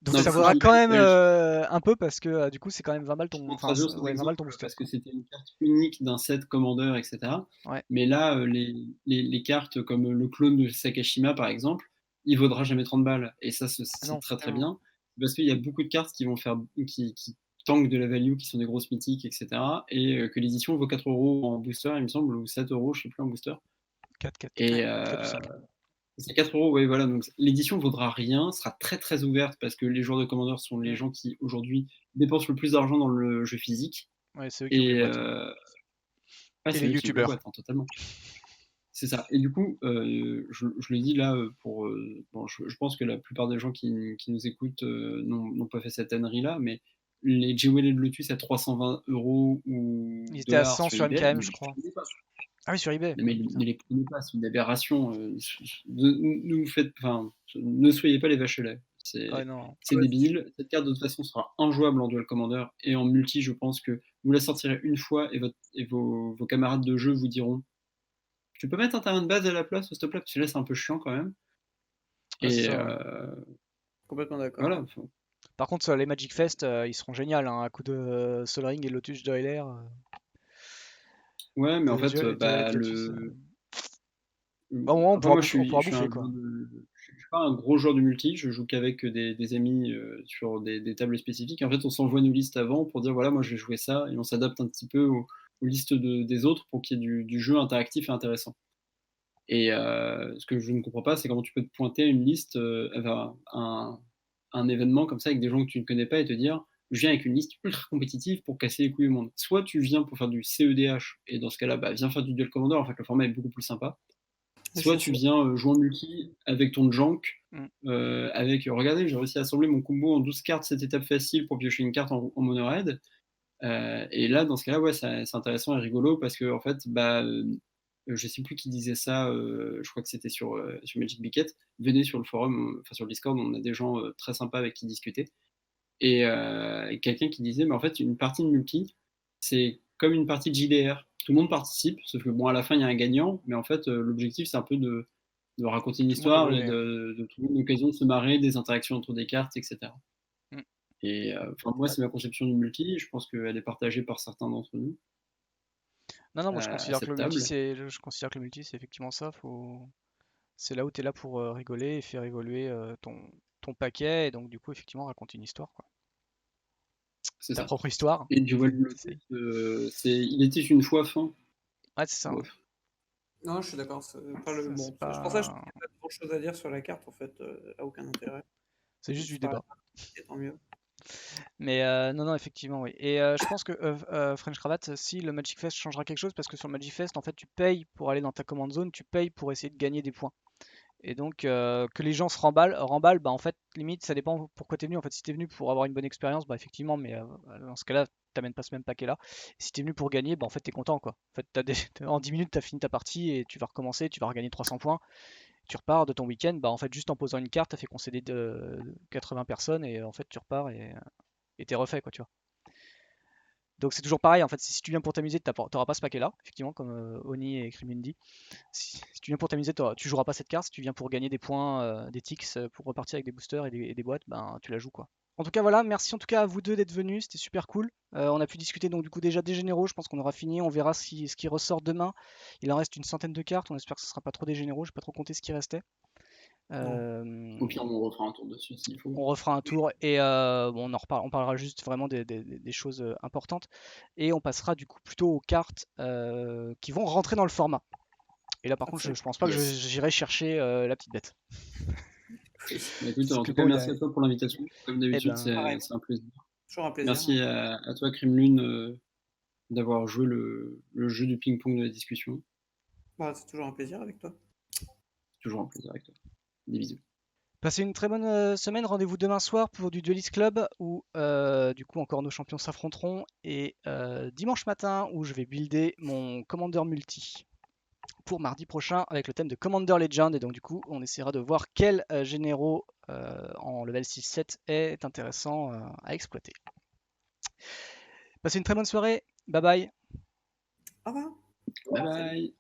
Donc Non, ça faut vaudra que quand même je- un peu parce que du coup c'est quand même 20 balles ton. Mon Enfin, Thrasios, c'est un ouais, 20 balles ton exemple booster. parce que c'était une carte unique d'un set Commander, etc. Ouais. Mais là, les cartes comme le clone de Sakashima, par exemple, il vaudra jamais 30 balles. Et ça, c'est non. très très Ah non. bien. Parce qu'il y a beaucoup de cartes qui vont faire, qui tankent de la value, qui sont des grosses mythiques, etc. Et que l'édition vaut 4 euros en booster, il me semble, ou 7 euros, je sais plus, en booster. 4 Et 4 ou 5. c'est 4 euros, oui, voilà. Donc l'édition vaudra rien, sera très très ouverte parce que les joueurs de Commander sont les gens qui aujourd'hui dépensent le plus d'argent dans le jeu physique. Ouais, c'est eux qui ouvrent les Et boîtes. ah, Et c'est les eux qui ouvrent les youtubeurs. boîtes, hein, totalement. C'est ça. Et du coup, je le dis là pour. Bon, je pense que la plupart des gens qui nous écoutent n'ont pas fait cette ânerie-là, mais les Jewel et le Lotus à 320 euros ou Ils étaient à dollars 100 sur sur eBay, MKM, ne je les crois. prenez pas. Ah oui, sur eBay. Mais Putain. ne les prenez pas, c'est une aberration. Ne soyez pas les vaches à lait. Ouais, non. C'est débile. Cette carte de toute façon sera injouable en Duel Commander et en multi, je pense que vous la sortirez une fois et vos camarades de jeu vous diront tu peux mettre un terrain de base à la place, s'il te plaît, parce que là c'est un peu chiant quand même. Ouais, c'est Et ça, ouais. Complètement d'accord. voilà. Par contre, les Magic Fest, ils seront géniaux, hein, à coup de Sol Ring et Lotus Joiler. Ouais, mais en fait, Jewel bah, Lotus. Bah, au moins, après moi on pourra je suis bouffer, un quoi. je suis pas un gros joueur de multi, je joue qu'avec des amis sur des tables spécifiques. En fait, on s'envoie nos listes avant pour dire voilà, moi je vais jouer ça, et on s'adapte un petit peu aux listes des autres pour qu'il y ait du jeu interactif et intéressant. Et ce que je ne comprends pas, c'est comment tu peux te pointer à une liste, un événement comme ça avec des gens que tu ne connais pas et te dire je viens avec une liste ultra compétitive pour casser les couilles du monde. Soit tu viens pour faire du CEDH, et dans ce cas-là, bah, viens faire du Duel Commander, en fait le format est beaucoup plus sympa. Soit tu viens jouer en multi avec ton junk, regardez, j'ai réussi à assembler mon combo en 12 cartes, cette étape facile pour piocher une carte en mono red. Et là, dans ce cas-là, ouais, c'est intéressant et rigolo parce que, en fait, bah, je sais plus qui disait ça, je crois que c'était sur Magic Biquet. Venez sur le forum, enfin sur le Discord, on a des gens très sympas avec qui discuter. Et quelqu'un qui disait, mais en fait, une partie de multi, c'est comme une partie de JDR. Tout le monde participe, sauf que bon, à la fin, il y a un gagnant, mais en fait, l'objectif, c'est un peu de raconter une Tout le monde histoire et évolue, hein. de trouver une occasion de se marrer, des interactions entre des cartes, etc. Mm. Et moi, c'est ma conception du multi, et je pense qu'elle est partagée par certains d'entre nous Non, non, moi à cette table. je considère que le multi, c'est effectivement ça. C'est là où tu es là pour rigoler et faire évoluer ton paquet. Et donc, du coup, effectivement, raconter une histoire, quoi. C'est Ta ça. propre histoire. Et Jewel T'essayes. Lotus, il était une fois fin. Ouais, c'est ça. Bof. Non, je suis d'accord. C'est C'est pour ça que je trouve qu'il n'y a pas grand chose à dire sur la carte, en fait, a aucun intérêt. C'est juste du Ça débat. et tant mieux. Mais non, non, effectivement, oui. Et je pense que French Cravat, si le Magic Fest changera quelque chose, parce que sur le Magic Fest, en fait, tu payes pour aller dans ta command zone, tu payes pour essayer de gagner des points. Et donc, que les gens se remballent, bah en fait, limite, ça dépend pourquoi t'es venu. En fait, si t'es venu pour avoir une bonne expérience, bah effectivement, mais dans ce cas-là, t'amènes pas ce même paquet-là. Et si t'es venu pour gagner, bah en fait, t'es content, quoi. En fait, en 10 minutes, t'as fini ta partie et tu vas recommencer, tu vas regagner 300 points. Tu repars de ton week-end, bah en fait, juste en posant une carte, t'as fait concéder 80 personnes et en fait, tu repars et t'es refait, quoi, tu vois. Donc c'est toujours pareil, en fait, si tu viens pour t'amuser, t'auras pas ce paquet-là, effectivement, comme Oni et Crimundi. Si tu viens pour t'amuser, tu joueras pas cette carte. Si tu viens pour gagner des points, des ticks, pour repartir avec des boosters et des boîtes, ben tu la joues, quoi. En tout cas, voilà, merci en tout cas à vous deux d'être venus, c'était super cool. On a pu discuter donc du coup déjà des généraux, je pense qu'on aura fini, on verra ce qui ressort demain. Il en reste une centaine de cartes, on espère que ce sera pas trop des généraux, j'ai pas trop compté ce qui restait. Au pire, on refera un tour dessus s'il faut. On refera un tour et bon, on parlera juste vraiment des choses importantes et on passera du coup plutôt aux cartes qui vont rentrer dans le format. Et là par contre je pense pas que j'irai chercher la petite bête. Bah, écoute, en Que tout cas, bon, merci à toi pour l'invitation. Comme eh d'habitude, ben, c'est un plaisir. Toujours un plaisir. Merci à toi, Crimlune, d'avoir joué le jeu du ping-pong de la discussion. Bah, c'est toujours un plaisir avec toi. Toujours un plaisir avec toi. Des bisous. passez une très bonne semaine. Rendez-vous demain soir pour du Duelist Club où du coup encore nos champions s'affronteront et dimanche matin où je vais builder mon Commander multi pour mardi prochain avec le thème de Commander Legend et donc du coup on essaiera de voir quel généraux en level 6-7 est intéressant à exploiter. Passez une très bonne soirée. Bye bye. Au revoir. Bye bye.